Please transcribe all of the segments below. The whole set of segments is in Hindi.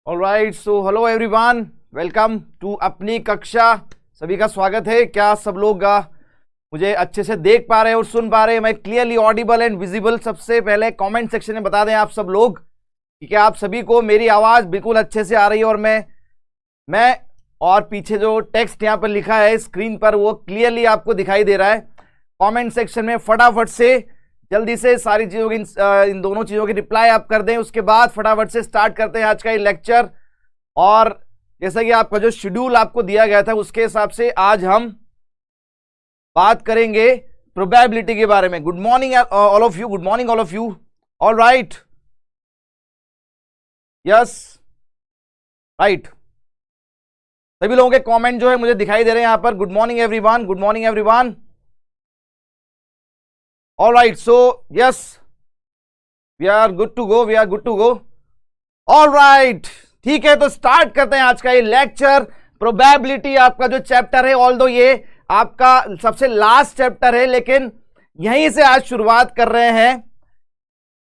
Alright, so hello everyone, welcome to अपनी कक्षा। सभी का स्वागत है। क्या सब लोग मुझे अच्छे से देख पा रहे हैं और सुन पा रहे हैं? मैं क्लियरली ऑडिबल एंड विजिबल? सबसे पहले कमेंट सेक्शन में बता दें आप सब लोग कि क्या आप सभी को मेरी आवाज बिल्कुल अच्छे से आ रही है और मैं और पीछे जो टेक्स्ट यहाँ पर लिखा है स्क्रीन पर वो क्लियरली आपको दिखाई दे रहा है? कमेंट सेक्शन में फटाफट से जल्दी से सारी चीजों की इन दोनों चीजों की रिप्लाई आप कर दें। उसके बाद फटाफट से स्टार्ट करते हैं आज का ये लेक्चर। और जैसा कि आपका जो शेड्यूल आपको दिया गया था उसके हिसाब से आज हम बात करेंगे प्रोबेबिलिटी के बारे में। Good morning all of you, good morning all of you. All right, yes, right. सभी लोगों के कमेंट जो है मुझे दिखाई दे रहे हैं यहां पर। Good morning everyone, good morning everyone. All right, so yes, we are good to go, we are good to go. All right, ठीक है, तो स्टार्ट करते हैं आज का ये लेक्चर। प्रोबेबिलिटी आपका जो चैप्टर है, ऑल्दो ये आपका सबसे लास्ट चैप्टर है, लेकिन यहीं से आज शुरुआत कर रहे हैं।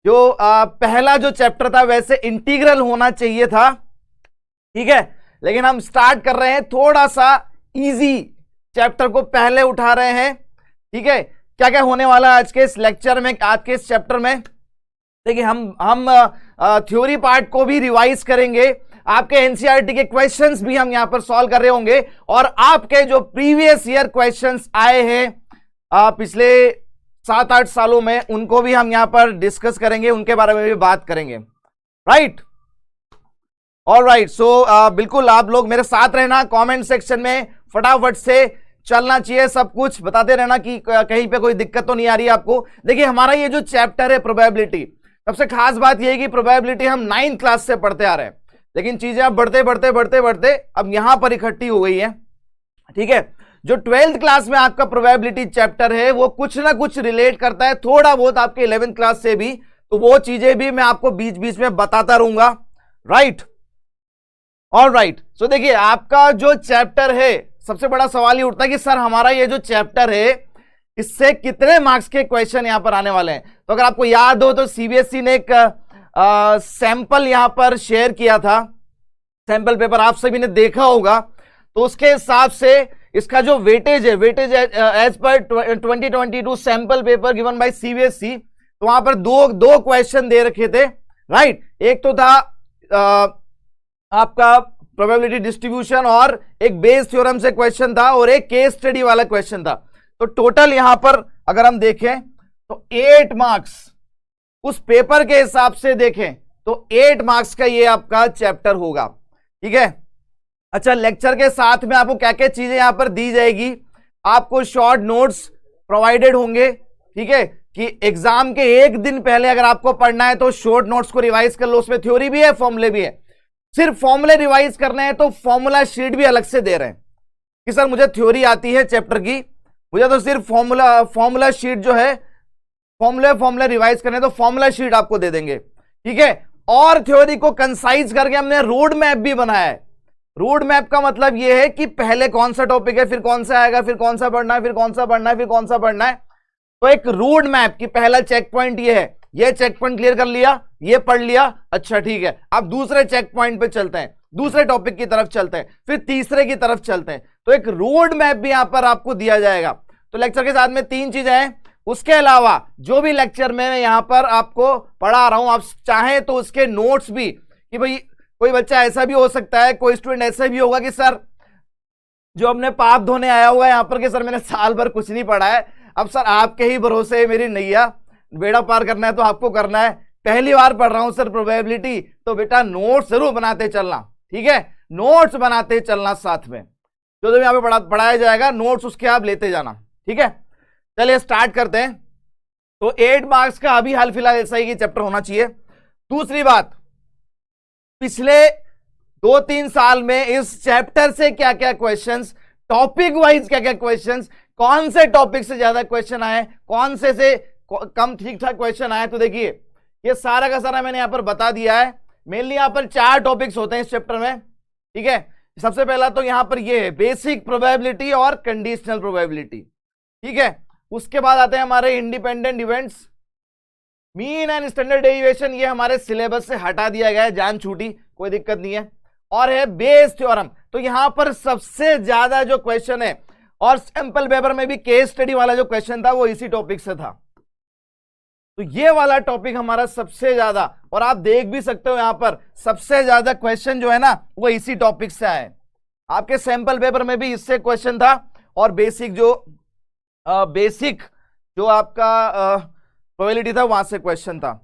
जो पहला जो चैप्टर था वैसे इंटीग्रल होना चाहिए था, ठीक है, लेकिन हम स्टार्ट कर रहे हैं थोड़ा सा इजी चैप्टर को पहले उठा रहे हैं, ठीक है। क्या क्या होने वाला है आज के इस लेक्चर में, आज के इस चैप्टर में? देखिए, हम थ्योरी पार्ट को भी रिवाइज करेंगे। आपके एनसीईआरटी के क्वेश्चंस भी हम यहां पर सॉल्व कर रहे होंगे और आपके जो प्रीवियस ईयर क्वेश्चंस आए हैं पिछले 7-8 सालों में उनको भी हम यहां पर डिस्कस करेंगे, उनके बारे में भी बात करेंगे। राइट, ऑलराइट, सो बिल्कुल आप लोग मेरे साथ रहना। कमेंट सेक्शन में फटाफट से चलना चाहिए, सब कुछ बताते रहना कि कहीं पे कोई दिक्कत तो नहीं आ रही है आपको। देखिए, हमारा ये जो चैप्टर है प्रोबेबिलिटी, सबसे खास बात ये है कि प्रोबेबिलिटी हम 9th क्लास से पढ़ते आ रहे हैं, लेकिन चीजें अब बढ़ते बढ़ते बढ़ते बढ़ते अब यहां पर इकट्ठी हो गई है, ठीक है। जो 12th क्लास में आपका प्रोबेबिलिटी चैप्टर है वो कुछ ना कुछ रिलेट करता है थोड़ा बहुत आपके 11th क्लास से भी, तो वो चीजें भी मैं आपको बीच बीच में बताता रहूंगा। राइट, ऑलराइट, सो देखिए, आपका जो चैप्टर है, सबसे बड़ा सवाल ये उठता है कि सर हमारा ये जो चैप्टर है इससे कितने मार्क्स के क्वेश्चन यहां पर आने वाले हैं। तो अगर आपको याद हो तो सीबीएसई ने एक सैंपल यहां पर शेयर किया था, सैंपल पेपर आप सभी ने देखा होगा। तो उसके हिसाब से इसका जो वेटेज है, weightage as per 2022 sample paper given by CBSE, तो वहां पर दो क्वेश्चन दे रखे थे। राइट, एक तो था आपका प्रोबेबिलिटी डिस्ट्रीब्यूशन और एक बेस थ्योरम से क्वेश्चन था और एक केस स्टडी वाला क्वेश्चन था। तो टोटल यहां पर अगर हम देखें तो 8 मार्क्स, उस पेपर के हिसाब से देखें तो 8 मार्क्स का ये आपका चैप्टर होगा, ठीक है। अच्छा, लेक्चर के साथ में आपको क्या क्या चीजें यहां पर दी जाएगी? आपको शॉर्ट नोट्स प्रोवाइडेड होंगे, ठीक है, कि एग्जाम के एक दिन पहले अगर आपको पढ़ना है तो शॉर्ट नोट्स को रिवाइज कर लो। उसमें थ्योरी भी है, फॉर्मूले भी है। सिर्फ फॉर्मूले रिवाइज करने हैं तो फॉर्मूला शीट भी अलग से दे रहे हैं कि सर मुझे थ्योरी आती है चैप्टर की, मुझे तो सिर्फ फॉर्मूला शीट जो है, फॉर्मूले रिवाइज करने तो फॉर्मूला शीट आपको दे देंगे, ठीक है। और थ्योरी को कंसाइज करके हमने रोड मैप भी बनाया है। रोड मैप का मतलब यह है कि पहले कौन सा टॉपिक है, फिर कौन सा आएगा, फिर कौन सा पढ़ना है, फिर कौन सा पढ़ना है, फिर कौन सा पढ़ना है। तो एक रोड मैप की पहला चेक पॉइंट ये है, ये चेक पॉइंट क्लियर कर लिया, ये पढ़ लिया, अच्छा ठीक है, अब दूसरे चेक पॉइंट पे चलते हैं, दूसरे टॉपिक की तरफ चलते हैं, फिर तीसरे की तरफ चलते हैं। तो एक रोड मैप भी यहां पर आपको दिया जाएगा। तो लेक्चर के साथ में 3 चीजें हैं। उसके अलावा जो भी लेक्चर में यहां पर आपको पढ़ा रहा हूं, आप चाहें तो उसके नोट्स भी, कि भाई कोई बच्चा ऐसा भी हो सकता है, कोई स्टूडेंट ऐसा भी होगा कि सर जो अपने पाप धोने आया हुआ है यहां पर कि सर मैंने साल भर कुछ नहीं पढ़ा है, अब सर आपके ही भरोसे है मेरी नैया, बेड़ा पार करना है तो आपको करना है, पहली बार पढ़ रहा हूं सर प्रोबेबिलिटी, तो बेटा नोट्स जरूर बनाते चलना, ठीक है, नोट्स बनाते चलना साथ में, जो यहां पे पढ़ाया जाएगा नोट्स उसके आप लेते जाना, ठीक है। चलिए स्टार्ट करते हैं। तो 8 मार्क्स का अभी हाल फिलहाल ऐसा ही चैप्टर होना चाहिए। दूसरी बात, पिछले 2-3 साल में इस चैप्टर से क्या क्या क्वेश्चंस, टॉपिक वाइज क्या क्या क्वेश्चंस, कौन से टॉपिक से ज्यादा क्वेश्चन आए, कौन से कम ठीक ठाक क्वेश्चन आए, तो देखिए ये सारा का सारा मैंने यहां पर बता दिया है। मेनली यहां पर 4 टॉपिक्स होते हैं इस चैप्टर में, ठीक है। सबसे पहला तो यहां पर ये है बेसिक प्रोबेबिलिटी और कंडीशनल प्रोबेबिलिटी, ठीक है। उसके बाद आते हैं हमारे independent events, mean and standard deviation, ये हमारे सिलेबस से हटा दिया गया है, जान छूटी, कोई दिक्कत नहीं है। और है बेस थ्योरम। तो यहां पर सबसे ज्यादा जो क्वेश्चन है, और सैंपल पेपर में भी केस स्टडी वाला जो क्वेश्चन था वो इसी टॉपिक से था। तो ये वाला टॉपिक हमारा सबसे ज्यादा, और आप देख भी सकते हो यहां पर सबसे ज्यादा क्वेश्चन जो है ना वो इसी टॉपिक से आए। आपके सैंपल पेपर में भी इससे क्वेश्चन था, और बेसिक जो आपका प्रोबेबिलिटी था वहां से क्वेश्चन था।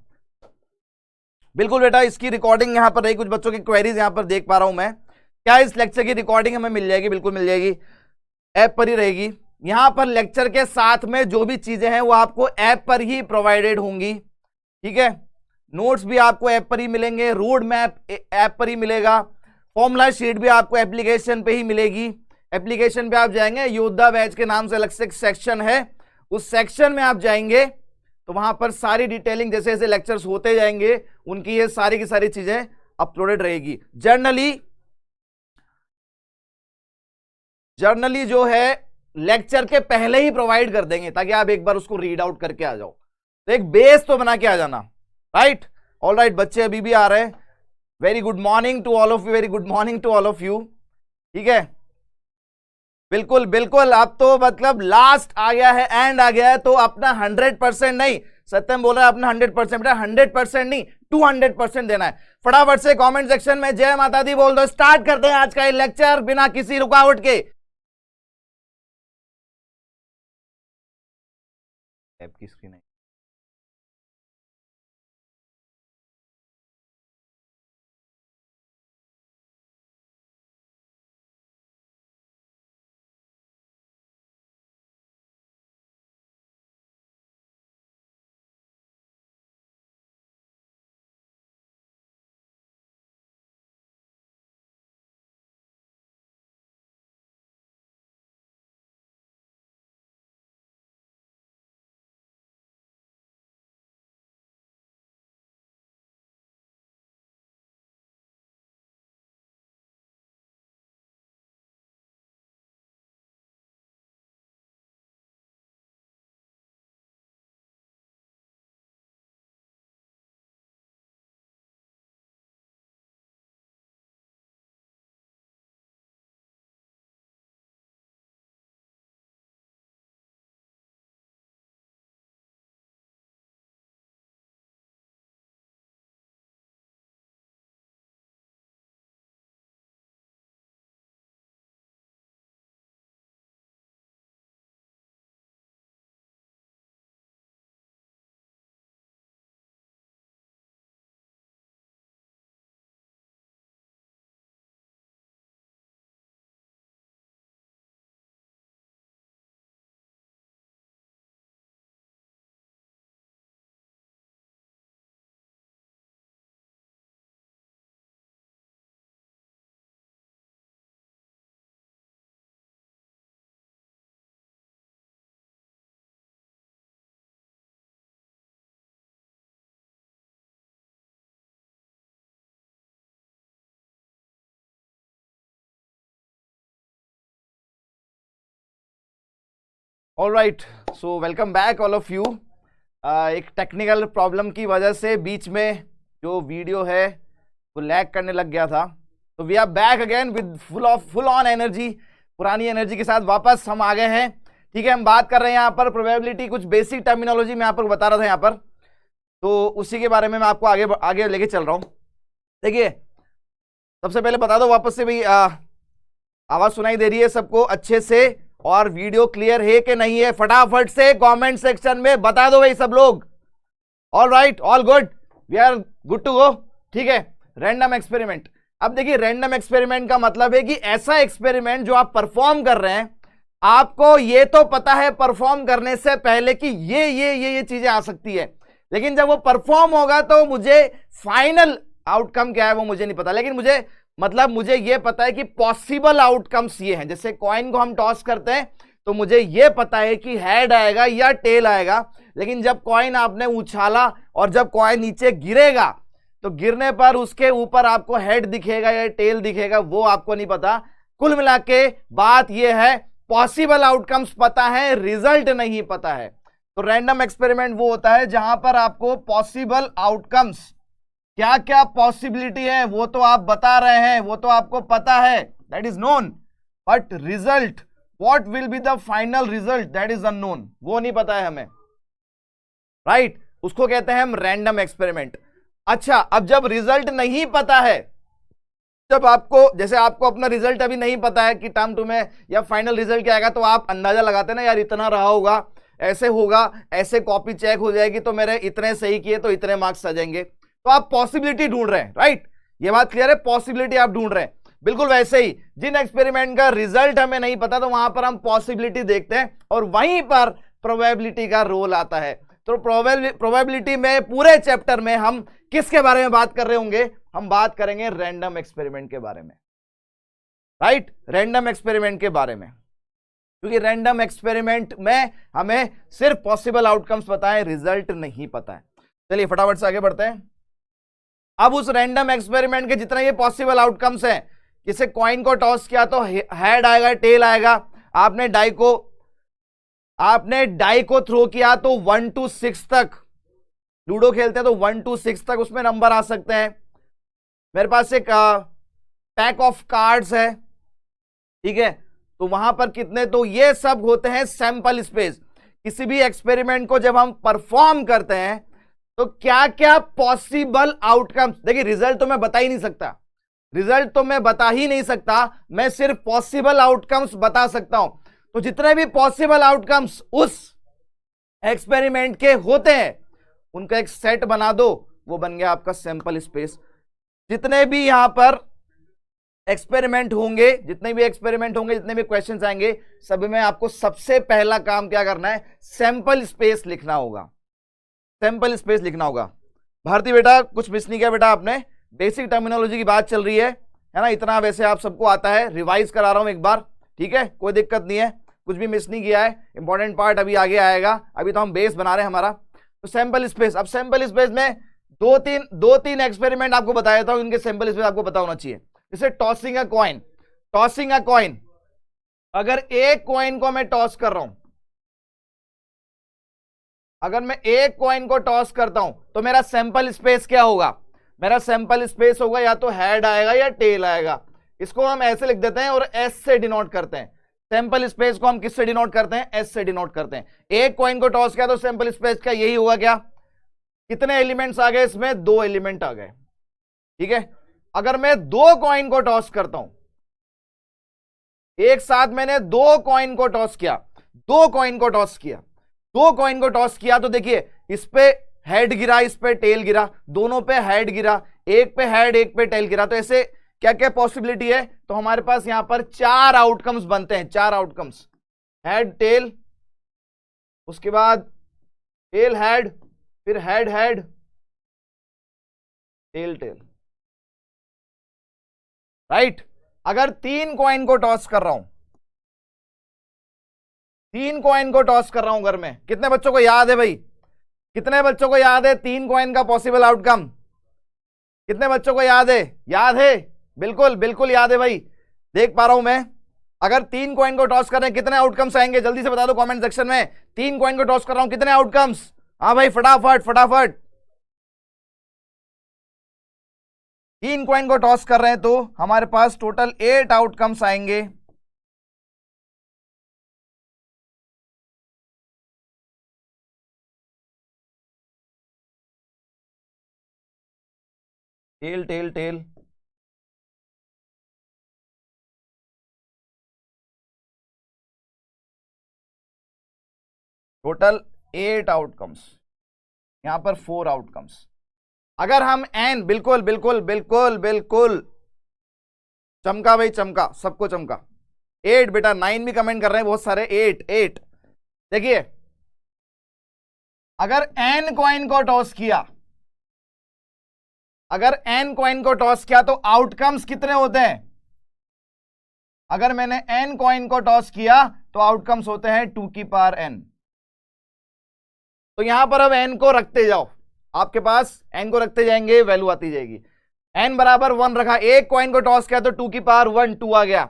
बिल्कुल बेटा, इसकी रिकॉर्डिंग यहां पर रही, कुछ बच्चों की क्वेरीज यहां पर देख पा रहा हूं मैं। क्या इस लेक्चर की रिकॉर्डिंग हमें मिल जाएगी? बिल्कुल मिल जाएगी, ऐप पर ही रहेगी। यहां पर लेक्चर के साथ में जो भी चीजें हैं वो आपको ऐप पर ही प्रोवाइडेड होंगी, ठीक है। नोट्स भी आपको ऐप पर ही मिलेंगे, रोड मैप ऐप पर ही मिलेगा, फॉर्मूला शीट भी आपको एप्लीकेशन पे ही मिलेगी। एप्लीकेशन पे आप जाएंगे, योद्धा बैच के नाम से अलग से सेक्शन है, उस सेक्शन में आप जाएंगे तो वहां पर सारी डिटेलिंग जैसे जैसे लेक्चर्स होते जाएंगे उनकी ये सारी की सारी चीजें अपलोडेड रहेगी। जर्नली जो है लेक्चर के पहले ही प्रोवाइड कर देंगे ताकि आप एक बार उसको रीड आउट करके आ जाओ। तो एक बेस तो बना के आ जाना, राइट। ऑल राइट, बच्चे अभी भी आ रहे हैं। Very good morning to all of you, very good morning to all of you, ठीक है। बिल्कुल बिल्कुल, अब तो मतलब लास्ट आ गया है, एंड आ गया है, तो अपना 100% नहीं, सत्यम बोल रहा है अपना 100%, बेटा 100% नहीं 200% देना है। फटाफट से कमेंट सेक्शन में जय माता दी बोल दो। स्टार्ट करते हैं आज का ये लेक्चर बिना किसी रुकावट के। ऐप की स्क्रीन है। All right, so welcome back all of you. एक टेक्निकल प्रॉब्लम की वजह से बीच में जो वीडियो है वो लैग करने लग गया था, तो we are back again with full on energy, पुरानी एनर्जी के साथ वापस हम आ गए हैं, ठीक है। हम बात कर रहे हैं यहाँ पर प्रोबेबिलिटी, कुछ बेसिक टर्मिनोलॉजी मैं आपको बता रहा था यहाँ पर, तो उसी के बारे में मैं आपको आगे आगे लेके चल रहा हूँ। देखिए, सबसे पहले बता दो वापस से भाई, आवाज सुनाई दे रही है सबको अच्छे से, और वीडियो क्लियर है कि नहीं है? फटाफट से कमेंट सेक्शन में बता दो भाई सब लोग। All right, all good, we are good to go, ठीक है। Random experiment. अब देखिए, रैंडम एक्सपेरिमेंट का मतलब है कि ऐसा एक्सपेरिमेंट जो आप परफॉर्म कर रहे हैं, आपको ये तो पता है परफॉर्म करने से पहले कि ये चीजें आ सकती है, लेकिन जब वो परफॉर्म होगा तो मुझे फाइनल आउटकम क्या है वो मुझे नहीं पता, लेकिन मुझे ये पता है कि पॉसिबल आउटकम्स ये हैं। जैसे कॉइन को हम टॉस करते हैं तो मुझे ये पता है कि हेड आएगा या टेल आएगा, लेकिन जब कॉइन आपने उछाला और जब कॉइन नीचे गिरेगा तो गिरने पर उसके ऊपर आपको हेड दिखेगा या टेल दिखेगा वो आपको नहीं पता। कुल मिला के बात ये है, पॉसिबल आउटकम्स पता है, रिजल्ट नहीं पता है। तो रैंडम एक्सपेरिमेंट वो होता है जहां पर आपको पॉसिबल आउटकम्स क्या क्या पॉसिबिलिटी है वो तो आप बता रहे हैं, वो तो आपको पता है, that is known, but result, what will be the final result, that is unknown, वो नहीं पता है हमें, राइट? उसको कहते हैं हम रैंडम एक्सपेरिमेंट। अच्छा, अब जब रिजल्ट नहीं पता है, जब आपको, जैसे आपको अपना रिजल्ट अभी नहीं पता है कि टर्म 2 में या फाइनल रिजल्ट क्या आएगा, तो आप अंदाजा लगाते हैं ना, यार इतना रहा होगा, ऐसे होगा, ऐसे कॉपी चेक हो जाएगी, तो मेरे इतने सही किए तो इतने मार्क्स आ जाएंगे, तो आप पॉसिबिलिटी ढूंढ रहे हैं, राइट? ये बात क्लियर है, पॉसिबिलिटी आप ढूंढ रहे हैं। बिल्कुल वैसे ही जिन एक्सपेरिमेंट का रिजल्ट हमें नहीं पता, तो वहां पर हम पॉसिबिलिटी देखते हैं और वहीं पर प्रोबेबिलिटी का रोल आता है। तो प्रोबेबिलिटी में पूरे चैप्टर में हम किसके बारे में बात कर रहे होंगे? हम बात करेंगे रैंडम एक्सपेरिमेंट के बारे में, राइट? रैंडम एक्सपेरिमेंट के बारे में, क्योंकि रैंडम एक्सपेरिमेंट में हमें सिर्फ पॉसिबल आउटकम्स पता है, रिजल्ट नहीं पता है। चलिए फटाफट से आगे बढ़ते हैं। अब उस रैंडम एक्सपेरिमेंट के जितने ये पॉसिबल आउटकम्स हैं, किसी कॉइन को टॉस किया तो हेड आएगा, टेल आएगा, आपने डाई को थ्रो किया तो 1 to 6 तक, लूडो खेलते हैं तो 1 to 6 तक उसमें नंबर आ सकते हैं। मेरे पास एक पैक ऑफ कार्ड्स है, ठीक है, तो वहां पर कितने, तो ये सब होते हैं सैंपल स्पेस। किसी भी एक्सपेरिमेंट को जब हम परफॉर्म करते हैं तो क्या क्या पॉसिबल आउटकम्स, देखिए रिजल्ट तो मैं बता ही नहीं सकता, मैं सिर्फ पॉसिबल आउटकम्स बता सकता हूं। तो जितने भी पॉसिबल आउटकम्स उस एक्सपेरिमेंट के होते हैं उनका एक सेट बना दो, वो बन गया आपका सैंपल स्पेस। जितने भी यहां पर एक्सपेरिमेंट होंगे, जितने भी क्वेश्चंस आएंगे, सभी में आपको सबसे पहला काम क्या करना है? सैंपल स्पेस लिखना होगा, सैंपल स्पेस लिखना होगा। भारती बेटा कुछ मिस नहीं किया बेटा आपने, बेसिक टर्मिनोलॉजी की बात चल रही है ना, इतना वैसे आप सबको आता है, रिवाइज करा रहा हूं एक बार, ठीक है, कोई दिक्कत नहीं है, कुछ भी मिस नहीं किया है, इंपॉर्टेंट पार्ट अभी आगे आएगा, अभी तो हम बेस बना रहे हैं हमारा। तो सैंपल स्पेस, अब सैंपल स्पेस में दो तीन एक्सपेरिमेंट आपको बताया था, इनके सैंपल स्पेस आपको पता होना चाहिए। जैसे टॉसिंग अ कॉइन, अगर एक कॉइन को मैं टॉस कर रहा हूं, अगर मैं एक कॉइन को टॉस करता हूं तो मेरा सैंपल स्पेस क्या होगा? मेरा सैंपल स्पेस होगा या तो हेड आएगा या टेल आएगा। इसको हम ऐसे लिख देते हैं और एस से डिनोट करते हैं। सैंपल स्पेस को हम किससे डिनोट करते हैं? एस से डिनोट करते हैं। एक कॉइन को टॉस किया तो सैंपल स्पेस का यही होगा क्या? कितने एलिमेंट्स आ गए इसमें? 2 एलिमेंट आ गए, ठीक है। अगर मैं 2 कॉइन को टॉस करता हूं, एक साथ मैंने 2 कॉइन को टॉस किया, 2 कॉइन को टॉस किया तो देखिए इस पे हेड गिरा, इस पे टेल गिरा, दोनों पे हेड गिरा, एक पे हेड एक पे टेल गिरा, तो ऐसे क्या क्या पॉसिबिलिटी है? तो हमारे पास यहां पर 4 आउटकम्स बनते हैं, 4 आउटकम्स, हेड टेल, उसके बाद टेल हेड, फिर head head, tail tail, right. अगर 3 कॉइन को टॉस कर रहा हूं, 3 कॉइन को टॉस कर रहा हूं घर में, कितने बच्चों को याद है भाई? कितने बच्चों को याद है 3 कॉइन का पॉसिबल आउटकम? कितने बच्चों को याद है? याद है, बिल्कुल बिल्कुल याद है भाई, देख पा रहा हूं मैं। अगर 3 कॉइन को टॉस कर रहे हैं कितने आउटकम्स आएंगे? जल्दी से बता दो कमेंट सेक्शन में। 3 कॉइन को टॉस कर रहा हूं, कितने आउटकम्स? हाँ भाई फटाफट फटाफट। 3 कॉइन को टॉस कर रहे हैं तो हमारे पास टोटल 8 आउटकम्स आएंगे। Tail tail tail, total 8 outcomes, यहां पर 4 आउटकम्स। अगर हम एन, बिल्कुल बिल्कुल बिल्कुल बिल्कुल, चमका भाई चमका, सबको चमका। 8 बेटा, 9 भी कमेंट कर रहे हैं बहुत सारे। 8 देखिए, अगर एन कॉइन को टॉस किया, अगर एन कॉइन को टॉस किया तो आउटकम्स कितने होते हैं? अगर मैंने एन कॉइन को टॉस किया तो आउटकम्स होते हैं 2 की पावर एन। तो यहां पर अब एन को रखते जाओ, आपके पास एन को रखते जाएंगे, वैल्यू आती जाएगी। एन बराबर 1 रखा, एक कॉइन को टॉस किया तो 2 की पावर 1, 2 आ गया।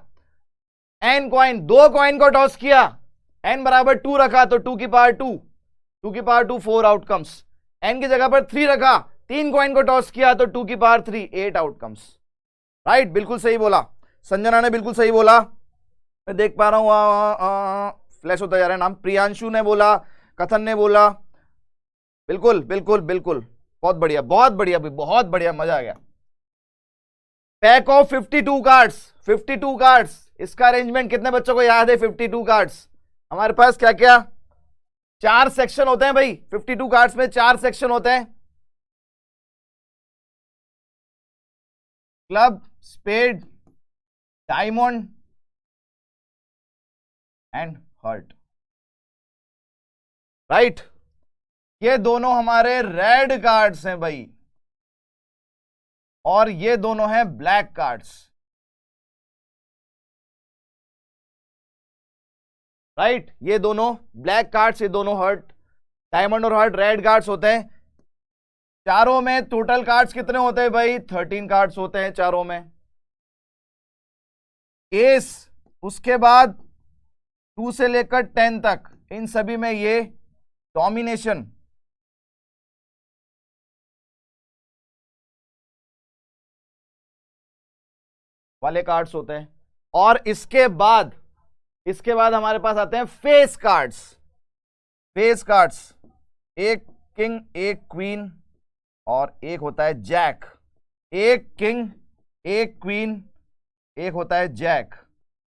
एन कॉइन, 2 कॉइन को टॉस किया, एन बराबर 2 रखा तो 2 की पावर 2, 2 की पावर 2, 4 आउटकम्स। एन की जगह पर 3 रखा, 3 कॉइन को टॉस किया तो 2 की पावर 3, 8 आउटकम्स। राइट, बिल्कुल सही बोला, संजना ने बिल्कुल सही बोला, मैं देख पा रहा हूं फ्लैश होता जा रहा है नाम। प्रियांशु ने बोला, कथन ने बोला, बिल्कुल बिल्कुल बिल्कुल, बहुत बढ़िया बहुत बढ़िया भाई, बहुत बढ़िया, मजा आ गया। पैक ऑफ 52 कार्ड्स, 52 कार्ड्स, इसका अरेंजमेंट कितने बच्चों को याद है? 52 कार्ड्स हमारे पास क्या क्या 4 सेक्शन होते हैं भाई, 52 कार्ड्स में 4 सेक्शन होते हैं, club, spade, diamond and heart. Right, ये दोनों हमारे रेड कार्ड्स हैं भाई, और ये दोनों हैं ब्लैक कार्ड्स। राइट, ये दोनों ब्लैक कार्ड्स, ये दोनों हार्ट, डायमंड और हार्ट रेड कार्ड्स होते हैं। चारों में टोटल कार्ड्स कितने होते हैं भाई? 13 कार्ड्स होते हैं चारों में। एस, उसके बाद 2 से लेकर 10 तक, इन सभी में ये डोमिनेशन वाले कार्ड्स होते हैं। और इसके बाद हमारे पास आते हैं फेस कार्ड्स। फेस कार्ड्स, एक किंग, एक क्वीन और एक होता है जैक। एक किंग, एक क्वीन, एक होता है जैक।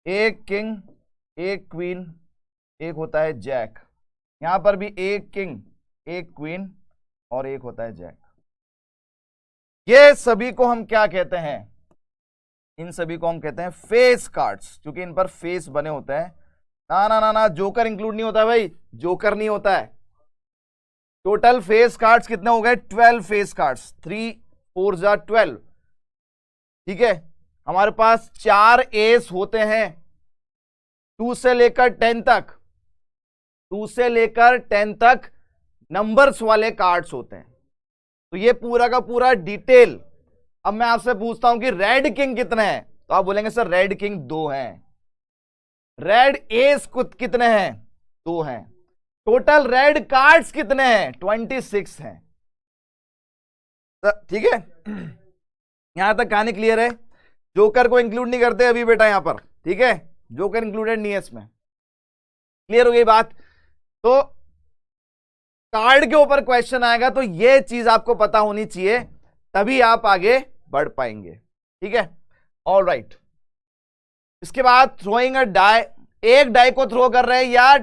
एक किंग, एक क्वीन, एक होता है जैक। यहां पर भी एक किंग, एक क्वीन और एक होता है जैक। ये सभी को हम क्या कहते हैं? इन सभी को हम कहते हैं फेस कार्ड्स, क्योंकि इन पर फेस बने होते हैं। ना ना ना ना, जोकर इंक्लूड नहीं होता है भाई, जोकर नहीं होता है। टोटल फेस कार्ड्स कितने हो गए? 12 फेस कार्ड्स, 3 4 जा 12। ठीक है, हमारे पास 4 एस होते हैं 2 से लेकर 10 तक। 2 से लेकर 10 तक नंबर्स वाले कार्ड्स होते हैं। तो ये पूरा का पूरा डिटेल। अब मैं आपसे पूछता हूं कि रेड किंग कितने हैं, तो आप बोलेंगे सर रेड किंग 2 हैं। रेड एस कितने हैं? 2 हैं। टोटल रेड कार्ड्स कितने हैं? 26 हैं। ठीक है, यहां तक कहानी क्लियर है। जोकर को इंक्लूड नहीं करते अभी बेटा यहां पर, ठीक है, जोकर इंक्लूडेड नहीं है इसमें। क्लियर हो गई बात? तो कार्ड के ऊपर क्वेश्चन आएगा तो ये चीज आपको पता होनी चाहिए, तभी आप आगे बढ़ पाएंगे। ठीक है, ऑल राइट। इसके बाद थ्रोइंग अ डाई, एक डाई को थ्रो कर रहे हैं या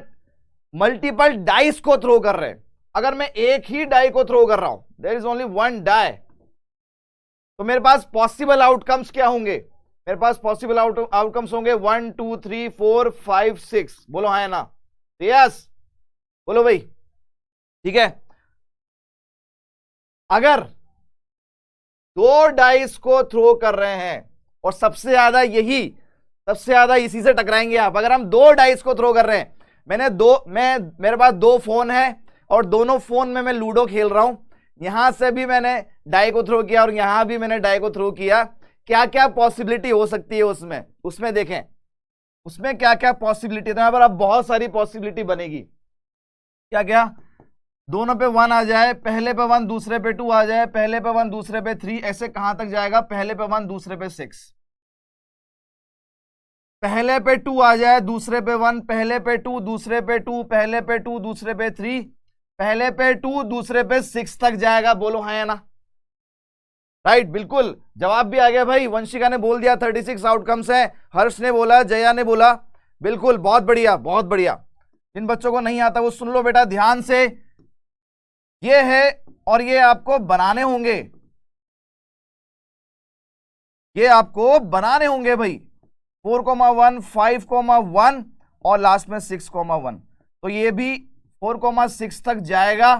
मल्टीपल डाइस को थ्रो कर रहे हैं। अगर मैं एक ही डाई को थ्रो कर रहा हूं, देयर इज ओनली 1 डाई, तो मेरे पास पॉसिबल आउटकम्स क्या होंगे? मेरे पास पॉसिबल आउटकम्स होंगे 1 2 3 4 5 6। बोलो हाँ या ना? यस बोलो भाई। ठीक है, अगर 2 डाइस को थ्रो कर रहे हैं और सबसे ज्यादा इसी से टकराएंगे आप। अगर हम 2 डाइस को थ्रो कर रहे हैं, मेरे पास 2 फोन है और दोनों फोन में मैं लूडो खेल रहा हूं, यहां से भी मैंने डाई को थ्रो किया और यहां भी मैंने डाई को थ्रो किया। क्या क्या पॉसिबिलिटी हो सकती है उसमें देखें, उसमें क्या क्या पॉसिबिलिटी। तो यहां पर अब बहुत सारी पॉसिबिलिटी बनेगी। क्या क्या? दोनों पे 1 आ जाए, पहले पे 1 दूसरे पे 2 आ जाए, पहले पे 1 दूसरे पे 3, ऐसे कहां तक जाएगा? पहले पे 1 दूसरे पे 6, पहले पे 2 आ जाए, दूसरे पे 1, पहले पे 2 दूसरे पे 2, पहले पे 2 दूसरे पे 3, पहले पे 2 दूसरे पे 6 तक जाएगा। बोलो हाँ या ना? राइट, बिल्कुल जवाब भी आ गया भाई। वंशिका ने बोल दिया 36 आउटकम्स है, हर्ष ने बोला, जया ने बोला, बिल्कुल बहुत बढ़िया बहुत बढ़िया। जिन बच्चों को नहीं आता वो सुन लो बेटा ध्यान से, ये है और ये आपको बनाने होंगे, ये आपको बनाने होंगे भाई। 4,1 5,1 और लास्ट में 6,1। तो ये भी 4,6 तक जाएगा,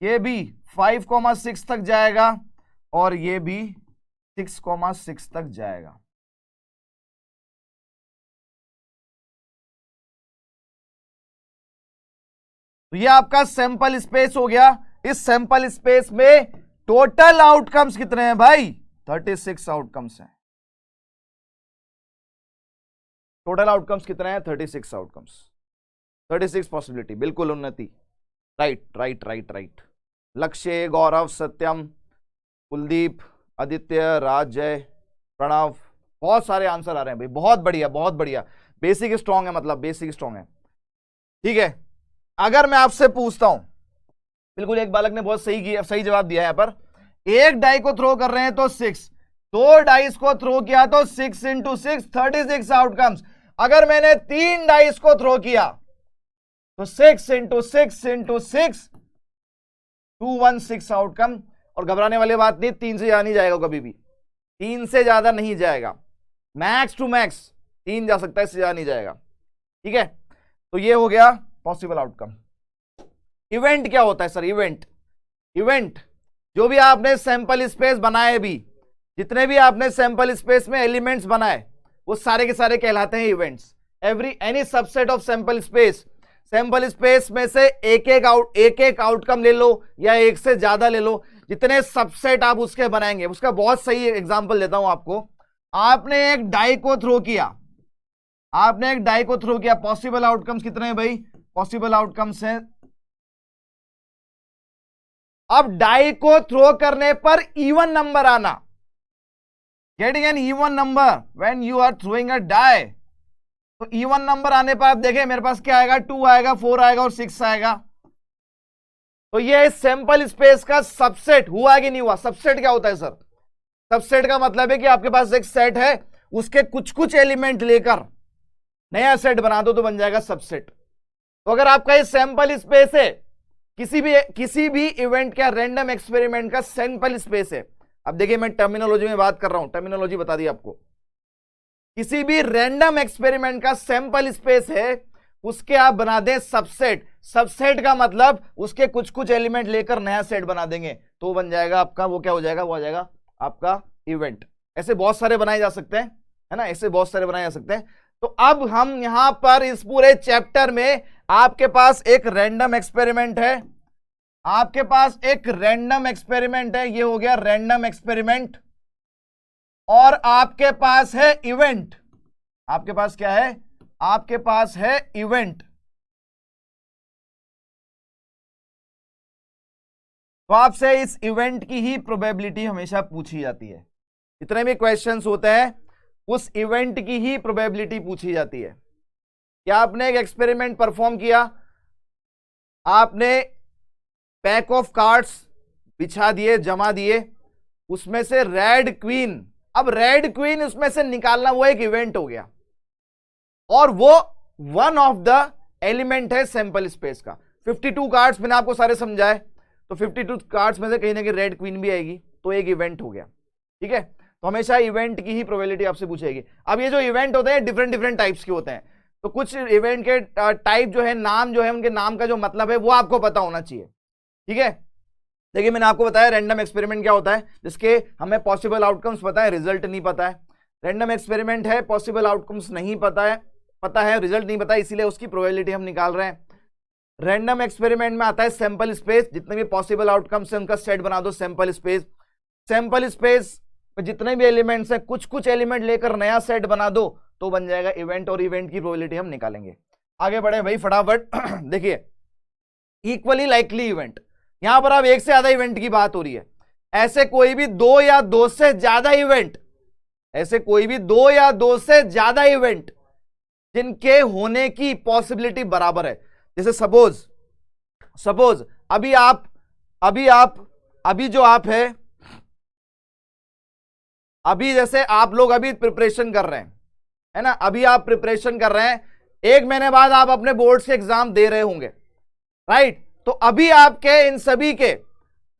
ये भी 5,6 तक जाएगा और ये भी 6,6 तक जाएगा। तो ये आपका सैंपल स्पेस हो गया। इस सैंपल स्पेस में टोटल आउटकम्स कितने हैं भाई? 36 आउटकम्स हैं। टोटल आउटकम्स कितने हैं? 36 आउटकम्स, 36 पॉसिबिलिटी। बिल्कुल उन्नति, राइट राइट राइट राइट। लक्ष्य, गौरव, सत्यम, कुलदीप, आदित्य, राज, जय, प्रणव, बहुत सारे आंसर आ रहे हैं भाई, बहुत बढ़िया बहुत बढ़िया। बेसिक स्ट्रांग है, मतलब बेसिक स्ट्रांग है। ठीक है, अगर मैं आपसे पूछता हूं, बिल्कुल एक बालक ने बहुत सही जवाब दिया है यहाँ पर, एक डाई को थ्रो कर रहे हैं तो 6, 2 डाइस को थ्रो किया तो 6 इंटू 6 36 आउटकम्स। अगर मैंने 3 डाइस को थ्रो किया तो 6 इंटू 6 इंटू 6 216 आउटकम। और घबराने वाली बात नहीं, 3 से ज्यादा नहीं जाएगा कभी भी, 3 से ज्यादा नहीं जाएगा, मैक्स टू मैक्स 3 जा सकता है, इससे ज्यादा नहीं जाएगा। ठीक है, तो ये हो गया पॉसिबल आउटकम। इवेंट क्या होता है सर? इवेंट जो भी आपने सैंपल स्पेस बनाए, भी जितने भी आपने सैंपल स्पेस में एलिमेंट्स बनाए, वो सारे के सारे कहलाते हैं events. Any subset of sample space में से एक एक आउटकम ले लो या एक से ज्यादा ले लो, जितने सबसेट आप उसके बनाएंगे। उसका बहुत सही एग्जांपल देता हूं आपको। आपने एक डाई को थ्रो किया, पॉसिबल आउटकम्स कितने हैं भाई? पॉसिबल आउटकम्स हैं, अब डाई को थ्रो करने पर इवन नंबर आना, getting an even number when you are throwing a die. तो इवन नंबर आने पर आप देखें मेरे पास क्या आएगा, 2 आएगा, 4 आएगा और 6 आएगा। तो ये सैंपल स्पेस का सबसेट हुआ कि नहीं हुआ? सबसेट क्या होता है सर? सबसेट का मतलब है कि आपके पास एक सेट है, उसके कुछ कुछ एलिमेंट लेकर नया सेट बना दो तो बन जाएगा सबसेट। तो अगर आपका ये सैंपल स्पेस है, किसी भी इवेंट का रैंडम एक्सपेरिमेंट का सैंपल स्पेस है, अब देखिए मैं टर्मिनोलॉजी में बात कर रहा हूं, टर्मिनोलॉजी बता दी आपको। किसी भी रैंडम एक्सपेरिमेंट का सैंपल स्पेस है, उसके आप बना दें सबसेट। सबसेट का मतलब उसके कुछ कुछ एलिमेंट लेकर नया सेट बना देंगे तो बन जाएगा आपका, वो क्या हो जाएगा? वो आ जाएगा आपका इवेंट। ऐसे बहुत सारे बनाए जा सकते हैं, है ना, ऐसे बहुत सारे बनाए जा सकते हैं। तो अब हम यहां पर इस पूरे चैप्टर में आपके पास एक रैंडम एक्सपेरिमेंट है, ये हो गया रैंडम एक्सपेरिमेंट, और आपके पास है इवेंट। आपके पास क्या है? आपके पास है इवेंट। तो आपसे इस इवेंट की ही प्रोबेबिलिटी हमेशा पूछी जाती है। जितने भी क्वेश्चंस होते हैं उस इवेंट की ही प्रोबेबिलिटी पूछी जाती है। क्या आपने एक एक्सपेरिमेंट परफॉर्म किया, आपने पैक ऑफ कार्ड्स बिछा दिए, जमा दिए, उसमें से रेड क्वीन, अब रेड क्वीन उसमें से निकालना वो एक इवेंट हो गया, और वो वन ऑफ द एलिमेंट है सैंपल स्पेस का। 52 कार्ड्स मैंने आपको सारे समझाए, तो 52 कार्ड्स में से कहीं ना कहीं रेड क्वीन भी आएगी, तो एक इवेंट हो गया। ठीक है, तो हमेशा इवेंट की ही प्रोबेबिलिटी आपसे पूछेगी। अब ये जो इवेंट होते हैं डिफरेंट टाइप्स के होते हैं, तो कुछ इवेंट के टाइप जो है, नाम जो है, उनके नाम का जो मतलब है वो आपको पता होना चाहिए। ठीक है, देखिए मैंने आपको बताया रैंडम एक्सपेरिमेंट क्या होता है, जिसके हमें पॉसिबल आउटकम्स पता है, रिजल्ट नहीं पता है। रैंडम एक्सपेरिमेंट है, पॉसिबल आउटकम्स नहीं पता है, रिजल्ट नहीं पता है, इसीलिए उसकी प्रोबेबिलिटी हम निकाल रहे हैं। रैंडम एक्सपेरिमेंट में आता है सैंपल स्पेस, जितने भी पॉसिबल आउटकम्स हैं उनका सेट बना दो सैंपल स्पेस। सैंपल स्पेस में जितने भी एलिमेंट्स हैं, कुछ कुछ एलिमेंट लेकर नया सेट बना दो तो बन जाएगा इवेंट, और इवेंट की प्रोबेबिलिटी हम निकालेंगे। आगे बढ़े भाई फटाफट। देखिए इक्वली लाइकली इवेंट, यहां पर अब एक से ज्यादा इवेंट की बात हो रही है। ऐसे कोई भी 2 या 2 से ज्यादा इवेंट, जिनके होने की पॉसिबिलिटी बराबर है। जैसे सपोज अभी जैसे आप लोग अभी प्रिपरेशन कर रहे हैं, है ना, अभी आप प्रिपरेशन कर रहे हैं, 1 महीने बाद आप अपने बोर्ड्स के एग्जाम दे रहे होंगे, राइट? तो अभी आपके इन सभी के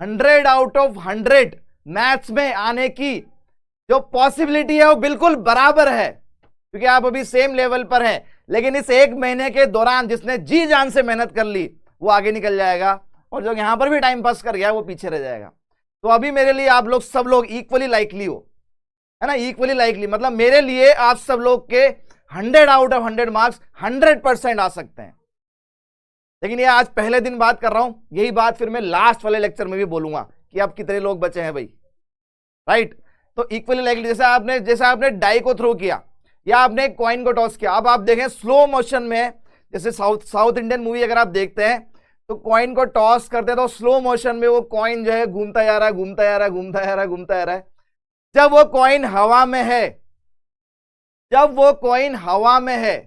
100 आउट ऑफ 100 मैथ्स में आने की जो पॉसिबिलिटी है वो बिल्कुल बराबर है, क्योंकि आप अभी सेम लेवल पर हैं। लेकिन इस 1 महीने के दौरान जिसने जी जान से मेहनत कर ली वो आगे निकल जाएगा, और जो यहां पर भी टाइम पास कर गया वो पीछे रह जाएगा। तो अभी मेरे लिए आप लोग सब लोग इक्वली लाइकली हो, है ना, इक्वली लाइकली मतलब मेरे लिए आप सब लोग के 100 आउट ऑफ 100 मार्क्स 100% आ सकते हैं। लेकिन ये आज पहले दिन बात कर रहा हूं, यही बात फिर मैं लास्ट वाले लेक्चर में भी बोलूंगा कि अब कितने लोग बचे हैं भाई, राइट? तो इक्वली लाइकली, जैसे आपने डाई को थ्रो किया या आपने कॉइन को टॉस किया, अब आप देखें स्लो मोशन में, जैसे साउथ इंडियन मूवी अगर आप देखते हैं तो कॉइन को टॉस करते तो स्लो मोशन में वो कॉइन जो है घूमता जा रहा है, घूमता जा रहा है, घूमता जा रहा है, घूमता जा रहा है। जब वो कॉइन हवा में है, जब वो कॉइन हवा में है,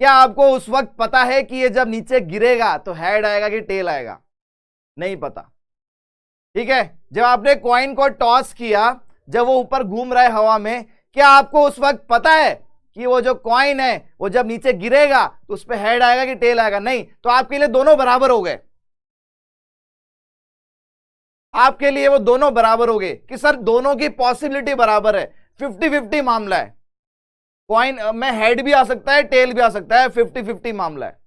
क्या आपको उस वक्त पता है कि ये जब नीचे गिरेगा तो हेड आएगा कि टेल आएगा? नहीं पता। ठीक है, जब आपने कॉइन को टॉस किया, जब वो ऊपर घूम रहा है हवा में, क्या आपको उस वक्त पता है कि वो जो कॉइन है वो जब नीचे गिरेगा तो उस पे हेड आएगा कि टेल आएगा? नहीं। तो आपके लिए दोनों बराबर हो गए, आपके लिए वो दोनों बराबर हो गए कि सर दोनों की पॉसिबिलिटी बराबर है, 50-50 मामला है। कॉइन में हेड भी आ सकता है, टेल भी आ सकता है, 50-50 मामला है,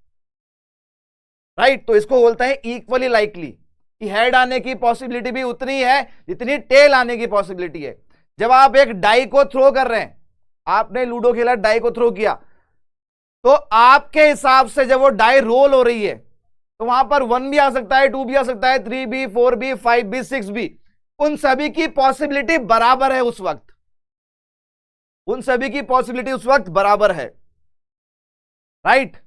राइट। तो इसको बोलते हैं इक्वली लाइकली, कि हेड आने की पॉसिबिलिटी भी उतनी है जितनी टेल आने की पॉसिबिलिटी है। जब आप एक डाई को थ्रो कर रहे हैं, आपने लूडो खेला, डाई को थ्रो किया, तो आपके हिसाब से जब वो डाई रोल हो रही है तो वहां पर 1 भी आ सकता है, 2 भी आ सकता है, 3 भी, 4 भी, 5 भी, 6 भी। उन सभी की पॉसिबिलिटी बराबर है उस वक्त, उन सभी की पॉसिबिलिटी उस वक्त बराबर है, राइट।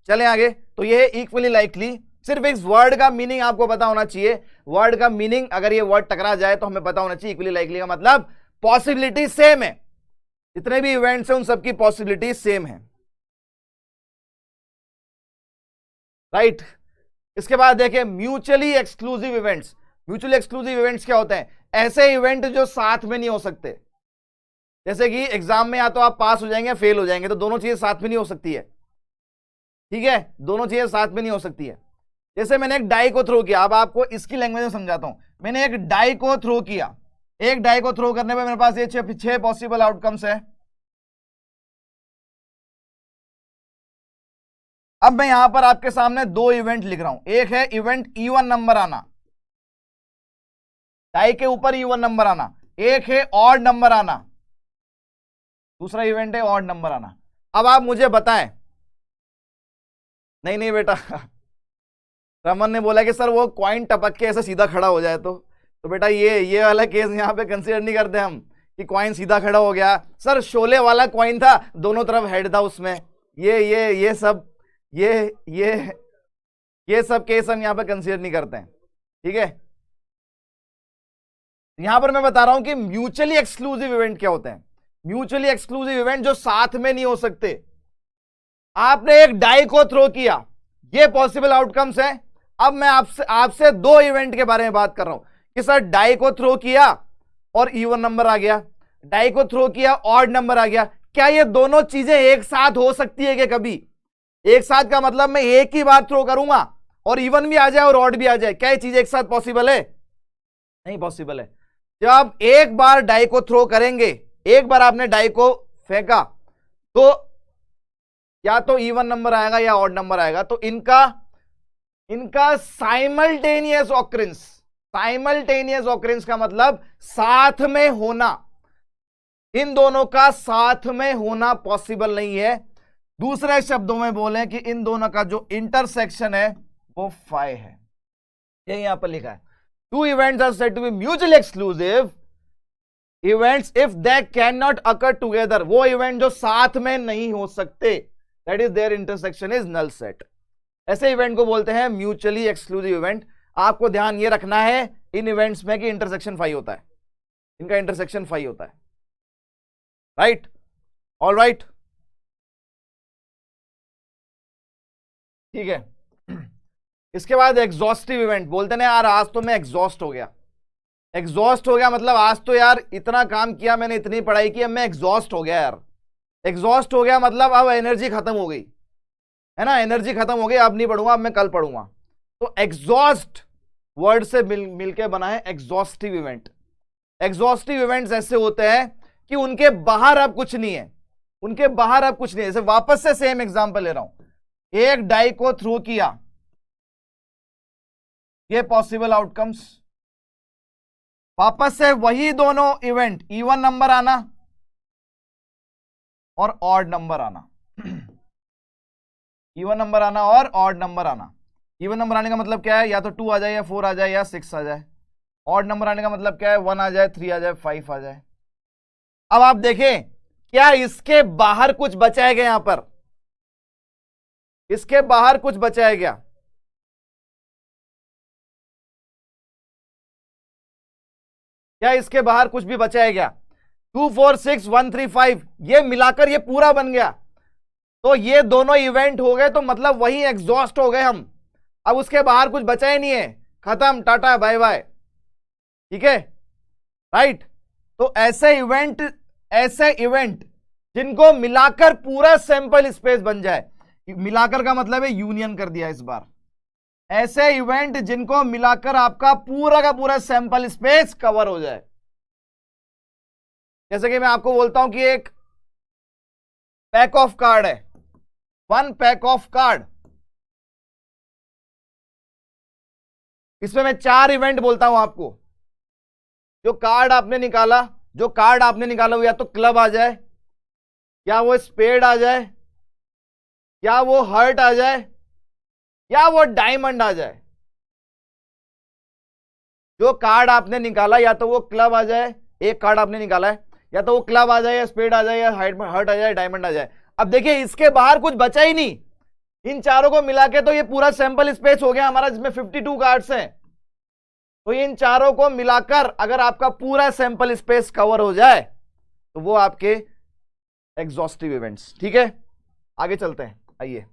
चलें आगे। तो ये है इक्वली लाइकली। सिर्फ इस वर्ड का मीनिंग आपको पता होना चाहिए। वर्ड का मीनिंग, अगर ये वर्ड टकरा जाए तो हमें पता होना चाहिए। इक्वली लाइकली का मतलब पॉसिबिलिटी सेम है, जितने भी इवेंट्स हैं उन सबकी पॉसिबिलिटी सेम है, राइट। इसके बाद देखें mutually exclusive events. Mutually exclusive events क्या होते हैं? ऐसे इवेंट जो साथ में नहीं हो सकते। जैसे कि एग्जाम में या तो आप पास हो जाएंगे या फेल हो जाएंगे, तो दोनों चीजें साथ में नहीं हो सकती है, ठीक है, दोनों चीजें साथ में नहीं हो सकती है। जैसे मैंने एक डाई को थ्रो किया, अब आपको इसकी लैंग्वेज में समझाता हूं। मैंने एक डाई को थ्रो किया, एक डाई को थ्रो करने में मेरे पास ये 6 पॉसिबल आउटकम्स है। अब मैं यहां पर आपके सामने 2 इवेंट लिख रहा हूं। एक है इवेंट इवन नंबर आना, डाई के ऊपर इवन नंबर आना। एक है ऑड नंबर आना, दूसरा इवेंट है ऑड नंबर आना। अब आप मुझे बताएं। नहीं बेटा, रमन ने बोला कि सर वो कॉइन टपक के ऐसे सीधा खड़ा हो जाए तो बेटा ये वाला केस यहां पे कंसीडर नहीं करते हम कि कॉइन सीधा खड़ा हो गया। सर शोले वाला कॉइन था, दोनों तरफ हेड था उसमें, ये सब केस हम यहां पे कंसीडर नहीं करते हैं, ठीक है। यहां पर मैं बता रहा हूं कि म्यूचुअली एक्सक्लूसिव इवेंट क्या होते हैं। म्यूचुअली एक्सक्लूसिव इवेंट जो साथ में नहीं हो सकते। आपने एक डाई को थ्रो किया, ये पॉसिबल आउटकम्स है। अब मैं आपसे 2 इवेंट के बारे में बात कर रहा हूं कि सर डाई को थ्रो किया और इवन नंबर आ गया, डाई को थ्रो किया ऑड नंबर आ गया। क्या ये दोनों चीजें एक साथ हो सकती है? कि कभी एक साथ का मतलब मैं एक ही बार थ्रो करूंगा और इवन भी आ जाए और ऑड भी आ जाए, क्या ये चीज एक साथ पॉसिबल है? नहीं पॉसिबल है। जब आप एक बार डाई को थ्रो करेंगे, एक बार आपने डाई को फेंका, तो या तो इवन नंबर आएगा या ऑड नंबर आएगा। तो इनका साइमल्टेनियस ऑकरेंस, साइमल्टेनियस ऑकरेंस का मतलब साथ में होना, इन दोनों का साथ में होना पॉसिबल नहीं है। दूसरे शब्दों में बोलें कि इन दोनों का जो इंटरसेक्शन है वो फाई है। ये यहां पर लिखा है, 2 events are said to be mutually exclusive events if they cannot occur together। वो इवेंट जो साथ में नहीं हो सकते, that is their intersection is null set। ऐसे इवेंट को बोलते हैं म्यूचुअली एक्सक्लूसिव इवेंट। आपको ध्यान ये रखना है इन इवेंट्स में कि इंटरसेक्शन फाई होता है, इनका इंटरसेक्शन फाई होता है, राइट। ऑल राइट, ठीक है। इसके बाद एग्जॉस्टिव इवेंट बोलते हैं यार आज तो मैं एग्जॉस्ट हो गया। एग्जॉस्ट हो गया मतलब आज तो यार इतना काम किया मैंने, इतनी पढ़ाई की, अब मैं एग्जॉस्ट हो गया यार। एग्जॉस्ट हो गया मतलब अब एनर्जी खत्म हो गई है ना, एनर्जी खत्म हो गई, अब नहीं पढ़ूंगा, अब मैं कल पढ़ूंगा। तो एग्जॉस्ट वर्ड से मिलके बना है एग्जॉस्टिव इवेंट। एग्जॉस्टिव इवेंट्स ऐसे होते हैं कि उनके बाहर अब कुछ नहीं है, उनके बाहर अब कुछ नहीं है। जैसे वापस से सेम एग्जांपल ले रहा हूं, एक डाई को थ्रो किया, ये पॉसिबल आउटकम्स, वापस से वही दोनों इवेंट, इवन नंबर आना और ऑड नंबर आना, इवन नंबर आना और ऑड नंबर आना। इवन नंबर आने का मतलब क्या है? या तो 2 आ जाए या 4 आ जाए या 6 आ जाए। ऑड नंबर आने का मतलब क्या है? 1 आ जाए, 3 आ जाए, 5 आ जाए। अब आप देखें क्या इसके बाहर कुछ बचा है क्या? यहां पर इसके बाहर कुछ बचा है क्या? क्या इसके बाहर कुछ भी बचा है क्या? 2 4 6 1 3 5 ये मिलाकर ये पूरा बन गया, तो ये दोनों इवेंट हो गए, तो मतलब वही एग्जॉस्ट हो गए हम। अब उसके बाहर कुछ बचा ही नहीं है, खत्म, टाटा बाय बाय। ठीक है, राइट। तो ऐसे इवेंट जिनको मिलाकर पूरा सैंपल स्पेस बन जाए, मिलाकर का मतलब है यूनियन कर दिया इस बार, ऐसे इवेंट जिनको मिलाकर आपका पूरा का पूरा सैंपल स्पेस कवर हो जाए। जैसे कि मैं आपको बोलता हूं कि एक पैक ऑफ कार्ड है, 1 पैक ऑफ कार्ड, इसमें मैं 4 इवेंट बोलता हूं आपको। जो कार्ड आपने निकाला वो या तो क्लब आ जाए, या वो स्पेड आ जाए, या वो हर्ट आ जाए, या वो डायमंड आ जाए। जो कार्ड आपने निकाला या तो वो क्लब आ जाए, एक कार्ड आपने निकाला है, या तो वो क्लब आ जाए, या स्पेड आ जाए, या हर्ट आ जाए, डायमंड आ जाए। अब देखिए इसके बाहर कुछ बचा ही नहीं, इन चारों को मिला के तो ये पूरा सैंपल स्पेस हो गया हमारा, जिसमें 52 कार्ड्स हैं। तो इन चारों को मिलाकर अगर आपका पूरा सैंपल स्पेस कवर हो जाए तो वो आपके एग्जॉस्टिव इवेंट्स। ठीक है, आगे चलते हैं, आइए।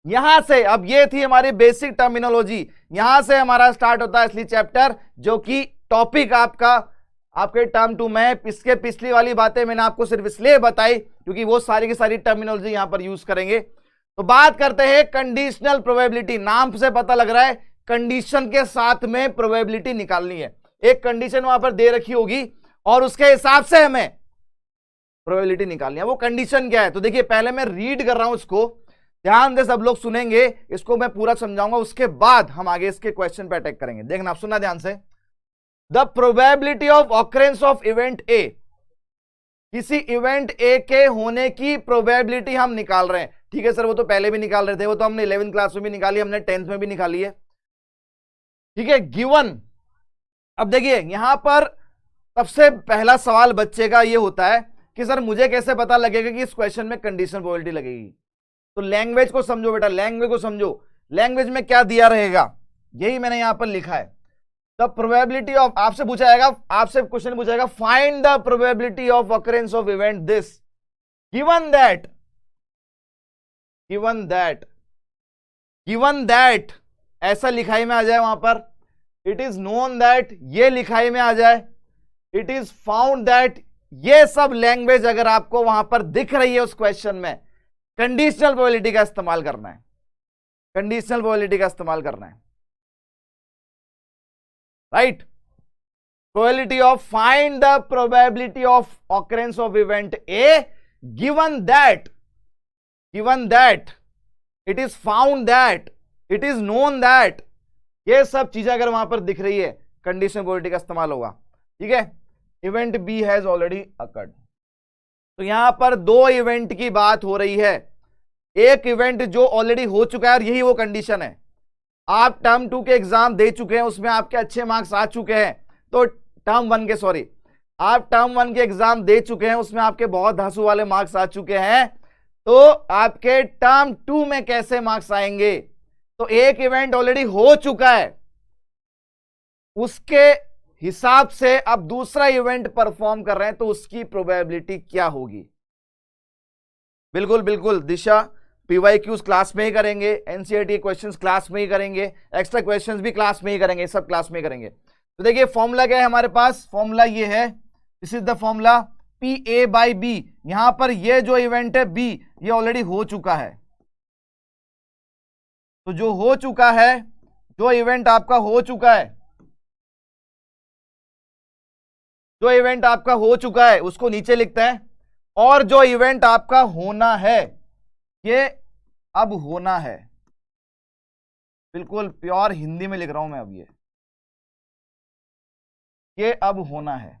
यहां से, अब ये थी हमारी बेसिक टर्मिनोलॉजी, यहां से हमारा स्टार्ट होता है असली चैप्टर, जो कि टॉपिक आपका आपके टर्म 2 में। इसके पिछली वाली बातें मैंने आपको सिर्फ इसलिए बताई क्योंकि वो सारी की सारी टर्मिनोलॉजी यहां पर यूज करेंगे। तो बात करते हैं कंडीशनल प्रोबेबिलिटी। नाम से पता लग रहा है कंडीशन के साथ में प्रोबेबिलिटी निकालनी है। एक कंडीशन वहां पर दे रखी होगी और उसके हिसाब से हमें प्रोबेबिलिटी निकालनी है। वो कंडीशन क्या है? तो देखिए पहले मैं रीड कर रहा हूं इसको, ध्यान से सब लोग सुनेंगे, इसको मैं पूरा समझाऊंगा, उसके बाद हम आगे इसके क्वेश्चन पे अटैक करेंगे। देखना, आप सुनना ध्यान से। The probability of occurrence of event A, किसी इवेंट ए के होने की प्रोबेबिलिटी हम निकाल रहे हैं। ठीक है सर, वो तो पहले भी निकाल रहे थे, वो तो हमने 11th क्लास में भी निकाली, हमने 10th में भी निकाली है। ठीक है, गिवन। अब देखिए यहां पर सबसे पहला सवाल बच्चे का ये होता है कि सर मुझे कैसे पता लगेगा कि इस क्वेश्चन में कंडीशनल प्रोबेबिलिटी लगेगी। तो लैंग्वेज को समझो बेटा, लैंग्वेज को समझो। लैंग्वेज में क्या दिया रहेगा, यही मैंने यहां पर लिखा है। द प्रोबेबिलिटी ऑफ, आपसे पूछा जाएगा, आपसे क्वेश्चन पूछा जाएगा, find the probability of occurrence of event this given that, given that, given that, ऐसा लिखाई में आ जाए वहां पर। इट इज नोन दैट, ये लिखाई में आ जाए। इट इज फाउंड दैट, ये सब लैंग्वेज अगर आपको वहां पर दिख रही है उस क्वेश्चन में, कंडीशनल प्रोबेबिलिटी का इस्तेमाल करना है, कंडीशनल प्रोबेबिलिटी का इस्तेमाल करना है, right. Probability of, find the probability of occurrence of event A given that, given that, it is found that, it is known that, ये सब चीजें अगर वहां पर दिख रही है कंडीशनल प्रोबेबिलिटी का इस्तेमाल होगा। ठीक है, event B has already occurred. तो यहां पर 2 इवेंट की बात हो रही है, एक इवेंट जो ऑलरेडी हो चुका है और यही वो कंडीशन है। आप टर्म 2 के एग्जाम दे चुके हैं, उसमें आपके अच्छे मार्क्स आ चुके हैं, तो टर्म 1 के, सॉरी, आप टर्म 1 के एग्जाम दे चुके हैं, उसमें आपके बहुत धांसू वाले मार्क्स आ चुके हैं, तो आपके टर्म 2 में कैसे मार्क्स आएंगे? तो एक इवेंट ऑलरेडी हो चुका है, उसके हिसाब से अब दूसरा इवेंट परफॉर्म कर रहे हैं, तो उसकी प्रोबेबिलिटी क्या होगी? बिल्कुल बिल्कुल दिशा, पीवाईक्यूज क्लास में ही करेंगे, एनसीईआरटी क्वेश्चंस क्लास में ही करेंगे, एक्स्ट्रा क्वेश्चंस भी क्लास में ही करेंगे, सब क्लास में ही करेंगे। तो देखिए फॉर्मूला क्या है हमारे पास, फॉर्मूला ये है, this is the formula P A by B. यहां पर ये जो इवेंट है बी, ये ऑलरेडी हो चुका है, तो जो हो चुका है, जो इवेंट आपका हो चुका है, जो इवेंट आपका हो चुका है उसको नीचे लिखते हैं, और जो इवेंट आपका होना है, ये अब होना है। बिल्कुल प्योर हिंदी में लिख रहा हूं मैं अब, ये अब होना है।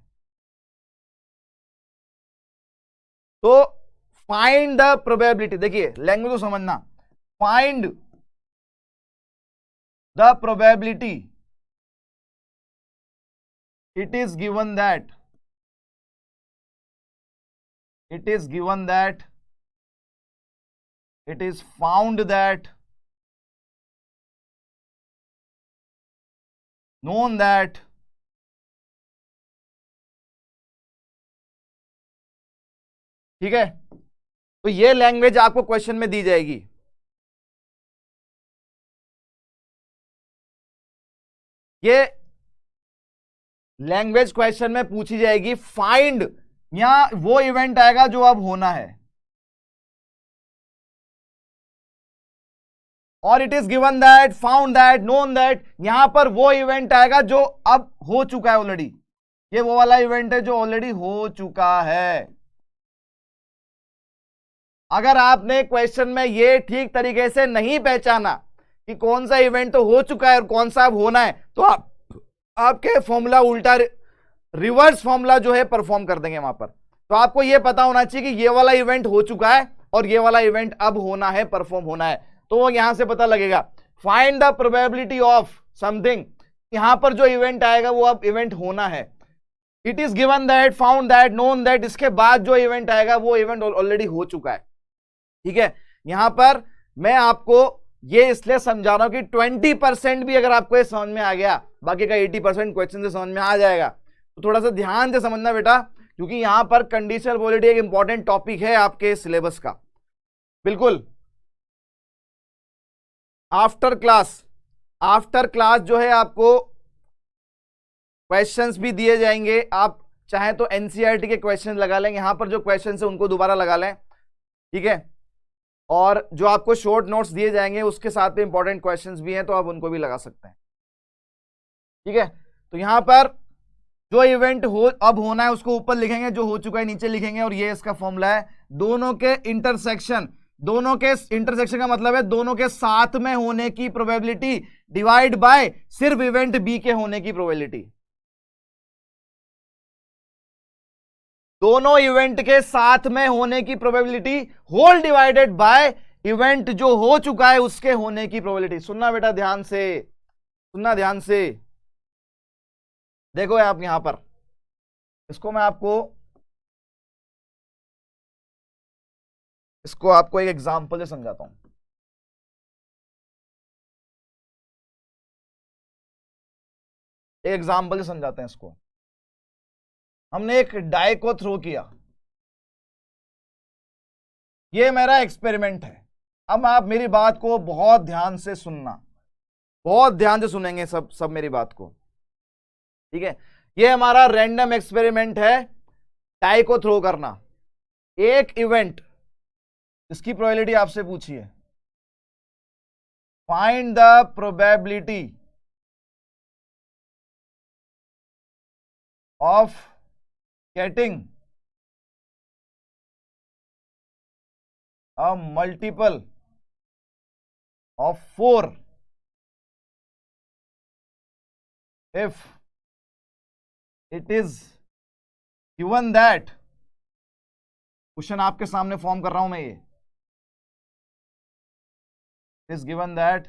तो फाइंड द प्रोबेबिलिटी, देखिए लैंग्वेज को समझना, find the probability, it is given that, it is given that, it is found that, known that, ठीक है, तो ये लैंग्वेज आपको क्वेश्चन में दी जाएगी। ये लैंग्वेज क्वेश्चन में पूछी जाएगी। फाइंड, यहां वो इवेंट आएगा जो अब होना है, और it is given that, found that, known that, यहां पर वो इवेंट आएगा जो अब हो चुका है ऑलरेडी। ये वो वाला इवेंट है जो ऑलरेडी हो चुका है। अगर आपने क्वेश्चन में ये ठीक तरीके से नहीं पहचाना कि कौन सा इवेंट तो हो चुका है और कौन सा अब होना है, तो आपके फॉर्मूला उल्टा, रिवर्स फॉर्मूला जो है परफॉर्म कर देंगे वहां पर। तो आपको यह पता होना चाहिए कि ये वाला इवेंट हो चुका है और ये वाला इवेंट अब होना है, परफॉर्म होना है। तो वो यहां से पता लगेगा। Find the probability of something, यहां पर जो इवेंट आएगा वो अब इवेंट होना है। It is given that, found that, known that, इसके बाद जो इवेंट आएगा वो इवेंट ऑलरेडी हो चुका है। ठीक है, यहां पर मैं आपको ये इसलिए समझा रहा हूं कि 20% भी अगर आपको ये समझ में आ गया, बाकी का 80% क्वेश्चन से समझ में आ जाएगा। तो थोड़ा सा ध्यान से समझना बेटा, क्योंकि यहां पर कंडीशनल प्रोबेबिलिटी एक इंपॉर्टेंट टॉपिक है आपके सिलेबस का। बिल्कुल आफ्टर क्लास जो है आपको क्वेश्चंस भी दिए जाएंगे। आप चाहे तो एनसीईआरटी के क्वेश्चन लगा लें, यहां पर जो क्वेश्चन है उनको दोबारा लगा लें। ठीक है, और जो आपको शॉर्ट नोट्स दिए जाएंगे उसके साथ में इंपॉर्टेंट क्वेश्चंस भी हैं, तो आप उनको भी लगा सकते हैं। ठीक है, तो यहां पर जो इवेंट अब होना है उसको ऊपर लिखेंगे, जो हो चुका है नीचे लिखेंगे, और ये इसका फॉर्मूला है। दोनों के इंटरसेक्शन का मतलब है दोनों के साथ में होने की प्रोबेबिलिटी डिवाइड बाय सिर्फ इवेंट बी के होने की प्रोबेबिलिटी। दोनों इवेंट के साथ में होने की probability whole divided by event जो हो चुका है उसके होने की प्रोबेबिलिटी। सुनना बेटा ध्यान से, सुनना ध्यान से। देखो आप यहां पर, इसको आपको एक एग्जांपल से समझाता हूं। एक एग्जांपल से समझाते हैं इसको। हमने एक डाई को थ्रो किया, ये मेरा एक्सपेरिमेंट है। अब आप मेरी बात को बहुत ध्यान से सुनना, बहुत ध्यान से सुनेंगे सब मेरी बात को। ठीक है, ये हमारा रैंडम एक्सपेरिमेंट है, डाई को थ्रो करना। एक इवेंट, इसकी प्रोबेबिलिटी आपसे पूछी है। Find the probability of getting a multiple of 4 if it is given that, question आपके सामने फॉर्म कर रहा हूं मैं, ये is given that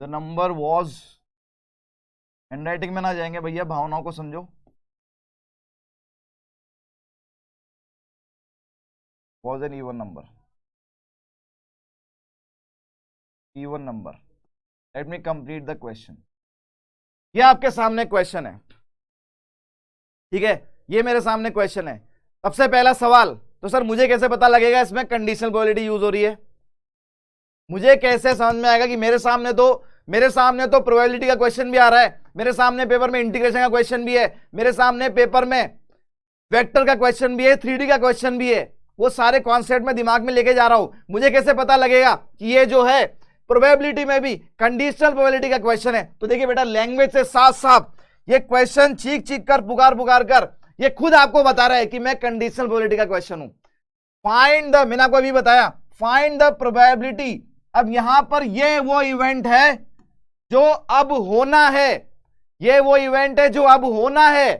the number was, handwriting में ना जाएंगे भैया, भावनाओं को समझो। was an even number, let me complete the question। ये आपके सामने क्वेश्चन है। ठीक है, ये मेरे सामने क्वेश्चन है। सबसे पहला सवाल, तो सर मुझे कैसे पता लगेगा इसमें कंडीशनल प्रोबेबिलिटी यूज हो रही है? मुझे कैसे समझ में आएगा कि मेरे सामने तो प्रोबेबिलिटी का क्वेश्चन भी आ रहा है, मेरे सामने पेपर में इंटीग्रेशन का क्वेश्चन भी है, मेरे सामने पेपर में वेक्टर का क्वेश्चन भी है, 3D का क्वेश्चन भी है। वो सारे कॉन्सेप्ट में दिमाग में लेके जा रहा हूं। मुझे कैसे पता लगेगा कि ये जो है प्रोबेबिलिटी में भी कंडीशनल प्रोबेबिलिटी का क्वेश्चन है? तो देखिए बेटा, लैंग्वेज से साफ साफ ये क्वेश्चन चीख कर, पुकार कर ये खुद आपको बता रहा है कि मैं कंडीशनल प्रोबेबिलिटी का क्वेश्चन हूं। फाइंड द, मैंने आपको अभी बताया, फाइंड द प्रोबेबिलिटी। अब यहां पर ये वो इवेंट है जो अब होना है, ये वो इवेंट है जो अब होना है।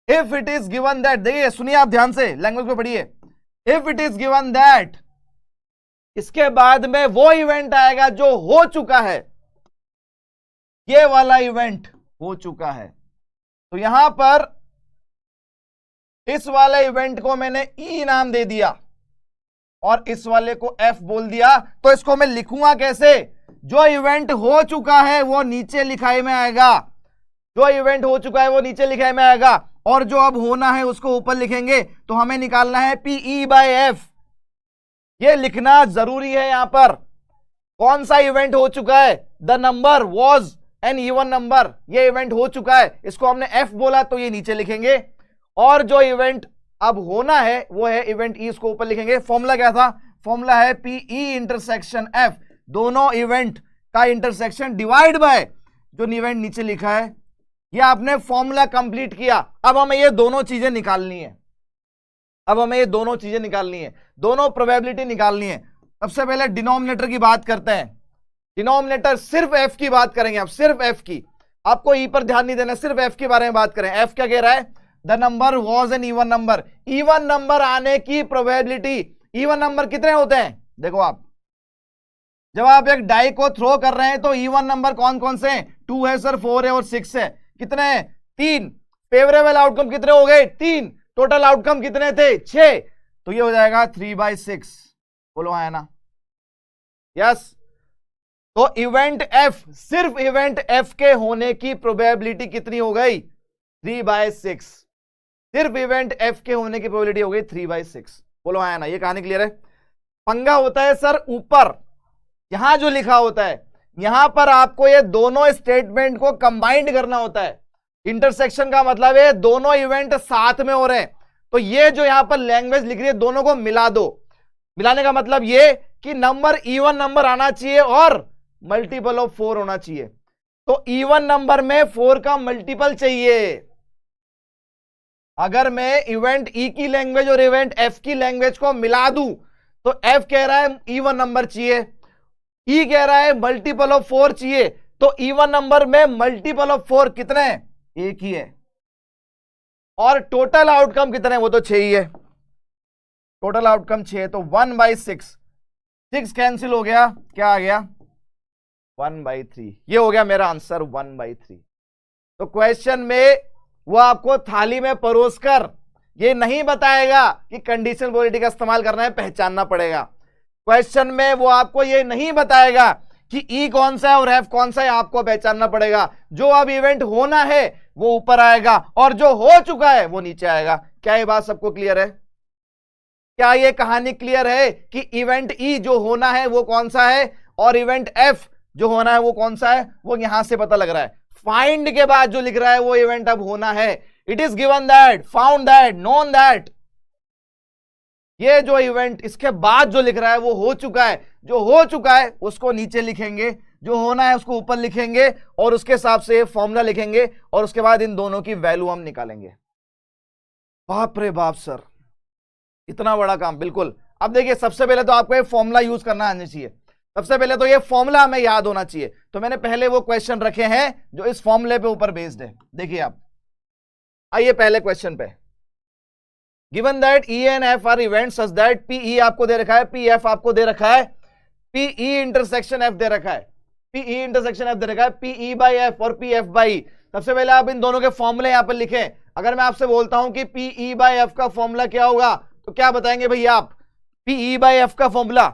If it is given that, देखिए सुनिए आप ध्यान से, लैंग्वेज को पढ़िए। If it is given that, इसके बाद में वो इवेंट आएगा जो हो चुका है, ये वाला इवेंट हो चुका है। तो यहां पर इस वाले इवेंट को मैंने ई नाम दे दिया और इस वाले को एफ बोल दिया। तो इसको मैं लिखूंगा कैसे? जो इवेंट हो चुका है वो नीचे लिखाई में आएगा, जो इवेंट हो चुका है वो नीचे लिखाई में आएगा, और जो अब होना है उसको ऊपर लिखेंगे। तो हमें निकालना है PE/F। ये लिखना जरूरी है। यहां पर कौन सा इवेंट हो चुका है? The number was an even number, ये इवेंट हो चुका है, इसको हमने F बोला तो ये नीचे लिखेंगे। और जो इवेंट अब होना है वो है इवेंट E, इसको ऊपर लिखेंगे। फॉर्मूला क्या था? फॉर्मूला है PE/F, दोनों इवेंट का इंटरसेक्शन डिवाइड बाय जो इवेंट नीचे लिखा है। ये आपने फॉर्मूला कंप्लीट किया। अब हमें ये दोनों चीजें निकालनी है। दोनों प्रोबेबिलिटी निकालनी है। सबसे पहले डिनोमिनेटर की बात करते हैं। डिनोमिनेटर सिर्फ F की बात करेंगे, अब सिर्फ F की, आपको E पर ध्यान नहीं देना, सिर्फ F के बारे में बात करें। F क्या कह रहा है? The number was an even number. Even number आने की प्रोबेबिलिटी, इवन नंबर कितने होते हैं? देखो आप जब आप एक डाई को थ्रो कर रहे हैं तो इवन नंबर कौन कौन से हैं? 2 है सर, 4 है और 6 है। कितने हैं? 3। फेवरेबल आउटकम कितने हो गए? 3। टोटल आउटकम कितने थे? 6। तो ये हो जाएगा 3/6। बोलो हाँ ना? यस। तो इवेंट F, सिर्फ इवेंट F के होने की प्रोबेबिलिटी कितनी हो गई? 3/6। सिर्फ इवेंट F के होने की प्रोबेबिलिटी हो गई 3/6। बोलो हाँ ना? ये कहानी क्लियर है? पंगा होता है सर ऊपर, यहां जो लिखा होता है, यहां पर आपको ये दोनों स्टेटमेंट को कंबाइंड करना होता है। इंटरसेक्शन का मतलब है दोनों इवेंट साथ में हो रहे हैं। तो ये जो यहां पर लैंग्वेज लिख रही है, दोनों को मिला दो। मिलाने का मतलब ये कि नंबर इवन नंबर आना चाहिए और मल्टीपल ऑफ 4 होना चाहिए। तो इवन नंबर में 4 का मल्टीपल चाहिए। अगर मैं इवेंट E की लैंग्वेज और इवेंट F की लैंग्वेज को मिला दूं तो F कह रहा है इवन नंबर चाहिए, E कह रहा है मल्टीपल ऑफ 4 चाहिए। तो इवन नंबर में मल्टीपल ऑफ 4 कितने हैं? एक ही है। और टोटल आउटकम कितने हैं? वो तो 6 ही है। टोटल आउटकम 6 है, तो 1/6। 6 कैंसिल हो गया, क्या आ गया? 1/3। ये हो गया मेरा आंसर, 1/3। तो क्वेश्चन में वो आपको थाली में परोसकर ये नहीं बताएगा कि कंडीशनल प्रोबेबिलिटी का इस्तेमाल करना है, पहचानना पड़ेगा। क्वेश्चन में वो आपको ये नहीं बताएगा कि E कौन सा है और F कौन सा है, आपको पहचानना पड़ेगा। जो अब इवेंट होना है वो ऊपर आएगा और जो हो चुका है वो नीचे आएगा। क्या ये बात सबको क्लियर है? क्या ये कहानी क्लियर है कि इवेंट E जो होना है वो कौन सा है और इवेंट F जो होना है वो कौन सा है? वो यहां से पता लग रहा है। फाइंड के बाद जो लिख रहा है वो इवेंट अब होना है। It is given that, found that, known that. ये जो इवेंट इसके बाद जो लिख रहा है वो हो चुका है। जो हो चुका है उसको नीचे लिखेंगे, जो होना है उसको ऊपर लिखेंगे और उसके हिसाब से फॉर्मूला लिखेंगे और उसके बाद इन दोनों की वैल्यू हम निकालेंगे। बाप रे बाप सर, इतना बड़ा काम। बिल्कुल। अब देखिए, सबसे पहले तो आपको ये फॉर्मूला यूज करना आना चाहिए। सबसे पहले तो ये फॉर्मूला हमें याद होना चाहिए। तो मैंने पहले वो क्वेश्चन रखे हैं जो इस फॉर्मूले पे ऊपर बेस्ड है। देखिए आप, आइए पहले क्वेश्चन पे। Given that E and F are events such that PE आपको दे रखा है, PF आपको दे रखा है, PE इंटरसेक्शन F दे रखा है, PE इंटरसेक्शन F दे रखा है, PE/F और PF/E। सबसे पहले आप इन दोनों के फॉर्मूले यहां पर लिखें। अगर मैं आपसे बोलता हूं कि PE/F का फॉर्मूला क्या होगा तो क्या बताएंगे भैया आप? PE/F का फॉर्मूला,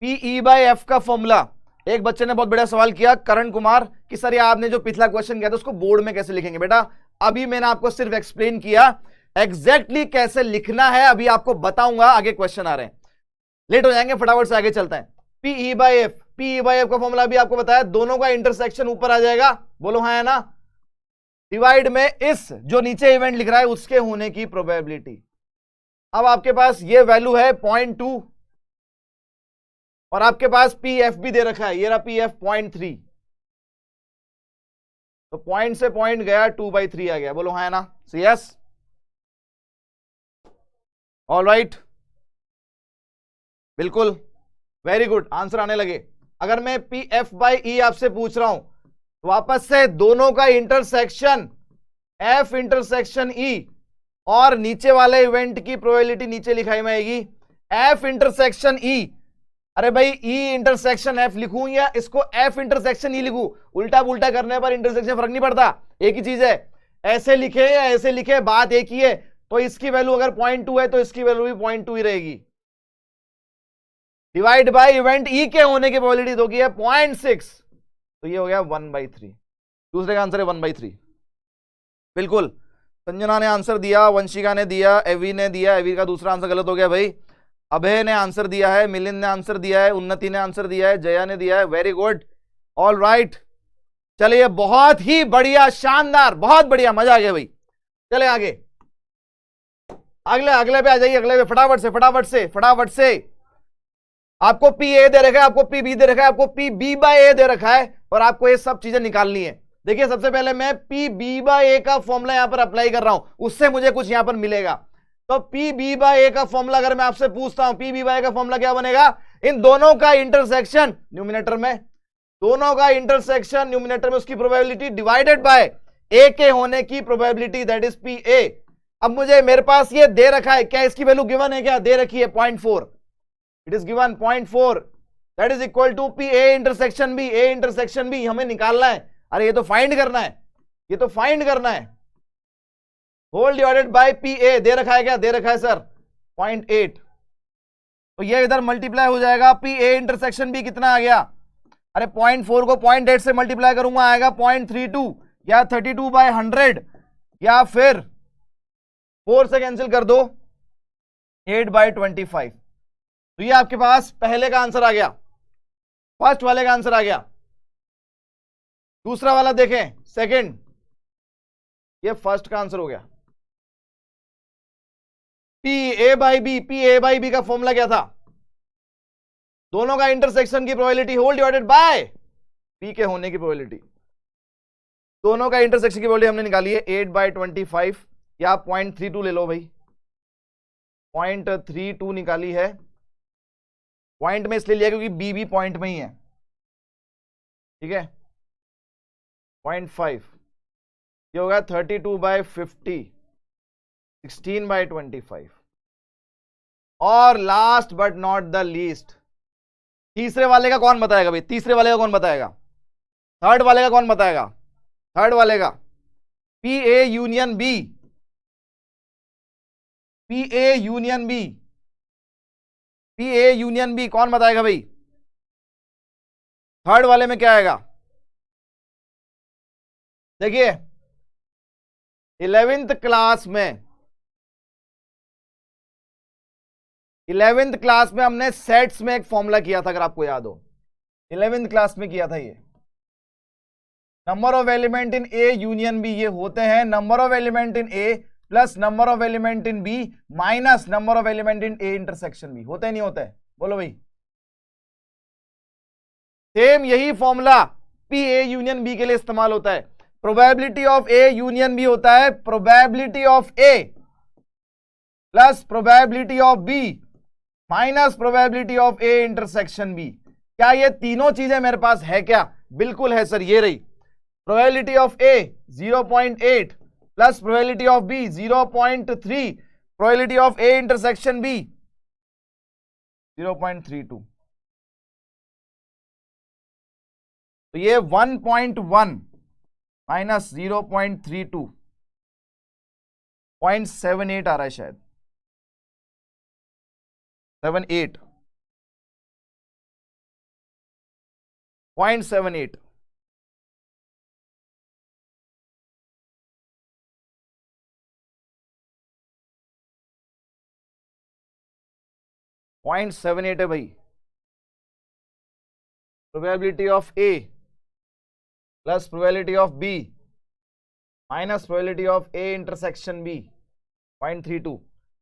PE/F का फॉर्मूला। एक बच्चे ने बहुत बड़ा सवाल किया, करण कुमार, कि सर ये आपने जो पिछला क्वेश्चन किया था उसको बोर्ड में कैसे लिखेंगे? बेटा अभी मैंने आपको सिर्फ एक्सप्लेन किया, एग्जैक्टली कैसे लिखना है अभी आपको बताऊंगा। आगे क्वेश्चन आ रहे हैं, लेट हो जाएंगे, फटाफट से आगे चलते हैं। PE/F का फॉर्मूला भी आपको बताया, दोनों का इंटरसेक्शन ऊपर आ जाएगा। बोलो हाँ है ना? डिवाइड में इस जो नीचे इवेंट लिख रहा है उसके होने की प्रोबेबिलिटी। अब आपके पास ये वैल्यू है 0.2 और आपके पास PF भी दे रखा है, ये रहा PF 0.3। तो पॉइंट से पॉइंट गया, 2/3 आ गया। बोलो हाँ है ना? यस, ऑलराइट, बिल्कुल, वेरी गुड, आंसर आने लगे। अगर मैं PF/E आपसे पूछ रहा हूं तो वापस से दोनों का इंटरसेक्शन F इंटरसेक्शन E और नीचे वाले इवेंट की प्रोबेबिलिटी नीचे लिखाई में आएगी, F इंटरसेक्शन E। अरे भाई E इंटरसेक्शन F लिखूं या इसको F इंटरसेक्शन E लिखूं? उल्टा पुल्टा करने पर इंटरसेक्शन फर्क नहीं पड़ता, एक ही चीज है। ऐसे लिखे या ऐसे लिखे बात एक ही है। तो इसकी वैल्यू अगर 0.2 है तो इसकी वैल्यू भी 0.2 ही रहेगी। डिवाइड बाय इवेंट E के होने की प्रोबेबिलिटी होगी है 0.6। तो ये हो गया 1/3, दूसरे का आंसर है 1/3। बिल्कुल, संजना ने आंसर दिया, वंशिका ने दिया, एवी ने दिया, एवी का दूसरा आंसर गलत हो गया भाई। अभय ने आंसर दिया है, मिलिंद ने आंसर दिया है, उन्नति ने आंसर दिया है, जया ने दिया है, वेरी गुड, ऑल राइट। चलिए बहुत ही बढ़िया, शानदार, बहुत बढ़िया, मजा आ गया भाई। चले आगे, अगले पे आ जाइए, अगले पे फटाफट से। आपको पी ए दे रखा है, आपको पी बी दे रखा है, आपको पी बी बाय ए दे रखा है, और आपको ये सब चीजें निकालनी है। देखिए सबसे पहले मैं पी बी बाय ए का फॉर्मूला यहां पर अप्लाई कर रहा हूं, उससे मुझे कुछ यहां पर मिलेगा। तो पी बी बाय ए का फॉर्मूला अगर मैं आपसे पूछता हूं, पी बी बाय ए का फॉर्मूला क्या बनेगा? इन दोनों का इंटरसेक्शन न्यूमिनेटर में, दोनों का इंटरसेक्शन न्यूमिनेटर में, उसकी प्रोबेबिलिटी डिवाइडेड बाय ए के होने की probability, that is P A. अब मुझे, मेरे पास ये दे रखा है, क्या इसकी वैल्यू गिवन है? क्या दे रखी है? 0.4, it is given 0.4, that is equal to P A intersection B. A intersection B हमें निकालना है, अरे ये तो फाइंड करना है, ये तो फाइंड करना है। Whole divided by P A दे रखा है, क्या दे रखा है सर? 0.8, तो ये इधर मल्टीप्लाई हो जाएगा, पी ए इंटरसेक्शन बी कितना आ गया? अरे 0.4 को 0.8 से मल्टीप्लाई करूंगा, आएगा 0.32, या 32/100, या फिर 4 से कैंसिल कर दो, 8/25। तो ये आपके पास पहले का आंसर आ गया, फर्स्ट वाले का आंसर आ गया। दूसरा वाला देखें, सेकंड, ये फर्स्ट का आंसर हो गया। पी ए बाई बी का फॉर्मूला क्या था? दोनों का इंटरसेक्शन की probability whole divided by P के होने की प्रोबेबिलिटी। दोनों का इंटरसेक्शन की प्रोबेबिलिटी हमने निकाली है 8/25, या 0.32 ले लो भाई, 0.32 निकाली है। पॉइंट में इसलिए लिया क्योंकि बी भी पॉइंट में ही है, ठीक है। 0.5, ये होगा 32/50, 16/25। और last but not the least, तीसरे वाले का कौन बताएगा भाई? तीसरे वाले का कौन बताएगा? थर्ड वाले का कौन बताएगा? थर्ड वाले का P A union B, P A union B, P A union B कौन बताएगा भाई? थर्ड वाले में क्या आएगा? देखिए 11th क्लास में, 11th क्लास में हमने सेट्स में एक फॉर्मूला किया था, अगर आपको याद हो, 11th क्लास में किया था। ये number of element in A union B, ये होते हैं number of element in A plus number of element in B minus number of element in A intersection B. होते नहीं होते? बोलो भाई। सेम यही formula P A union B के लिए इस्तेमाल होता है। Probability of A union B होता है probability of A plus probability of B minus probability of A intersection B. क्या ये तीनों चीजें मेरे पास है? क्या बिल्कुल है सर, ये रही। Probability of A 0.8 plus probability of B 0.3, probability of A intersection B 0.32। तो ये 1.1 माइनस 0.32, 0.78 आ रहा है शायद, 78, 0.78। .78 है भाई। Probability of A plus probability of B minus probability of A intersection B 0.32,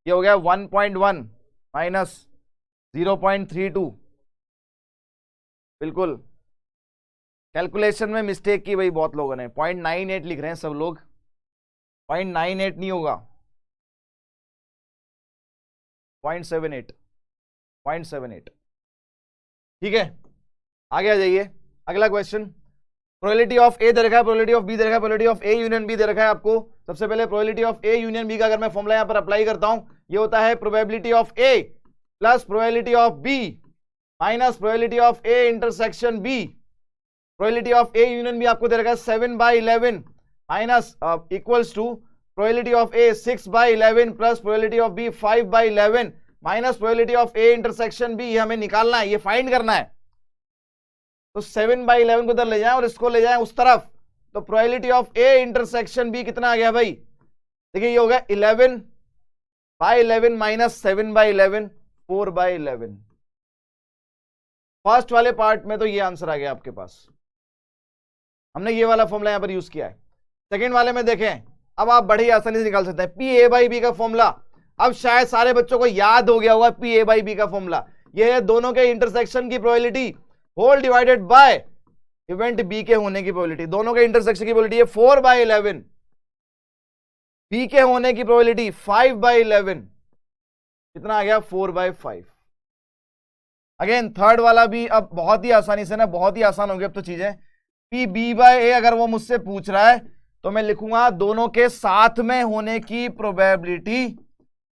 ये हो गया 1.1 माइनस 0.32। बिल्कुल, कैलकुलेशन में मिस्टेक की भाई बहुत लोगों ने, 0.98 लिख रहे हैं सब लोग, 0.98 नहीं होगा, 0.78, 0.78। ठीक है, आगे आ जाइए। अगला क्वेश्चन, प्रोबेबिलिटी ऑफ ए दे रखा है, प्रोबेबिलिटी ऑफ बी दे रखा है, probability of A union B दे रखा है आपको। सबसे पहले probability of A union B का अगर मैं फॉर्मूला यहां पर अप्लाई करता हूं, ये होता है probability of A plus probability of B minus probability of A intersection B. Probability of A union B आपको दे रखा है 7/11 minus equals to probability of A 6/11 plus probability of B 5/11 minus probability of A intersection B. हमें निकालना है, ये फाइंड करना है। तो 7/11 को इधर ले जाएं और इसको ले जाएं उस तरफ, तो probability of A intersection B कितना आ गया भाई? देखिए ये होगा 11/11 माइनस 7/11, 4/11। फर्स्ट वाले पार्ट में तो ये आंसर आ गया आपके पास, हमने ये वाला फॉर्मूला यहां पर यूज किया है। सेकेंड वाले में देखें, अब आप बड़ी आसानी से निकाल सकते हैं पी ए बाई बी का फॉर्मूला। अब शायद सारे बच्चों को याद हो गया होगा पी ए बाई बी का फॉर्मूला, ये है दोनों के इंटरसेक्शन की probability whole divided by event B के होने की प्रोबेबिलिटी। दोनों के इंटरसेक्शन की प्रोबेबिलिटी है 4/11, बी के होने की प्रोबेबिलिटी 5/11, कितना आ गया? 4/5। अगेन थर्ड वाला भी अब बहुत ही आसानी से ना, बहुत ही आसान हो गया अब तो चीजें। पी बी बाय ए अगर वो मुझसे पूछ रहा है तो मैं लिखूंगा दोनों के साथ में होने की प्रोबेबिलिटी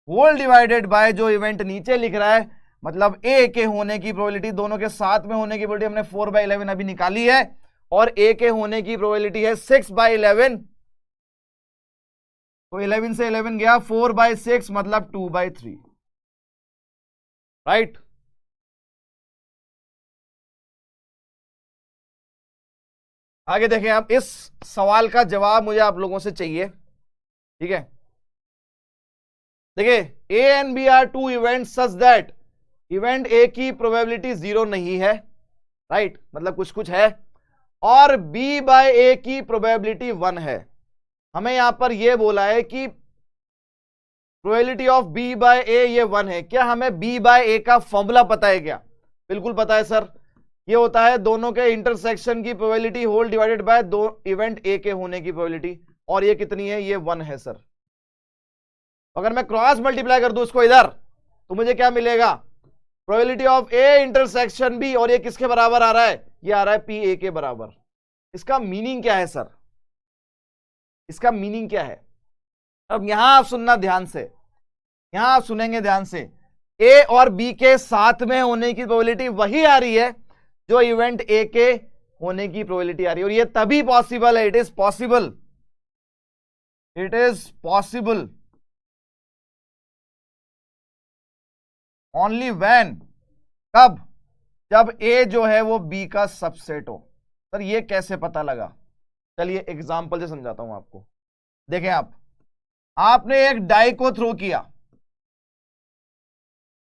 होल डिवाइडेड बाय जो इवेंट नीचे लिख रहा है, मतलब ए के होने की प्रोबेबिलिटी, दोनों के साथ में होने की प्रोबेबिलिटी हमने 4/11 अभी निकाली है, और ए के होने की प्रोबेबिलिटी है 6/11। तो 11 से 11 गया, 4/6 मतलब 2/3, राइट। आगे देखें, अब इस सवाल का जवाब मुझे आप लोगों से चाहिए, ठीक है। देखिए A and B are two event such that event A की प्रोबेबिलिटी 0 नहीं है, राइट, मतलब कुछ कुछ है, और बी बाय ए की प्रोबेबिलिटी 1 है। हमें यहां पर यह बोला है कि प्रोबेबिलिटी ऑफ बी बाय ए ये 1 है। क्या हमें बी बाय ए का फॉर्मूला पता है क्या? बिल्कुल पता है सर, ये होता है दोनों के इंटरसेक्शन की प्रोबेबिलिटी होल डिवाइडेड बाय दो इवेंट ए के होने की प्रोबेबिलिटी, और ये कितनी है? ये 1 है सर। अगर मैं क्रॉस मल्टीप्लाई कर दूं इसको इधर, तो मुझे क्या मिलेगा? Probability of A intersection B, और ये किसके बराबर आ रहा है? ये आ रहा है पी ए के बराबर। इसका मीनिंग क्या है सर? इसका मीनिंग क्या है? अब यहां आप सुनना ध्यान से, यहां आप सुनेंगे ध्यान से, ए और बी के साथ में होने की प्रोबेबिलिटी वही आ रही है जो इवेंट ए के होने की प्रोबेबिलिटी आ रही है, और ये तभी पॉसिबल है, it is possible, it is possible only when, कब? जब ए जो है वो बी का सबसेट हो। सर ये कैसे पता लगा? चलिए एग्जांपल से समझाता हूं आपको। देखें, आपने एक डाई को थ्रो किया,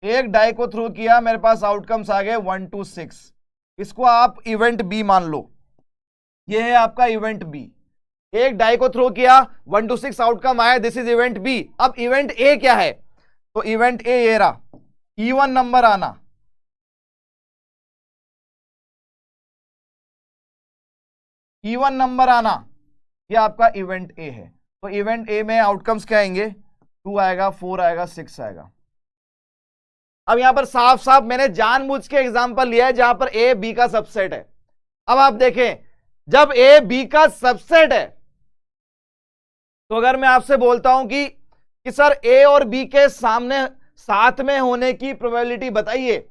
एक डाई को थ्रो किया, मेरे पास आउटकम्स आ गए 1 to 6। इसको आप इवेंट बी मान लो, ये है आपका इवेंट बी। एक डाई को थ्रो किया, 1 to 6 आउटकम आया, दिस इज इवेंट बी। अब इवेंट ए क्या है? तो इवेंट ए ये रहा, इवन नंबर आना, इवन नंबर आना, ये आपका इवेंट ए है। तो इवेंट ए में आउटकम्स क्या आएंगे? 2 आएगा, 4 आएगा, 6 आएगा। अब यहां पर साफ साफ मैंने जानबूझ के एग्जांपल लिया है जहां पर ए बी का सबसेट है। अब आप देखें, जब ए बी का सबसेट है, तो अगर मैं आपसे बोलता हूं कि सर ए और बी के सामने साथ में होने की प्रोबेबिलिटी बताइए,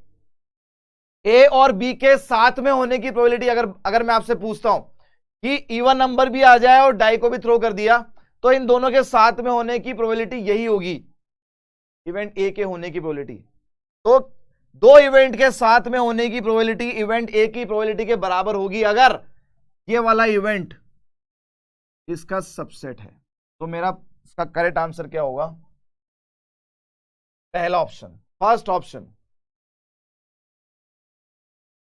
ए और बी के साथ में होने की प्रोबेबिलिटी अगर मैं आपसे पूछता हूं कि इवन नंबर भी आ जाए और डाई को भी थ्रो कर दिया, तो इन दोनों के साथ में होने की प्रोबेबिलिटी यही होगी, इवेंट ए के होने की प्रोबेबिलिटी। तो दो इवेंट के साथ में होने की प्रोबेबिलिटी इवेंट ए की प्रोबेबिलिटी के बराबर होगी अगर ये वाला इवेंट इसका सबसेट है। तो मेरा इसका करेक्ट आंसर क्या होगा? पहला option, first option,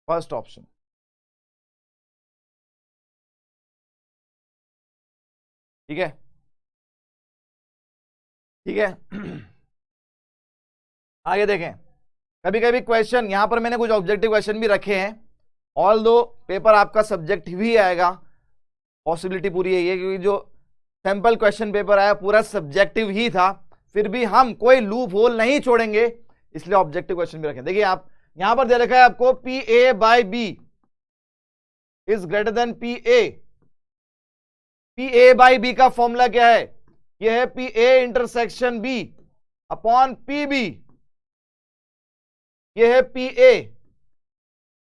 first option. ठीक है, ठीक है। आगे देखें, कभी कभी क्वेश्चन यहां पर मैंने कुछ ऑब्जेक्टिव क्वेश्चन भी रखे हैं, ऑल दो पेपर आपका सब्जेक्टिव ही आएगा, पॉसिबिलिटी पूरी यही है क्योंकि जो सैंपल क्वेश्चन पेपर आया पूरा सब्जेक्टिव ही था, फिर भी हम कोई लूप होल नहीं छोड़ेंगे, इसलिए ऑब्जेक्टिव क्वेश्चन भी रखें। देखिए आप यहां पर दे रखा है आपको P A by B is greater than P A. P A by B का फॉर्मूला क्या है? यह है P A intersection B upon P B, यह है पी ए।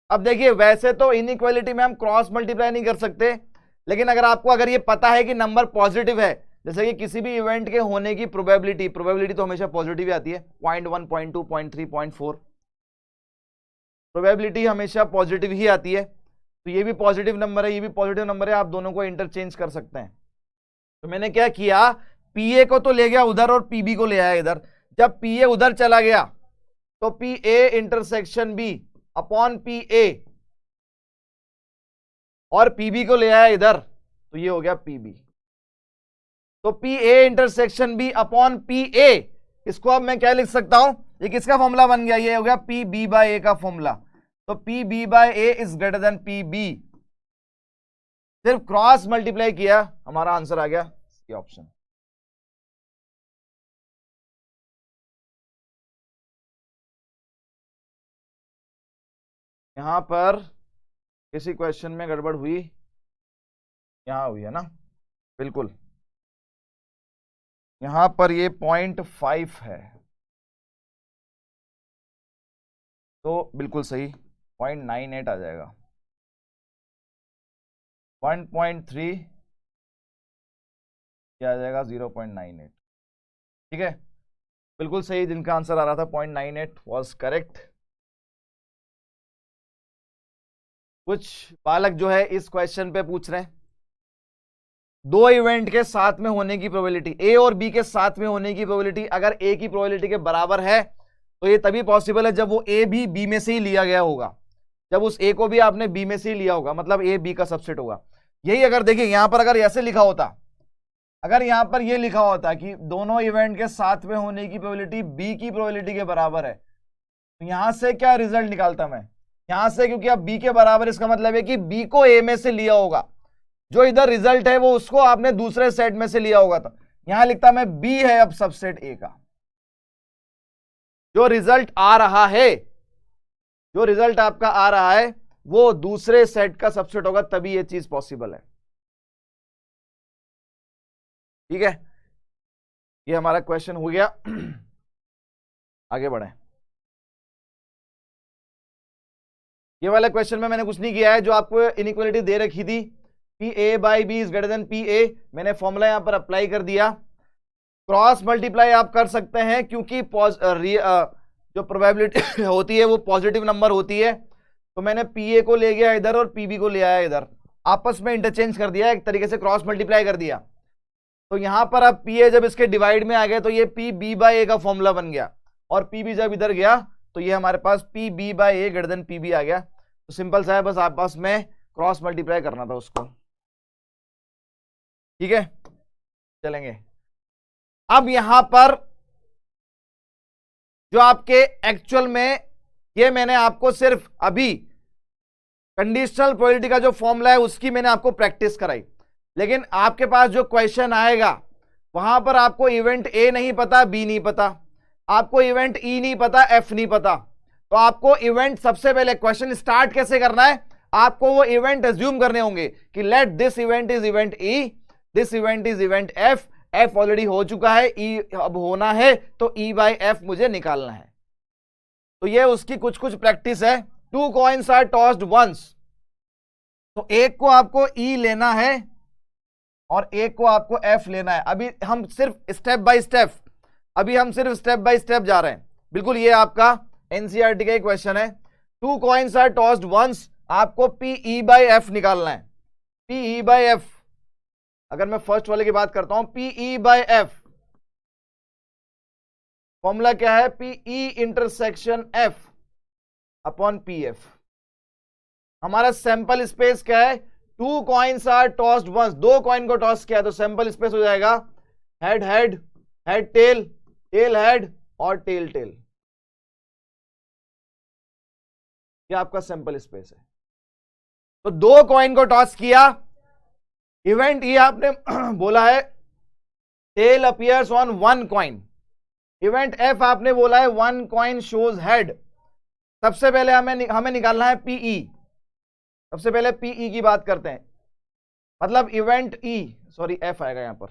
अब देखिए वैसे तो इनइक्वालिटी में हम क्रॉस मल्टीप्लाई नहीं कर सकते, लेकिन अगर ये पता है कि नंबर पॉजिटिव है, जैसे कि किसी भी इवेंट के होने की प्रोबेबिलिटी तो हमेशा पॉजिटिव आती है, 0.1, 0.2, 0.3, 0.4, प्रोबेबिलिटी हमेशा पॉजिटिव ही आती है। तो ये भी पॉजिटिव नंबर है, ये भी पॉजिटिव नंबर है, आप दोनों को इंटरचेंज कर सकते हैं। तो मैंने क्या किया, पीए को तो ले गया उधर और पीबी को ले आया इधर। जब पीए उधर चला गया तो P A intersection B upon P A, और पीबी को ले आया इधर, तो ये हो गया पीबी। तो P A intersection B upon P A, इसको अब मैं क्या लिख सकता हूं, ये किसका फॉर्मूला बन गया, ये हो गया पी बी बाय ए का फॉर्मूला। तो P B by A is greater than P B. सिर्फ क्रॉस मल्टीप्लाई किया, हमारा आंसर आ गया ये ऑप्शन। यहां पर किसी क्वेश्चन में गड़बड़ हुई, यहां हुई है ना, बिल्कुल यहां पर ये 0.5 है, तो बिल्कुल सही 0.98 आ जाएगा। 1.3 क्या आ जाएगा 0.98, ठीक है, बिल्कुल सही। जिनका आंसर आ रहा था 0.98 वॉज करेक्ट। कुछ बालक जो है इस क्वेश्चन पे पूछ रहे हैं, दो इवेंट के साथ में होने की प्रोबेबिलिटी, ए और बी के साथ में होने की प्रोबेबिलिटी अगर ए की प्रोबेबिलिटी के बराबर है तो ये तभी पॉसिबल है जब वो ए भी बी में से ही लिया गया होगा, जब उस ए को भी आपने बी में से ही लिया होगा, मतलब ए बी का सबसेट होगा। यही अगर देखिए यहां पर अगर ऐसे लिखा होता, अगर यहां पर ये लिखा होता कि दोनों इवेंट के साथ में होने की प्रोबेबिलिटी बी की प्रोबेबिलिटी के बराबर है, तो यहां से क्या रिजल्ट निकालता मैं, यहां से, क्योंकि अब बी के बराबर इसका मतलब है कि बी को ए में से लिया होगा, जो इधर रिजल्ट है वो उसको आपने दूसरे सेट में से लिया होगा। तो यहां लिखता मैं बी है अब सबसेट ए का, जो रिजल्ट आ रहा है, जो रिजल्ट आपका आ रहा है वो दूसरे सेट का सबसेट होगा, तभी ये चीज पॉसिबल है। ठीक है, ये हमारा क्वेश्चन हो गया। आगे बढ़े। ये वाला क्वेश्चन में मैंने कुछ नहीं किया है, जो आपको इनइक्वालिटी दे रखी थी P A by B is greater than P A, मैंने फॉर्मूला यहां पर अप्लाई कर दिया। क्रॉस मल्टीप्लाई आप कर सकते हैं क्योंकि जो प्रोबेबिलिटी होती है वो पॉजिटिव नंबर होती है, तो मैंने पी ए को ले गया इधर और पी बी को ले आया इधर, आपस में इंटरचेंज कर दिया, एक तरीके से क्रॉस मल्टीप्लाई कर दिया। तो यहां पर अब पी ए जब इसके डिवाइड में आ गया तो ये पी बी बाई ए का फॉर्मूला बन गया, और पी बी जब इधर गया तो ये हमारे पास P B by A greater than P B आ गया। तो सिंपल सा है, बस आपस में क्रॉस मल्टीप्लाई करना था उसको। ठीक है, चलेंगे। अब यहां पर जो आपके एक्चुअल में, ये मैंने आपको सिर्फ अभी कंडीशनल प्रोबेबिलिटी का जो फॉर्मूला है उसकी मैंने आपको प्रैक्टिस कराई, लेकिन आपके पास जो क्वेश्चन आएगा वहां पर आपको इवेंट ए नहीं पता, बी नहीं पता, आपको इवेंट ई नहीं पता, एफ नहीं पता, तो आपको इवेंट सबसे पहले क्वेश्चन स्टार्ट कैसे करना है, आपको वो इवेंट एज्यूम करने होंगे कि let this event is event E, this event is event F, F already हो चुका है, ई अब होना है, तो ई बाई एफ मुझे निकालना है। तो ये उसकी कुछ कुछ प्रैक्टिस है। Two coins are tossed once, तो एक को आपको ई लेना है और एक को आपको एफ लेना है। अभी हम सिर्फ स्टेप बाय स्टेप, अभी हम सिर्फ स्टेप बाय स्टेप जा रहे हैं। बिल्कुल ये आपका एनसीईआरटी का क्वेश्चन है। Two coins are tossed once, आपको पी ई बाई एफ निकालना है। पी ई बाई एफ, अगर मैं फर्स्ट वाले की बात करता हूं, P E by F formula क्या है, P E intersection F upon P F. हमारा सैंपल स्पेस क्या है, two coins are tossed once, दो कॉइन को टॉस किया तो सैंपल स्पेस हो जाएगा head head, head tail, tail head और टेल टेल। ये आपका सैंपल स्पेस है। तो दो कॉइन को टॉस किया, इवेंट ये आपने बोला है tail appears on one coin, event F आपने बोला है वन कॉइन शोज हेड। सबसे पहले हमें निकालना है पीई, सबसे पहले पीई की बात करते हैं, मतलब इवेंट ई, सॉरी एफ आएगा यहां पर।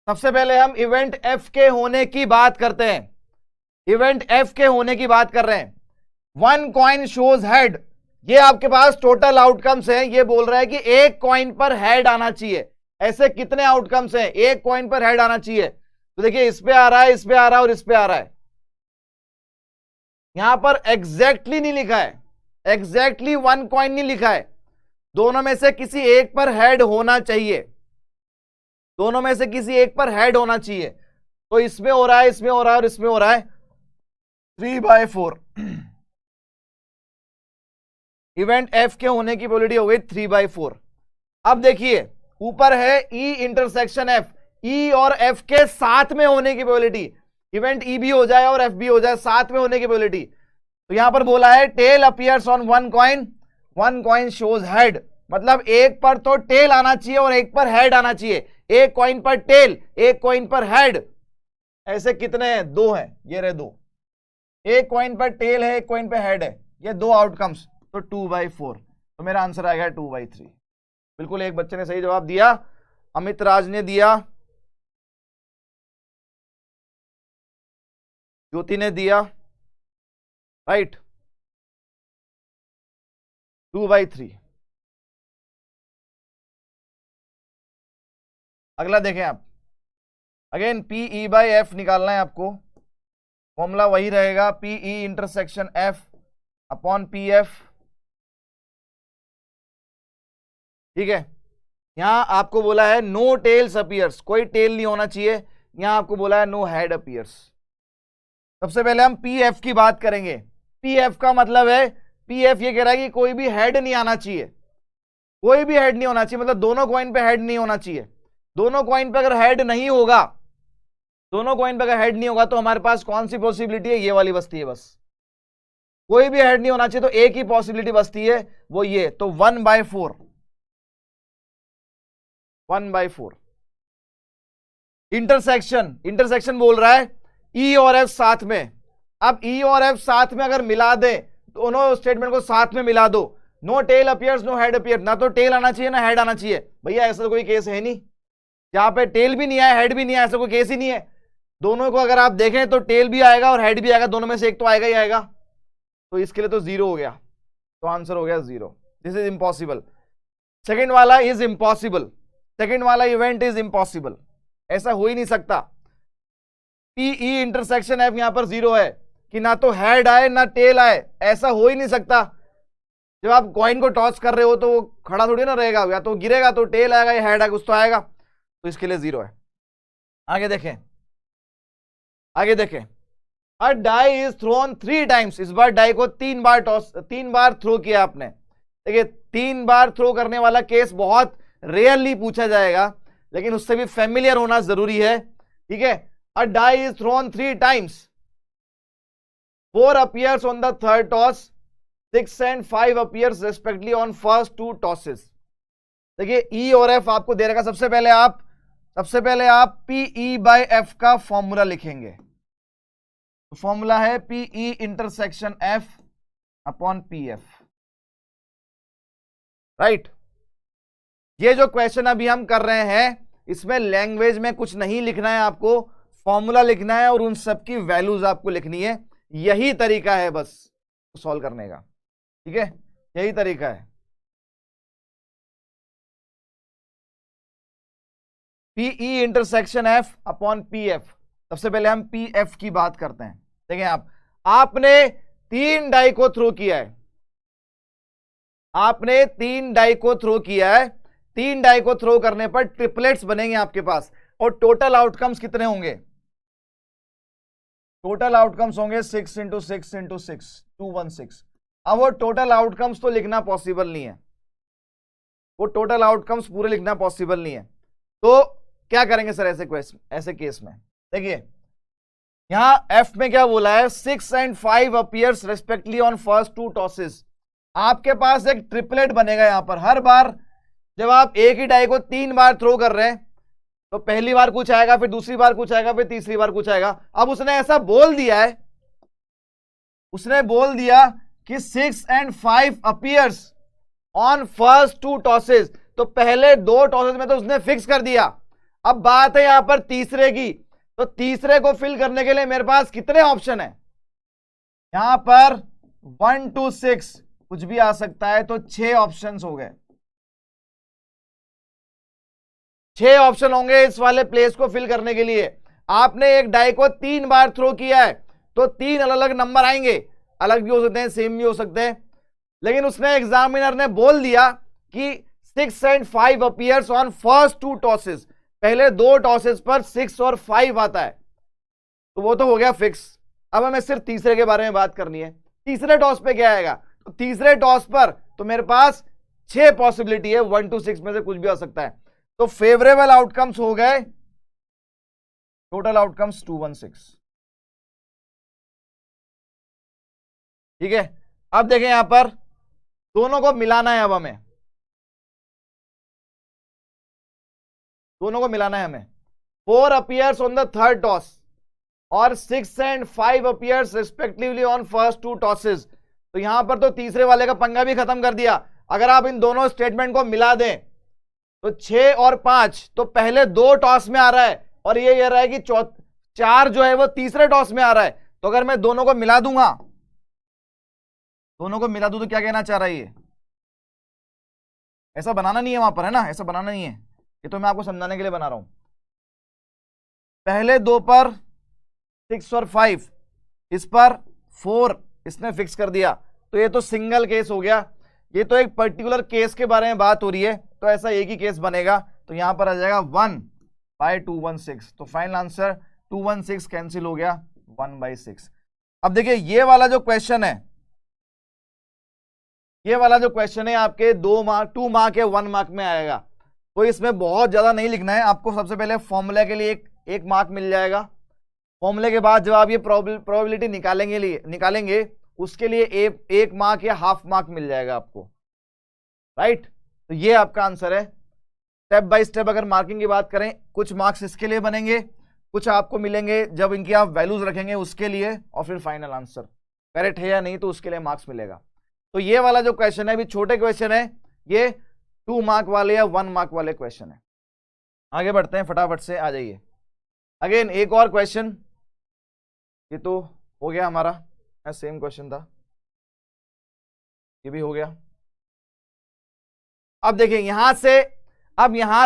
सबसे पहले हम इवेंट एफ के होने की बात करते हैं, इवेंट एफ के होने की बात कर रहे हैं। वन कॉइन शोज हेड, ये आपके पास टोटल आउटकम्स हैं, ये बोल रहा है कि एक कॉइन पर हेड आना चाहिए। ऐसे कितने आउटकम्स हैं, एक कॉइन पर हेड आना चाहिए। तो देखिए इस पे आ रहा है, इस पे आ रहा है और इस पे आ रहा है। यहां पर एग्जैक्टली नहीं लिखा है, एग्जैक्टली 1 कॉइन नहीं लिखा है, दोनों में से किसी एक पर हेड होना चाहिए, दोनों में से किसी एक पर हेड होना चाहिए। तो इसमें हो रहा है, इसमें हो रहा है और इसमें हो रहा है 3/4। इवेंट एफ के होने की प्रोबेबिलिटी हो गई 3/4। अब देखिए ऊपर है ई इंटरसेक्शन एफ, ई और एफ के साथ में होने की प्रोबेबिलिटी, इवेंट ई भी हो जाए और एफ भी हो जाए, साथ में होने की प्रोबेबिलिटी। तो यहां पर बोला है tail appears on 1 coin shows head, मतलब एक पर तो टेल आना चाहिए और एक पर हेड आना चाहिए, एक कॉइन पर टेल एक कॉइन पर हेड। ऐसे कितने हैं? 2 हैं, ये रहे 2, एक कॉइन पर टेल है एक कॉइन पर हेड है, ये 2 आउटकम्स, तो 2/4। तो मेरा आंसर आ गया 2/3। बिल्कुल, एक बच्चे ने सही जवाब दिया, अमित राज ने दिया, ज्योति ने दिया, राइट, 2/3। अगला देखें आप, अगेन PE/F निकालना है आपको, फॉर्मूला वही रहेगा, PE intersection F upon PF, ठीक है। यहां आपको बोला है नो टेल्स अपीयर्स, कोई टेल नहीं होना चाहिए, यहां आपको बोला है नो हेड अपीयर्स। सबसे पहले हम PF की बात करेंगे। PF का मतलब है, PF ये कह रहा है कि कोई भी हेड नहीं आना चाहिए, कोई भी हेड नहीं होना चाहिए, मतलब दोनों कॉइन पे हेड नहीं होना चाहिए। दोनों कॉइन पे अगर हेड नहीं होगा, दोनों कॉइन पे अगर हेड नहीं होगा तो हमारे पास कौन सी पॉसिबिलिटी है? ये वाली बचती है बस, कोई भी हेड नहीं होना चाहिए, तो एक ही पॉसिबिलिटी बचती है, वो ये, तो 1/4, 1/4। इंटरसेक्शन बोल रहा है E और F साथ में। अब E और F साथ में अगर मिला दे, दोनों स्टेटमेंट को साथ में मिला दो, no tail appears no head appear, ना तो टेल आना चाहिए ना हेड आना चाहिए। भैया ऐसा तो कोई केस है नहीं, जहां पे टेल भी नहीं आया हेड भी नहीं आया, ऐसा कोई केस ही नहीं है। दोनों को अगर आप देखें तो टेल भी आएगा और हेड भी आएगा, दोनों में से एक तो आएगा ही आएगा, तो इसके लिए तो 0 हो गया, तो आंसर हो गया 0। This is impossible. सेकेंड वाला इज इम्पॉसिबल, सेकेंड वाला इवेंट इज इम्पॉसिबल, ऐसा हो ही नहीं सकता। PE इंटरसेक्शन F यहां पर 0 है कि ना तो हेड आए ना टेल आए, ऐसा हो ही नहीं सकता। जब आप कॉइन को टॉस कर रहे हो तो वो खड़ा थोड़ी ना रहेगा, या तो गिरेगा तो टेल आएगा या हेड आएगा, कुछ तो आएगा, तो इसके लिए 0 है। आगे देखें, आगे देखें, अ डाई इज थ्रोन 3 टाइम्स, इस बार डाई को 3 बार थ्रो किया आपने। देखिए 3 बार थ्रो करने वाला केस बहुत रेयरली पूछा जाएगा, लेकिन उससे भी फेमिलियर होना जरूरी है, ठीक है। A die is thrown 3 times, 4 appears on the third toss, 6 and 5 appears respectively on first 2 tosses। देखिए E और F आपको दे रखा, सबसे पहले आप PE/F का फॉर्मूला लिखेंगे। तो फॉर्मूला है PE intersection F upon PF, right. ये जो क्वेश्चन अभी हम कर रहे हैं, इसमें लैंग्वेज में कुछ नहीं लिखना है, आपको फॉर्मूला लिखना है और उन सबकी वैल्यूज आपको लिखनी है। यही तरीका है बस सॉल्व करने का, ठीक है, यही तरीका है। PE intersection F upon PF। सबसे पहले हम PF की बात करते हैं। देखें आपने 3 डाई को थ्रो किया है, आपने 3 डाई को थ्रो किया है, 3 डाई को थ्रो करने पर ट्रिपलेट्स बनेंगे आपके पास, और टोटल आउटकम्स कितने होंगे? टोटल आउटकम्स होंगे 6 × 6 × 6 216। अब वो टोटल आउटकम्स तो लिखना पॉसिबल नहीं है, वो टोटल आउटकम्स पूरे लिखना पॉसिबल नहीं है। तो क्या करेंगे सर ऐसे केस में? देखिए यहां F में क्या बोला है, 6 and 5 appears respectively on first 2 tosses। आपके पास एक ट्रिपलेट बनेगा यहां पर। हर बार जब आप एक ही डाई को 3 बार थ्रो कर रहे हैं, तो पहली बार कुछ आएगा, फिर दूसरी बार कुछ आएगा, फिर तीसरी बार कुछ आएगा। अब उसने ऐसा बोल दिया है, उसने बोल दिया कि 6 and 5 appears on first 2 tosses, तो पहले 2 टॉसेस में तो उसने फिक्स कर दिया। अब बात है यहां पर तीसरे की, तो तीसरे को फिल करने के लिए मेरे पास कितने ऑप्शन है? यहां पर 1 to 6 कुछ भी आ सकता है, तो 6 ऑप्शंस हो गए। 6 ऑप्शन होंगे इस वाले प्लेस को फिल करने के लिए। आपने एक डाई को 3 बार थ्रो किया है, तो 3 अलग अलग नंबर आएंगे। अलग भी हो सकते हैं, सेम भी हो सकते हैं, लेकिन उसने एग्जामिनर ने बोल दिया कि 6 and 5 appears on first 2 tosses, पहले 2 टॉसेस पर 6 और 5 आता है, तो वो तो हो गया फिक्स। अब हमें सिर्फ तीसरे के बारे में बात करनी है। तीसरे टॉस पे क्या आएगा, तो तीसरे टॉस पर तो मेरे पास 6 पॉसिबिलिटी है, 1 to 6 में से कुछ भी आ सकता है। तो फेवरेबल आउटकम्स हो गए, टोटल आउटकम्स 216। ठीक है, अब देखें यहां पर दोनों को मिलाना है, अब हमें दोनों को मिलाना है हमें। 4 appears on the third toss और 6 and 5 appears respectively on first 2 tosses. तो यहां पर तो तीसरे वाले का पंगा भी खत्म कर दिया। अगर आप इन दोनों स्टेटमेंट को मिला दें तो 6 और 5 तो पहले 2 टॉस में आ रहा है, और ये कह रहा है कि 4 जो है वो तीसरे टॉस में आ रहा है। तो अगर मैं दोनों को मिला दूंगा, दोनों को मिला दूं, तो क्या कहना चाह रहा है ये? ऐसा बनाना नहीं है वहां पर, है ना, ऐसा बनाना नहीं है, ये तो मैं आपको समझाने के लिए बना रहा हूं। पहले 2 पर 6 और 5, इस पर 4 इसने फिक्स कर दिया, तो ये तो सिंगल केस हो गया। ये तो एक पर्टिकुलर केस के बारे में बात हो रही है, तो ऐसा एक ही केस बनेगा। तो यहां पर आ जाएगा 1/216। तो फाइनल आंसर 216 कैंसिल हो गया, 1/6। अब देखिए ये वाला जो क्वेश्चन है, ये वाला जो क्वेश्चन है आपके 2 मार्क 2 मार्क या 1 मार्क में आएगा। तो इसमें बहुत ज्यादा नहीं लिखना है आपको। सबसे पहले फॉर्मूला के लिए एक मार्क मिल जाएगा। फॉर्मूले के बाद जब आप ये प्रोबेबिलिटी निकालेंगे उसके लिए 1 मार्क या हाफ मार्क मिल जाएगा आपको, राइट। तो ये आपका आंसर है। स्टेप बाय स्टेप अगर मार्किंग की बात करें, कुछ मार्क्स इसके लिए बनेंगे, कुछ आपको मिलेंगे जब इनकी आप वैल्यूज रखेंगे उसके लिए, और फिर फाइनल आंसर करेक्ट है या नहीं तो उसके लिए मार्क्स मिलेगा। तो ये वाला जो क्वेश्चन है, अभी छोटे क्वेश्चन है, ये 2 मार्क वाले या 1 मार्क वाले क्वेश्चन है। आगे बढ़ते हैं, फटाफट से आ जाइए। अगेन एक और क्वेश्चन, ये तो हो गया हमारा, सेम क्वेश्चन था, ये भी हो गया। अब देखिए यहां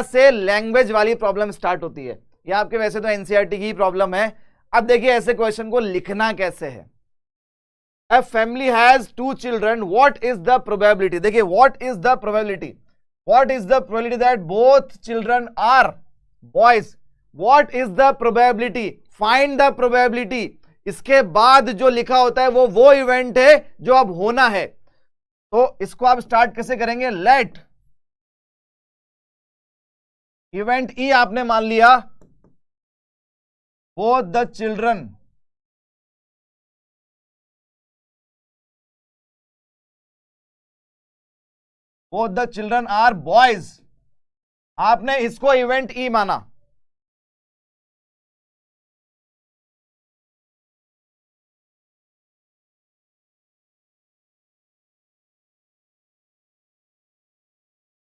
से लैंग्वेज वाली प्रॉब्लम स्टार्ट होती है। ये आपके वैसे तो एनसीईआरटी की प्रॉब्लम है। अब देखिए ऐसे क्वेश्चन को लिखना कैसे है। A family has 2 children. What is the probability? देखिए what is the probability? What is the probability that both children are boys? What is the probability? Find the probability. इसके बाद जो लिखा होता है वो इवेंट है जो अब होना है। तो इसको आप स्टार्ट कैसे करेंगे? लेट इवेंट ई आपने मान लिया, both the children are boys। आपने इसको इवेंट ई माना।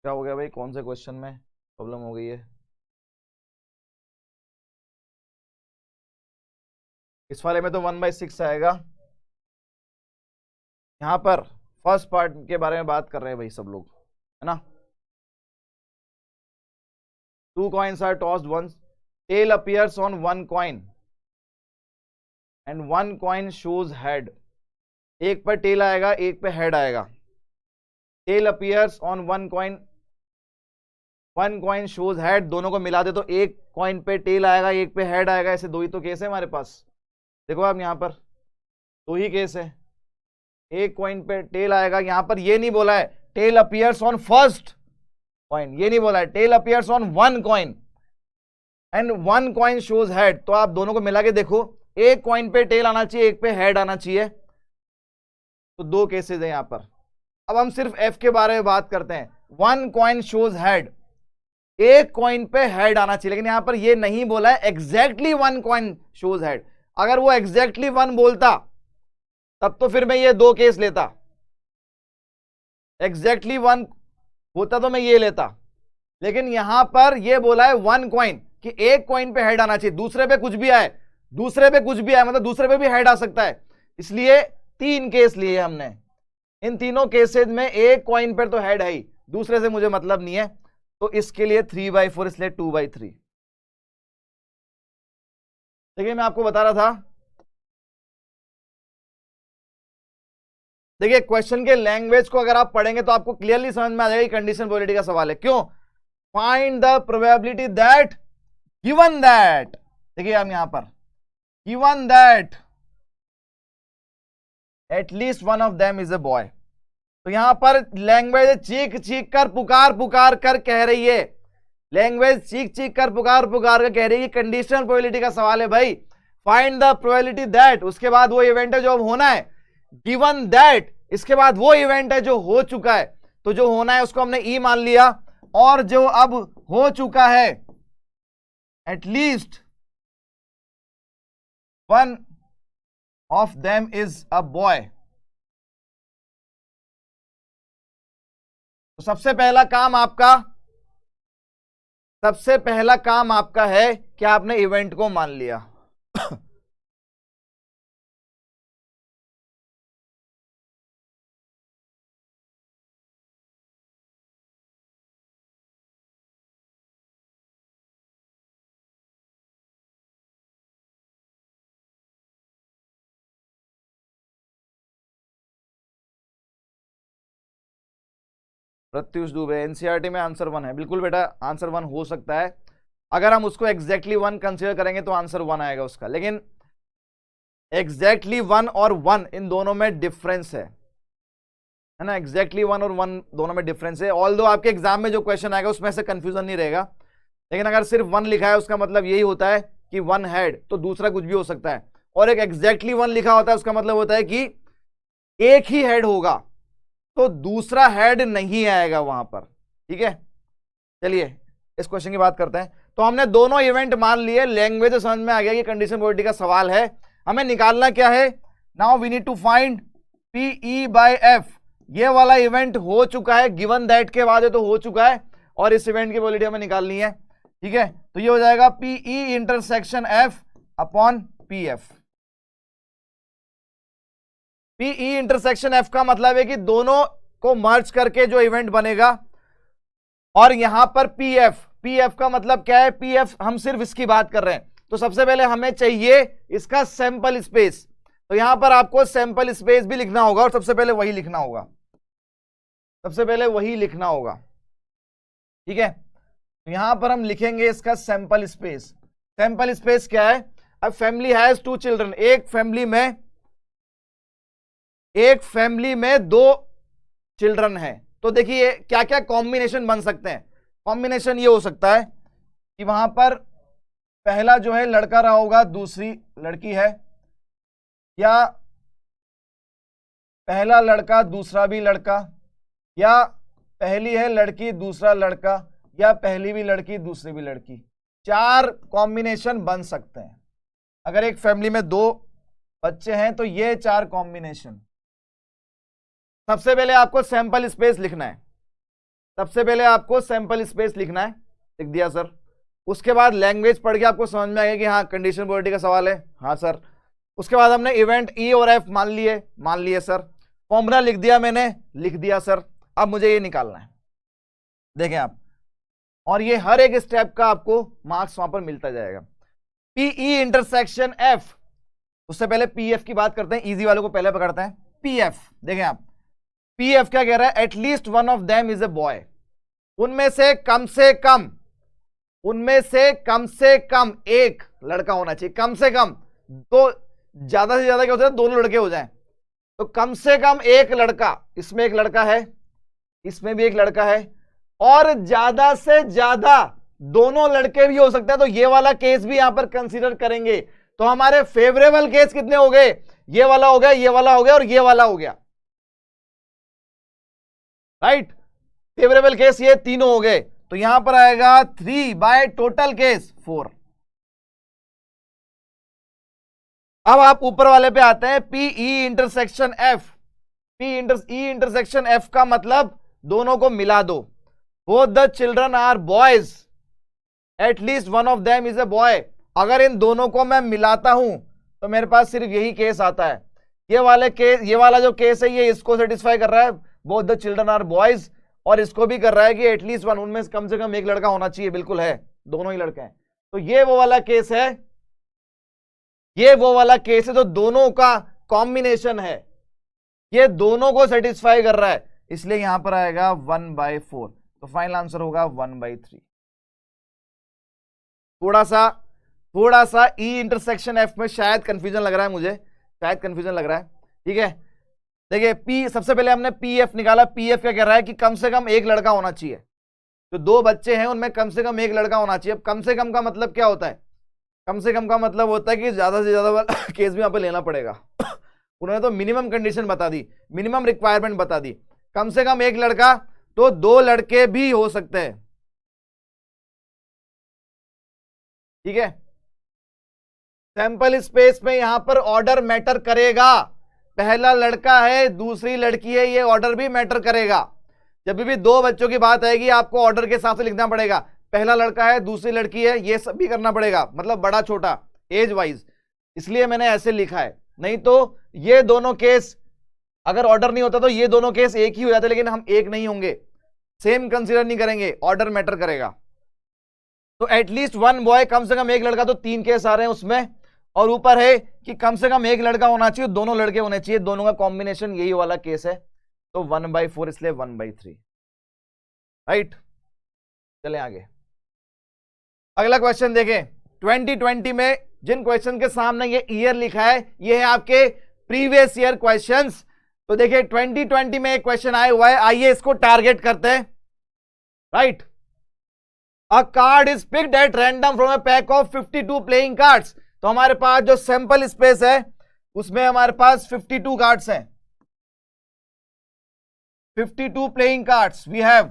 क्या हो गया भाई, कौन से क्वेश्चन में प्रॉब्लम हो गई है? इस वाले में तो 1/6 आएगा। यहां पर फर्स्ट पार्ट के बारे में बात कर रहे हैं भाई सब लोग, है ना। 2 coins are tossed once, tail appears on 1 coin and 1 coin shows head। एक पर टेल आएगा, एक पे हेड आएगा। Tail appears on 1 coin, 1 coin shows head। दोनों को मिला दे तो एक कॉइन पे टेल आएगा, एक पे हेड आएगा। ऐसे 2 ही तो केस है हमारे पास। देखो आप यहां पर 2 ही केस है, एक कॉइन पे टेल आएगा। यहां पर ये नहीं बोला है tail appears on first coin, ये नहीं बोला है tail appears on 1 coin and 1 coin shows head. तो आप दोनों को मिला के देखो, एक कॉइन पे टेल आना चाहिए, एक पे हेड आना चाहिए। तो 2 केसेस है यहां पर। अब हम सिर्फ एफ के बारे में बात करते हैं। 1 coin शोज हेड, एक कॉइन पे हेड आना चाहिए, लेकिन यहां पर ये नहीं बोला है एग्जैक्टली 1 coin शोज हेड। अगर वो एग्जैक्टली 1 बोलता तब तो फिर मैं ये 2 केस लेता। एग्जैक्टली 1 होता तो मैं ये लेता, लेकिन यहां पर ये बोला है 1 coin कि एक कॉइन पे हेड आना चाहिए, दूसरे पे कुछ भी आए, दूसरे पे कुछ भी आए मतलब दूसरे पे भी हेड आ सकता है। इसलिए 3 केस लिए हमने। इन तीनों केसेस में एक कॉइन पर तो हेड है ही, दूसरे से मुझे मतलब नहीं है। तो इसके लिए 3/4, इसलिए 2/3। देखिए मैं आपको बता रहा था देखिए क्वेश्चन के लैंग्वेज को अगर आप पढ़ेंगे तो आपको क्लियरली समझ में आ जाएगा कंडीशन प्रोबेबिलिटी का सवाल है। क्यों? Find the probability that given that, देखिए हम यहां पर given that at least one of them is a boy. तो यहां पर लैंग्वेज चीख चीख कर पुकार पुकार कर कह रही है, लैंग्वेज चीख चीख कर पुकार पुकार कर कह रही है कि कंडीशनल प्रोबेबिलिटी का सवाल है भाई। फाइंड द प्रोबेबिलिटी दैट, उसके बाद वो इवेंट है जो अब होना है, गिवन दैट इसके बाद वो इवेंट है जो हो चुका है। तो जो होना है उसको हमने ई मान लिया, और जो अब हो चुका है at least one of them is a boy. तो सबसे पहला काम आपका है कि आपने इवेंट को मान लिया। प्रत्युष दुबे, एनसीईआरटी में आंसर 1 है। बिल्कुल बेटा आंसर 1 हो सकता है, अगर हम उसको एग्जैक्टली 1 कंसीडर करेंगे तो आंसर 1 आएगा उसका, लेकिन एग्जैक्टली 1 और 1 इन दोनों में डिफरेंस है ना। एग्जैक्टली 1 और 1 दोनों में डिफरेंस है। ऑल्दो आपके एग्जाम में जो क्वेश्चन आएगा उसमें से कंफ्यूजन नहीं रहेगा, लेकिन अगर सिर्फ 1 लिखा है उसका मतलब यही होता है कि 1 हेड, तो दूसरा कुछ भी हो सकता है। और एक एग्जैक्टली 1 लिखा होता है उसका मतलब होता है कि एक ही हेड होगा, तो दूसरा हेड नहीं आएगा वहां पर। ठीक है, चलिए इस क्वेश्चन की बात करते हैं। तो हमने दोनों इवेंट मान लिए, लैंग्वेज समझ में आ गया कि कंडीशन प्रोबेबिलिटी का सवाल है। हमें निकालना क्या है? Now we need to find PE by F। ये वाला इवेंट हो चुका है, गिवन दैट के बाद है तो हो चुका है, और इस इवेंट की प्रोबेबिलिटी हमें निकालनी है। ठीक है, तो ये हो जाएगा PE intersection F upon PF। PE intersection F का मतलब है कि दोनों को मर्ज करके जो इवेंट बनेगा, और यहां पर PF का मतलब क्या है? PF हम सिर्फ इसकी बात कर रहे हैं, तो सबसे पहले हमें चाहिए इसका सैंपल स्पेस। तो यहां पर आपको सैंपल स्पेस भी लिखना होगा, और सबसे पहले वही लिखना होगा। ठीक है, तो यहां पर हम लिखेंगे इसका सैंपल स्पेस। सैंपल स्पेस क्या है? अब फैमिली हैज 2 चिल्ड्रन, एक फैमिली में 2 चिल्ड्रन है। तो देखिए क्या क्या कॉम्बिनेशन बन सकते हैं। कॉम्बिनेशन ये हो सकता है कि वहां पर पहला जो है लड़का रहा होगा, दूसरी लड़की है, या पहला लड़का दूसरा भी लड़का, या पहली है लड़की दूसरा लड़का, या पहली भी लड़की दूसरी भी लड़की। 4 कॉम्बिनेशन बन सकते हैं। अगर एक फैमिली में 2 बच्चे हैं तो ये 4 कॉम्बिनेशन। सबसे पहले आपको सैंपल स्पेस लिखना है, लिख दिया सर। उसके बाद लैंग्वेज पढ़ के आपको समझ में आएगा कि हाँ कंडीशन प्रोबेबिलिटी का सवाल है, हाँ सर। उसके बाद हमने इवेंट E और F मान लिए सर। फॉर्मूला लिख दिया सर। अब मुझे ये निकालना है, देखें आप, और ये हर एक स्टेप का आपको मार्क्स वहां पर मिलता जाएगा। PE इंटरसेक्शन F, उससे पहले PF की बात करते हैं, इजी वालों को पहले पकड़ते हैं। PF देखें आप, PF क्या कह रहा है? At least one of them is a boy. उनमें से कम से कम एक लड़का होना चाहिए, कम से कम। तो ज्यादा से ज्यादा क्या होता है? दोनों लड़के हो जाएं, तो कम से कम एक लड़का, इसमें एक लड़का है, इसमें भी एक लड़का है, और ज्यादा से ज्यादा दोनों लड़के भी हो सकते हैं। तो ये वाला केस भी यहां पर कंसीडर करेंगे। तो हमारे फेवरेबल केस कितने हो गए? ये वाला हो गया, ये वाला हो गया, और ये वाला हो गया, राइट। फेवरेबल केस ये तीनों हो गए। तो यहां पर आएगा 3 बाय टोटल केस 4। अब आप ऊपर वाले पे आते हैं, PE intersection F। E intersection F का मतलब दोनों को मिला दो। Both the children are boys, at least one of them is a boy. अगर इन दोनों को मैं मिलाता हूं तो मेरे पास सिर्फ यही केस आता है। ये वाला जो केस है ये इसको सेटिस्फाई कर रहा है, both the children are boys, और इसको भी कर रहा है कि एटलीस्ट वन, उनमें कम से कम एक लड़का होना चाहिए। बिल्कुल है, दोनों ही लड़के हैं। तो ये वो वाला केस है, तो दोनों का कॉम्बिनेशन है। ये दोनों को सेटिस्फाई कर रहा है, इसलिए यहां पर आएगा 1/4। तो फाइनल आंसर होगा 1/3। थोड़ा सा ई इंटरसेक्शन एफ में शायद कंफ्यूजन लग रहा है मुझे, शायद कंफ्यूजन लग रहा है। ठीक है, देखिए पी, सबसे पहले हमने पी एफ निकाला। पी एफ क्या कह रहा है कि कम से कम एक लड़का होना चाहिए, जो दो बच्चे हैं उनमें कम से कम एक लड़का होना चाहिए। अब कम से कम का मतलब क्या होता है? कम से कम का मतलब होता है कि ज्यादा से ज्यादा केस भी यहां पे लेना पड़ेगा। उन्होंने तो मिनिमम कंडीशन बता दी, मिनिमम रिक्वायरमेंट बता दी, कम से कम एक लड़का, तो दो लड़के भी हो सकते हैं। ठीक है, सैंपल स्पेस में यहां पर ऑर्डर मैटर करेगा। पहला लड़का है, दूसरी लड़की है, ये ऑर्डर भी मैटर करेगा। जब भी दो बच्चों की बात आएगी आपको ऑर्डर के हिसाब से लिखना पड़ेगा। पहला लड़का है, दूसरी लड़की है, ये सब भी करना पड़ेगा, मतलब बड़ा छोटा एज वाइज, इसलिए मैंने ऐसे लिखा है। नहीं तो ये दोनों केस अगर ऑर्डर नहीं होता तो ये दोनों केस एक ही हो जाते, लेकिन हम एक नहीं होंगे, सेम कंसीडर नहीं करेंगे, ऑर्डर मैटर करेगा। तो एटलीस्ट वन बॉय, कम से कम एक लड़का, तो तीन केस आ रहे हैं उसमें। और ऊपर है कि कम से कम एक लड़का होना चाहिए, दोनों लड़के होने चाहिए, दोनों का कॉम्बिनेशन यही वाला केस है। तो 1/4 इसलिए 1/3। राइट, चले आगे। अगला क्वेश्चन देखें। 2020 में जिन क्वेश्चन के सामने ये ईयर लिखा है, ये है आपके प्रीवियस ईयर क्वेश्चंस। तो देखिए 2020 में एक क्वेश्चन आया हुआ है, आइए इसको टारगेट करते हैं। Right, a card is picked eight random from a pack of 52 playing cards. तो हमारे पास जो सैंपल स्पेस है उसमें हमारे पास 52 कार्ड्स हैं, 52 प्लेइंग कार्ड्स वी हैव।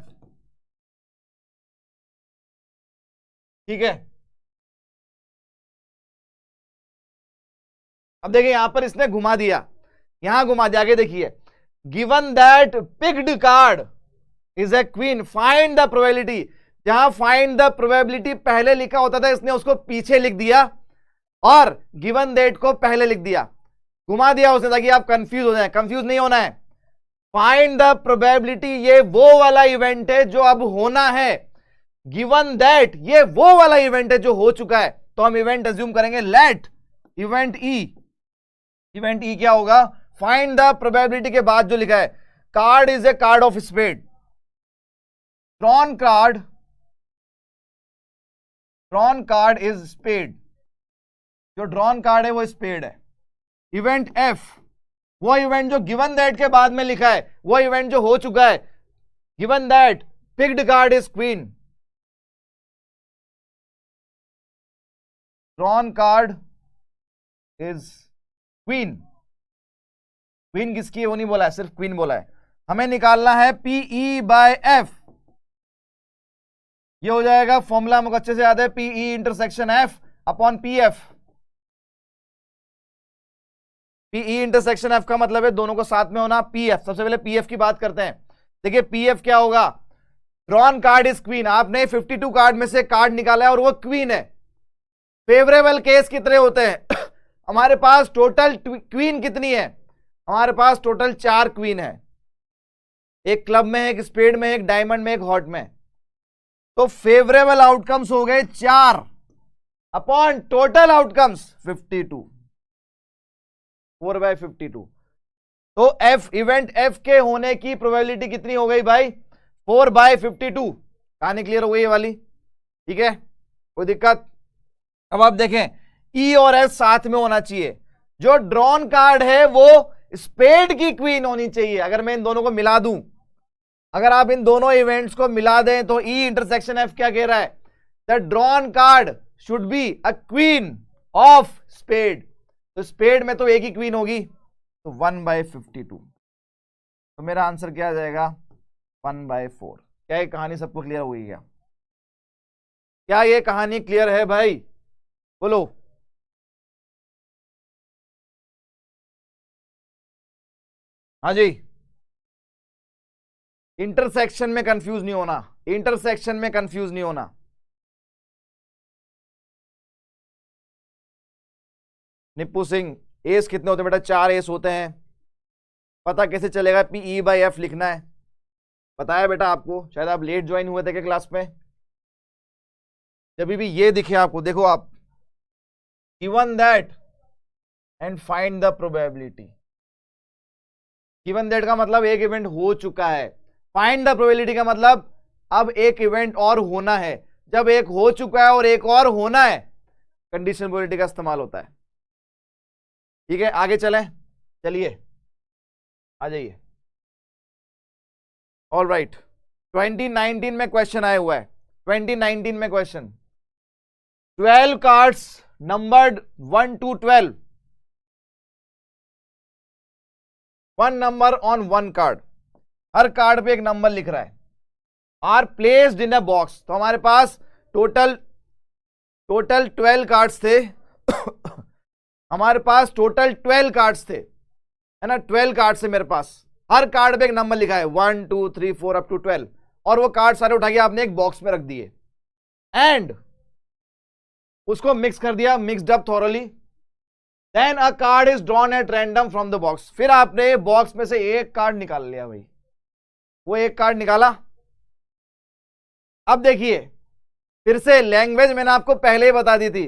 ठीक है, अब देखिए यहां पर इसने घुमा दिया, यहां घुमा दिया, आगे देखिए, given that picked card is A queen, find the probability. जहां फाइंड द प्रोबेबिलिटी पहले लिखा होता था, इसने उसको पीछे लिख दिया और गिवन दैट को पहले लिख दिया, घुमा दिया उसने, ताकि आप कंफ्यूज हो जाए। कंफ्यूज नहीं होना है। फाइंड द प्रोबेबिलिटी, ये वो वाला इवेंट है जो अब होना है। गिवन दैट, ये वो वाला इवेंट है जो हो चुका है, तो हम इवेंट अज्यूम करेंगे let event E. Event E क्या होगा? फाइंड द प्रोबेबिलिटी के बाद जो लिखा है, card is a card of spade, drawn card is spade, जो ड्रॉन कार्ड है वो स्पेड है। इवेंट एफ, वो इवेंट जो गिवन दैट के बाद में लिखा है, वो इवेंट जो हो चुका है। Given that picked card is queen, drawn card is queen. Queen किसकी है वो नहीं बोला है, सिर्फ क्वीन बोला है। हमें निकालना है PE/F। ये हो जाएगा, फॉर्मूला हमको अच्छे से याद है, PE intersection F upon PF। PE intersection F का मतलब है दोनों को साथ में होना। PF, सबसे पहले PF की बात करते हैं। देखिए PF क्या होगा? Drawn card is queen. आपने 52 कार्ड में से कार्ड निकाला है और वो क्वीन है। फेवरेबल केस कितने होते हैं? हमारे पास टोटल क्वीन कितनी है? हमारे पास टोटल 4 क्वीन है, एक क्लब में, एक स्पेड में, एक डायमंड में, एक हॉट में। तो फेवरेबल आउटकम्स हो गए 4 अपॉन टोटल आउटकम्स 52, 4/52। तो F, इवेंट F के होने की प्रोबेबिलिटी कितनी हो गई भाई? 4/52। कहानी क्लियर हो गई ये वाली? ठीक है, कोई दिक्कत? अब आप देखें, E और S साथ में होना चाहिए। जो ड्रॉन कार्ड है वो स्पेड की क्वीन होनी चाहिए। अगर मैं इन दोनों को मिला दूं, अगर आप इन दोनों इवेंट्स को मिला दें, तो E इंटरसेक्शन F क्या कह रहा है? The drawn card should be a queen of spade. तो स्पेड में तो एक ही क्वीन होगी, तो 1/52। तो मेरा आंसर क्या आ जाएगा? 1/4। क्या ये कहानी सबको क्लियर हुई? क्या ये कहानी क्लियर है भाई? बोलो। हाँ जी, इंटरसेक्शन में कंफ्यूज नहीं होना, इंटरसेक्शन में कंफ्यूज नहीं होना। निप्पू सिंह, एस कितने होते हैं बेटा? 4 एस होते हैं। पता कैसे चलेगा? PE/F लिखना है। बताया बेटा आपको, शायद आप लेट ज्वाइन हुए थे क्या क्लास में? जब भी ये दिखे आपको, देखो आप, given that and find the probability. Given that का मतलब एक इवेंट हो चुका है, फाइंड द प्रोबेबिलिटी का मतलब अब एक इवेंट और होना है। जब एक हो चुका है और एक और होना है, कंडीशनल प्रोबेबिलिटी का इस्तेमाल होता है। ठीक है, आगे चलें, चलिए आ जाइए। ऑल राइट, 2019 में क्वेश्चन आया हुआ है। 2019 में question, 12 cards numbered 1 to 12, one number on one card, हर कार्ड पे एक नंबर लिख रहा है, are placed in a box. तो हमारे पास टोटल 12 कार्ड्स थे हमारे पास टोटल 12 कार्ड्स थे, है ना, 12 कार्ड्स है मेरे पास, हर कार्ड पे एक नंबर लिखा है 1 2 3 4 अप टू 12, और वो कार्ड सारे उठा के आपने एक बॉक्स में रख दिए एंड उसको मिक्स कर दिया, mixed up thoroughly. Then a card is drawn at random from the box, फिर आपने बॉक्स में से एक कार्ड निकाल लिया भाई, वो एक कार्ड निकाला। अब देखिए फिर से लैंग्वेज मैंने आपको पहले ही बता दी थी,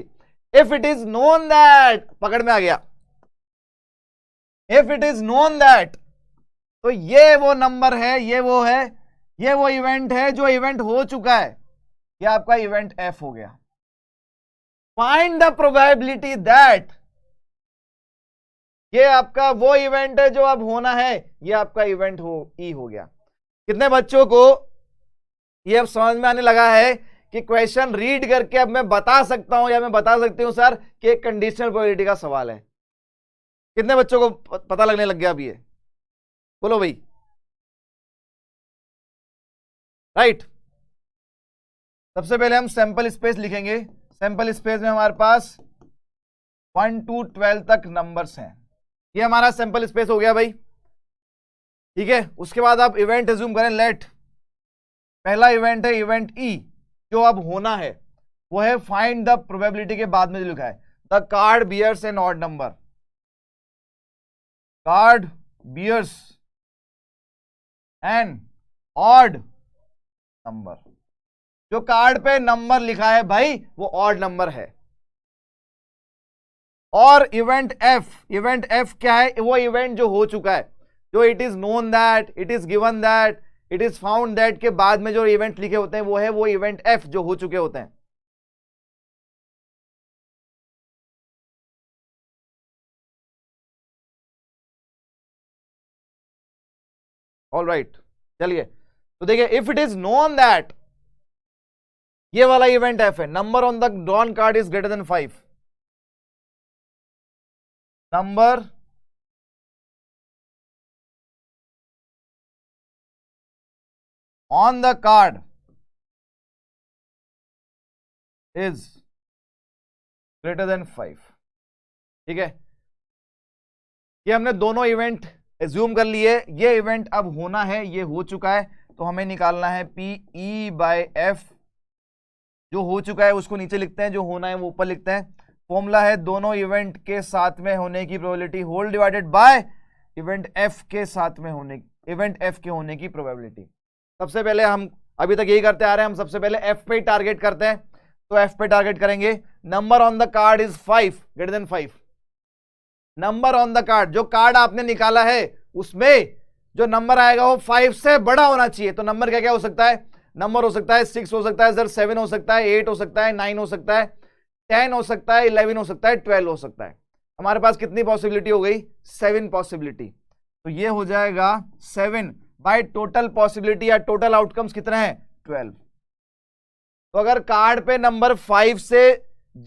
if it is known that, पकड़ में आ गया, if it is known that, तो ये वो नंबर है, ये वो है, ये वो इवेंट है जो इवेंट हो चुका है, ये आपका इवेंट एफ हो गया। फाइंड द प्रोबेबिलिटी दैट, ये आपका वो इवेंट है जो अब होना है, ये आपका इवेंट हो ई हो गया। कितने बच्चों को ये अब समझ में आने लगा है कि क्वेश्चन रीड करके अब मैं बता सकता हूं या मैं बता सकती हूं सर कि एक कंडीशनल प्रोबेबिलिटी का सवाल है? कितने बच्चों को पता लगने लग गया अब ये? बोलो भाई। राइट, सबसे पहले हम सैंपल स्पेस लिखेंगे। सैंपल स्पेस में हमारे पास 1 to 12 तक नंबर्स हैं, ये हमारा सैंपल स्पेस हो गया भाई। ठीक है, उसके बाद आप इवेंट एज्यूम करें, लेट, पहला इवेंट है इवेंट ई, जो अब होना है वो है फाइंड द प्रोबेबिलिटी के बाद में जो लिखा है the card bears an odd number, card bears an odd number. जो कार्ड पे नंबर लिखा है भाई वो ऑड नंबर है। और इवेंट एफ क्या है? वो इवेंट जो हो चुका है, जो it is known that, it is given that, it is found that के बाद में जो इवेंट लिखे होते हैं वो है वो इवेंट एफ जो हो चुके होते हैं। ऑल राइट, चलिए तो देखिए, if it is known that, ये वाला इवेंट एफ है, number on the drawn card is greater then 5, number on the card is greater than 5। ठीक है, ये हमने दोनों इवेंट एज्यूम कर लिए, ये इवेंट अब होना है, ये हो चुका है, तो हमें निकालना है पी ई बाय एफ। जो हो चुका है उसको नीचे लिखते हैं, जो होना है वो ऊपर लिखते हैं। फॉर्मूला है दोनों इवेंट के साथ में होने की probability whole divided by event F के साथ में होने, इवेंट एफ के होने की प्रोबेबिलिटी। सबसे पहले हम अभी तक यही करते आ रहे हैं, हम सबसे पहले एफ पे टारगेट करते हैं, तो एफ पे टारगेट करेंगे। Number on the card is 5, greater than 5। Number on the card, जो कार्ड आपने निकाला है उसमें जो नंबर आएगा वो 5 से बड़ा होना चाहिए। तो नंबर क्या क्या हो सकता है? नंबर हो सकता है 6 हो सकता है सर, 7 हो सकता है, 8 हो सकता है, 9 हो सकता है, 10 हो सकता है, 11 हो सकता है, 12 हो सकता है। हमारे पास कितनी पॉसिबिलिटी हो गई? 7 पॉसिबिलिटी। तो ये हो जाएगा 7 बाय टोटल पॉसिबिलिटी या टोटल आउटकम्स कितने हैं? 12। तो अगर कार्ड पे नंबर 5 से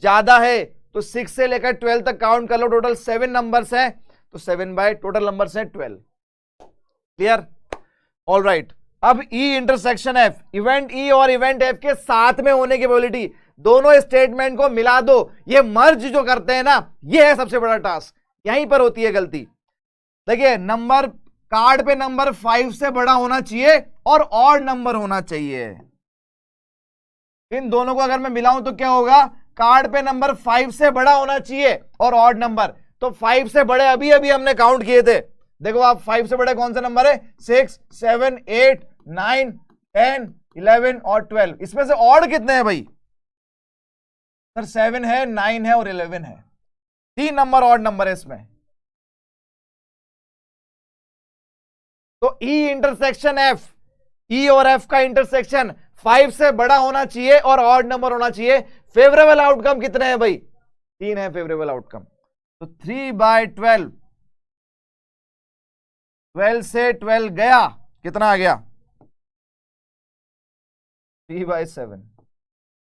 ज्यादा है तो 6 से लेकर 12 तक काउंट कर लो, टोटल 7 नंबर्स हैं, तो 7 बाय टोटल नंबर्स हैं 12। क्लियर? ऑल राइट, अब ई इंटरसेक्शन एफ, इवेंट ई और इवेंट एफ के साथ में होने की प्रोबेबिलिटी, दोनों स्टेटमेंट को मिला दो। ये मर्ज जो करते हैं ना, ये है सबसे बड़ा टास्क, यहीं पर होती है गलती। देखिए, नंबर कार्ड पे नंबर 5 से बड़ा होना चाहिए और ऑड नंबर होना चाहिए। इन दोनों को अगर मैं मिलाऊं तो क्या होगा? कार्ड पे नंबर 5 से बड़ा होना चाहिए और ऑड नंबर। तो 5 से बड़े अभी अभी हमने काउंट किए थे, देखो आप 5 से बड़े कौन से नंबर है? 6, 7, 8, 9, 10, 11 और 12। इसमें से ऑड कितने हैं भाई? सर 7 है, 9 है और 11 है, 3 नंबर ऑड नंबर है इसमें। तो E इंटरसेक्शन F, E और F का इंटरसेक्शन 5 से बड़ा होना चाहिए और ऑड नंबर होना चाहिए। फेवरेबल आउटकम कितने हैं भाई? 3 है फेवरेबल आउटकम। तो 3/12, 12 से 12 गया, कितना आ गया? 3/7।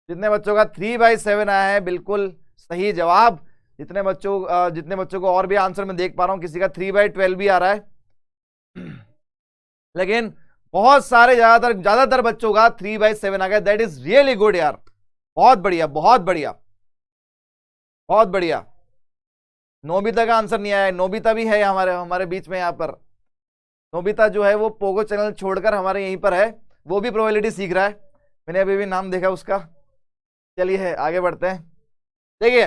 जितने बच्चों का 3/7 आया है बिल्कुल सही जवाब। जितने बच्चों को और भी आंसर मैं देख पा रहा हूं, किसी का 3/12 भी आ रहा है, लेकिन बहुत सारे ज्यादातर बच्चों का 3/7 आ गया। दैट इज रियली गुड यार, बहुत बढ़िया बहुत बढ़िया बहुत बढ़िया। नोबिता का आंसर नहीं आया। नोबिता भी है हमारे बीच में यहाँ पर। नोबिता जो है वो पोगो चैनल छोड़कर हमारे यहीं पर है, वो भी प्रोबेबिलिटी सीख रहा है। मैंने अभी भी नाम देखा उसका। चलिए आगे बढ़ते हैं। देखिए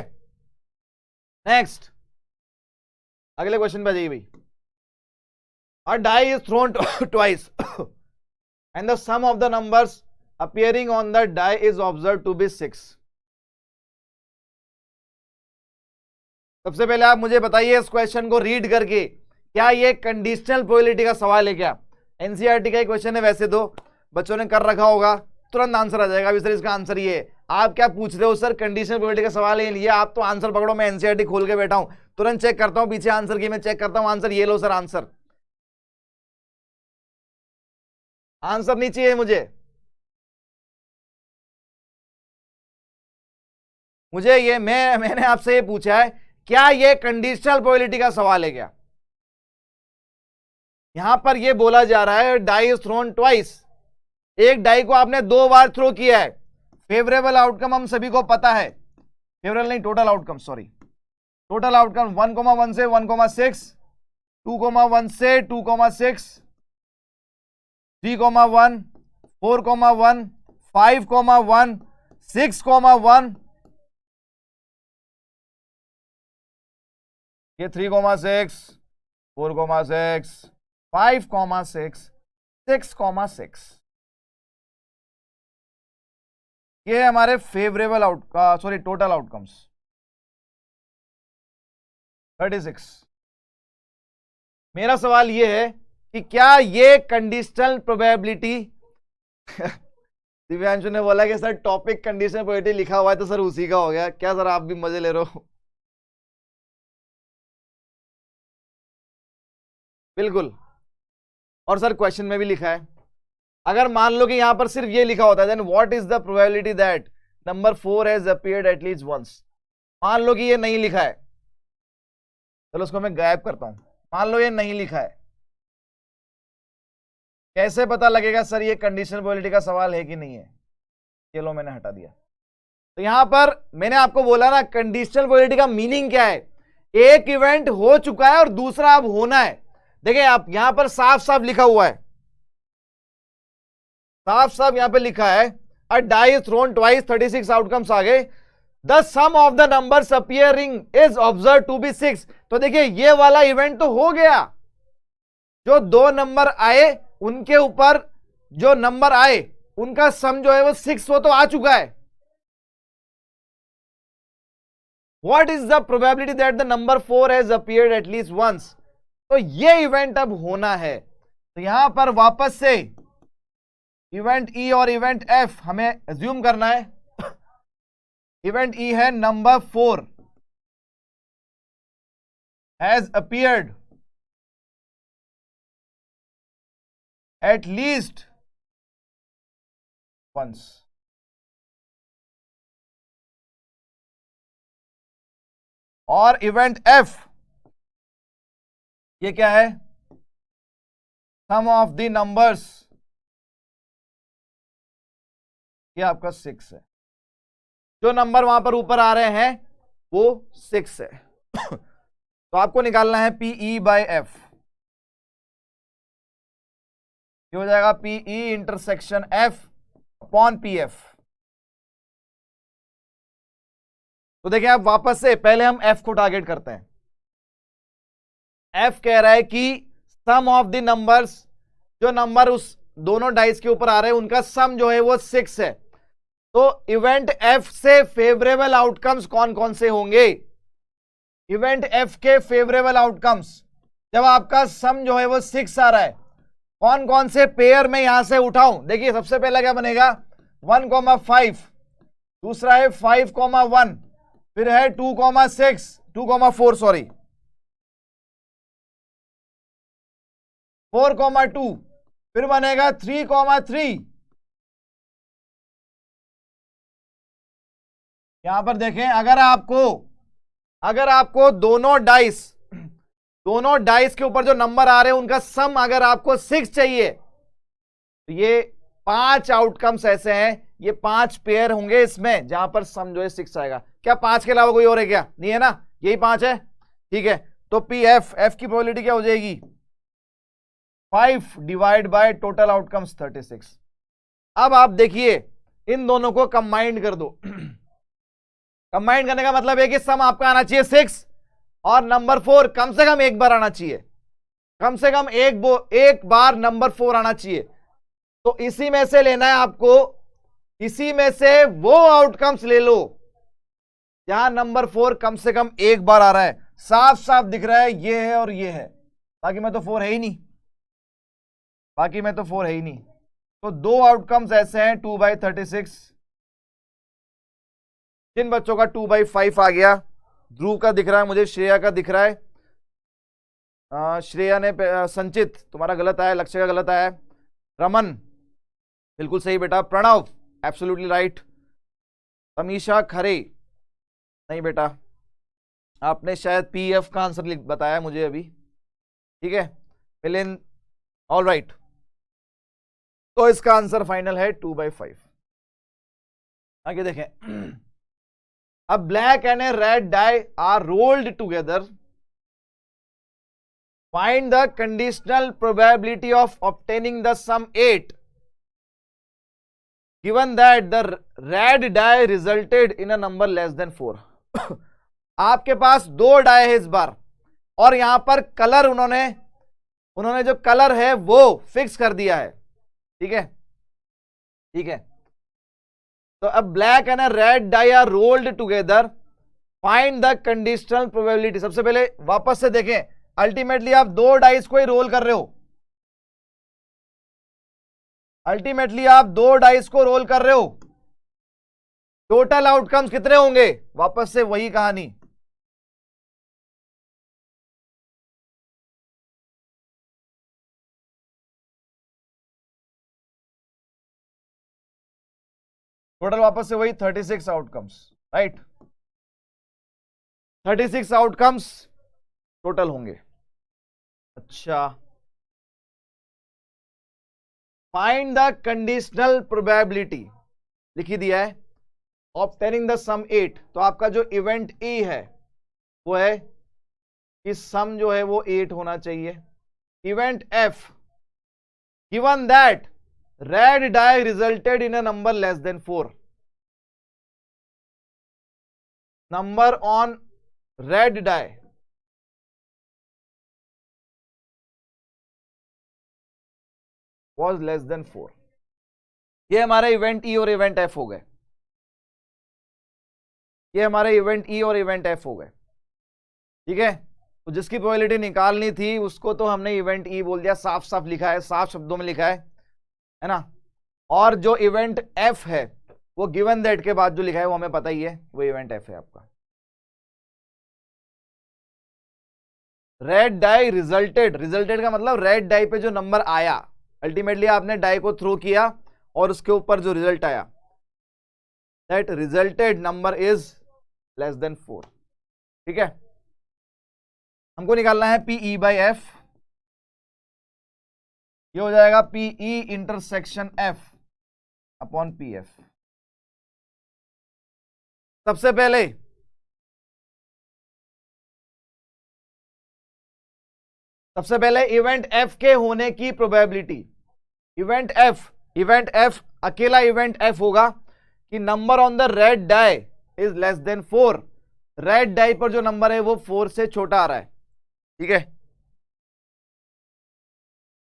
नेक्स्ट, अगले क्वेश्चन पे जाइए भाई। A die is thrown twice and the sum of the numbers appearing on the die is observed to be 6. सबसे पहले आप मुझे बताइए इस क्वेश्चन को रीड करके, क्या ये कंडीशनल प्रोबेबिलिटी का सवाल है? क्या एनसीईआरटी का क्वेश्चन है? वैसे तो बच्चों ने कर रखा होगा, तुरंत आंसर आ जाएगा। अभी सर इसका आंसर ये है। आप क्या पूछ रहे हो सर? कंडीशनल प्रोबेबिलिटी का सवाल है, ये आप तो आंसर पकड़ो। मैं एनसीईआरटी खोल के बैठा हूं, तुरंत चेक करता हूं पीछे आंसर की। मैं चेक करता हूं आंसर, ये लो सर आंसर। आंसर नहीं चाहिए मुझे ये मैंने आपसे ये पूछा है, क्या ये कंडीशनल प्रोबेबिलिटी का सवाल है? क्या यहां पर ये बोला जा रहा है डाई इज थ्रोन ट्वाइस, एक डाई को आपने 2 बार थ्रो किया है। फेवरेबल आउटकम हम सभी को पता है, फेवरेबल नहीं total outcome, sorry total outcome 1,1 से 1,6, 2,1 से 2,6, 3,1, 4,1, 5,1, 6,1, ये 3,6, 4,6, 5,6, 6,6, ये हमारे फेवरेबल टोटल आउटकम्स 36। मेरा सवाल ये है कि क्या ये कंडीशनल प्रोबेबिलिटी दिव्यांशु ने बोला कि सर टॉपिक कंडीशनल प्रोबेबिलिटी लिखा हुआ है तो सर उसी का हो गया क्या? सर आप भी मजे ले रहे हो? बिल्कुल। और सर क्वेश्चन में भी लिखा है। अगर मान लो कि यहां पर सिर्फ ये लिखा होता है, then what is the probability that number 4 has appeared at least once. मान लो कि ये नहीं लिखा है, चलो उसको मैं गायब करता हूं। मान लो ये नहीं लिखा है, कैसे पता लगेगा सर ये कंडीशनल प्रोबेबिलिटी का सवाल है कि नहीं है? चलो मैंने हटा दिया। तो यहां पर मैंने आपको बोला ना, कंडीशनल प्रोबेबिलिटी का मीनिंग क्या है? एक इवेंट हो चुका है और दूसरा अब होना है। देखिए आप यहां पर साफ साफ लिखा हुआ है, साफ साफ यहां पे लिखा है a die is thrown twice, 36 outcomes आ गए। The sum of the numbers appearing is observe to be 6। तो देखिए ये वाला इवेंट तो हो गया, जो 2 नंबर आए उनके ऊपर जो नंबर आए उनका सम जो है वो 6 वो तो आ चुका है। What is the probability that the number 4 has appeared at least once. तो ये इवेंट अब होना है। तो यहां पर वापस से इवेंट ई और इवेंट एफ हमें एज्यूम करना है। इवेंट ई है number 4 has appeared at least once. और इवेंट एफ ये क्या है? सम ऑफ द नंबर्स, ये आपका 6 है। जो नंबर वहां पर ऊपर आ रहे हैं वो 6 है। तो आपको निकालना है PE बाय F। ये हो जाएगा PE intersection F upon PF। तो देखिए आप वापस से पहले हम F को टारगेट करते हैं। F कह रहा है कि सम ऑफ द नंबर्स, जो नंबर उस दोनों डाइस के ऊपर आ रहे हैं उनका सम जो है वो 6 है। तो इवेंट F से फेवरेबल आउटकम्स कौन कौन से होंगे? इवेंट F के फेवरेबल आउटकम्स, जब आपका सम जो है वो 6 आ रहा है कौन कौन से पेयर में यहां से उठाऊं? देखिए सबसे पहला क्या बनेगा 1,5, दूसरा है 5,1, फिर है 2,4 सॉरी 4,2, फिर बनेगा 3,3। यहां पर देखें, अगर आपको दोनों डाइस के ऊपर जो नंबर आ रहे हैं उनका सम अगर आपको 6 चाहिए, तो ये 5 आउटकम्स ऐसे हैं, ये 5 पेयर होंगे इसमें जहां पर सम जो है 6 आएगा। क्या 5 के अलावा कोई और है क्या? नहीं है ना, यही 5 है। ठीक है, तो पी एफ की प्रोबेबिलिटी क्या हो जाएगी 5 डिवाइड बाय टोटल आउटकम्स 36। अब आप देखिए इन दोनों को कंबाइंड कर दो। कंबाइंड करने का मतलब है कि सम आपका आना चाहिए 6 और नंबर 4 कम से कम एक बार आना चाहिए, कम से कम एक बार नंबर 4 आना चाहिए। तो इसी में से लेना है आपको, इसी में से वो आउटकम्स ले लो जहां नंबर 4 कम से कम एक बार आ रहा है। साफ साफ दिख रहा है ये है और ये है, बाकी में तो 4 है ही नहीं, बाकी में तो 4 है ही नहीं। तो दो आउटकम्स ऐसे हैं 2/36। जिन बच्चों का 2/5 आ गया, ध्रुव का दिख रहा है मुझे, श्रेया का दिख रहा है, श्रेया ने संचित तुम्हारा गलत आया, लक्ष्य का गलत आया, रमन बिल्कुल सही बेटा, प्रणव एब्सोल्युटली राइट, तमीशा खरे नहीं बेटा, आपने शायद पीएफ का आंसर बताया मुझे अभी। ठीक है मिलिन, ऑल राइट, तो इसका आंसर फाइनल है 2/5। आगे देखें, a black and a red die are rolled together. Find the conditional probability of obtaining the sum 8 given that the red die resulted in a number less than 4. आपके पास दो डाय है इस बार, और यहां पर कलर उन्होंने जो कलर है वो फिक्स कर दिया है। ठीक है, ठीक है, तो अब black and red die are rolled together, find the conditional probability. सबसे पहले वापस से देखें, अल्टीमेटली आप दो डाइस को ही रोल कर रहे हो, अल्टीमेटली आप दो डाइस को रोल कर रहे हो, टोटल आउटकम्स कितने होंगे? वापस से वही कहानी, टोटल वापस से वही 36 आउटकम्स, राइट, 36 आउटकम्स टोटल होंगे। अच्छा, फाइंड द कंडीशनल प्रोबेबिलिटी लिखी दिया है, ऑब्टेनिंग द सम 8। तो आपका जो इवेंट ई है वो है कि सम जो है वो 8 होना चाहिए। Event F, given that red die resulted in a number less than 4. Number on red die was less than 4. ये हमारे इवेंट ई और इवेंट एफ हो गए, ये हमारे इवेंट ई और इवेंट एफ हो गए। ठीक है, तो जिसकी प्रोबेबिलिटी निकालनी थी उसको तो हमने इवेंट ई बोल दिया, साफ साफ लिखा है, साफ शब्दों में लिखा है ना। और जो इवेंट एफ है वो गिवन दैट के बाद जो लिखा है वो हमें पता ही है, वो इवेंट एफ है आपका। रेड डाई रिजल्टेड का मतलब रेड डाई पे जो नंबर आया, अल्टीमेटली आपने डाई को थ्रो किया और उसके ऊपर जो रिजल्ट आया, that resulted number is less than 4। ठीक है, हमको निकालना है पीई बाई एफ, ये हो जाएगा PE intersection F upon P F. सबसे पहले इवेंट एफ के होने की प्रोबेबिलिटी, इवेंट एफ अकेला इवेंट एफ होगा कि number on the red die is less than 4। Red die पर जो नंबर है वो 4 से छोटा आ रहा है। ठीक है,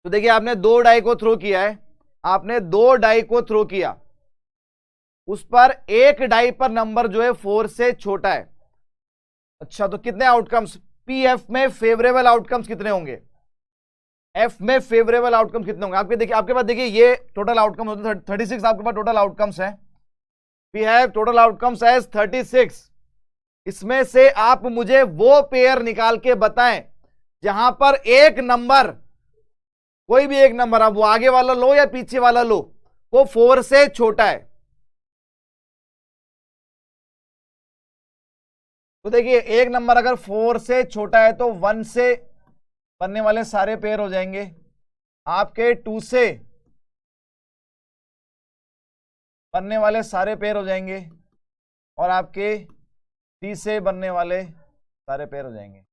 तो देखिए आपने दो डाई को थ्रो किया है, आपने दो डाई को थ्रो किया, उस पर एक डाई पर नंबर जो है 4 से छोटा है। अच्छा, तो कितने आउटकम्स पीएफ में फेवरेबल आउटकम्स कितने होंगे? एफ में फेवरेबल आउटकम कितने होंगे? आपके देखिए, आपके पास देखिए ये टोटल आउटकम होते हैं 36, आपके पास टोटल आउटकम्स है। We have total outcomes as 36। इसमें से आप मुझे वो पेयर निकाल के बताएं जहां पर एक नंबर, कोई भी एक नंबर, आप वो आगे वाला लो या पीछे वाला लो, वो 4 से छोटा है। तो देखिए एक नंबर अगर 4 से छोटा है तो 1 से बनने वाले सारे पेयर हो जाएंगे, आपके 2 से बनने वाले सारे पेयर हो जाएंगे, और आपके 3 से बनने वाले सारे पेयर हो जाएंगे।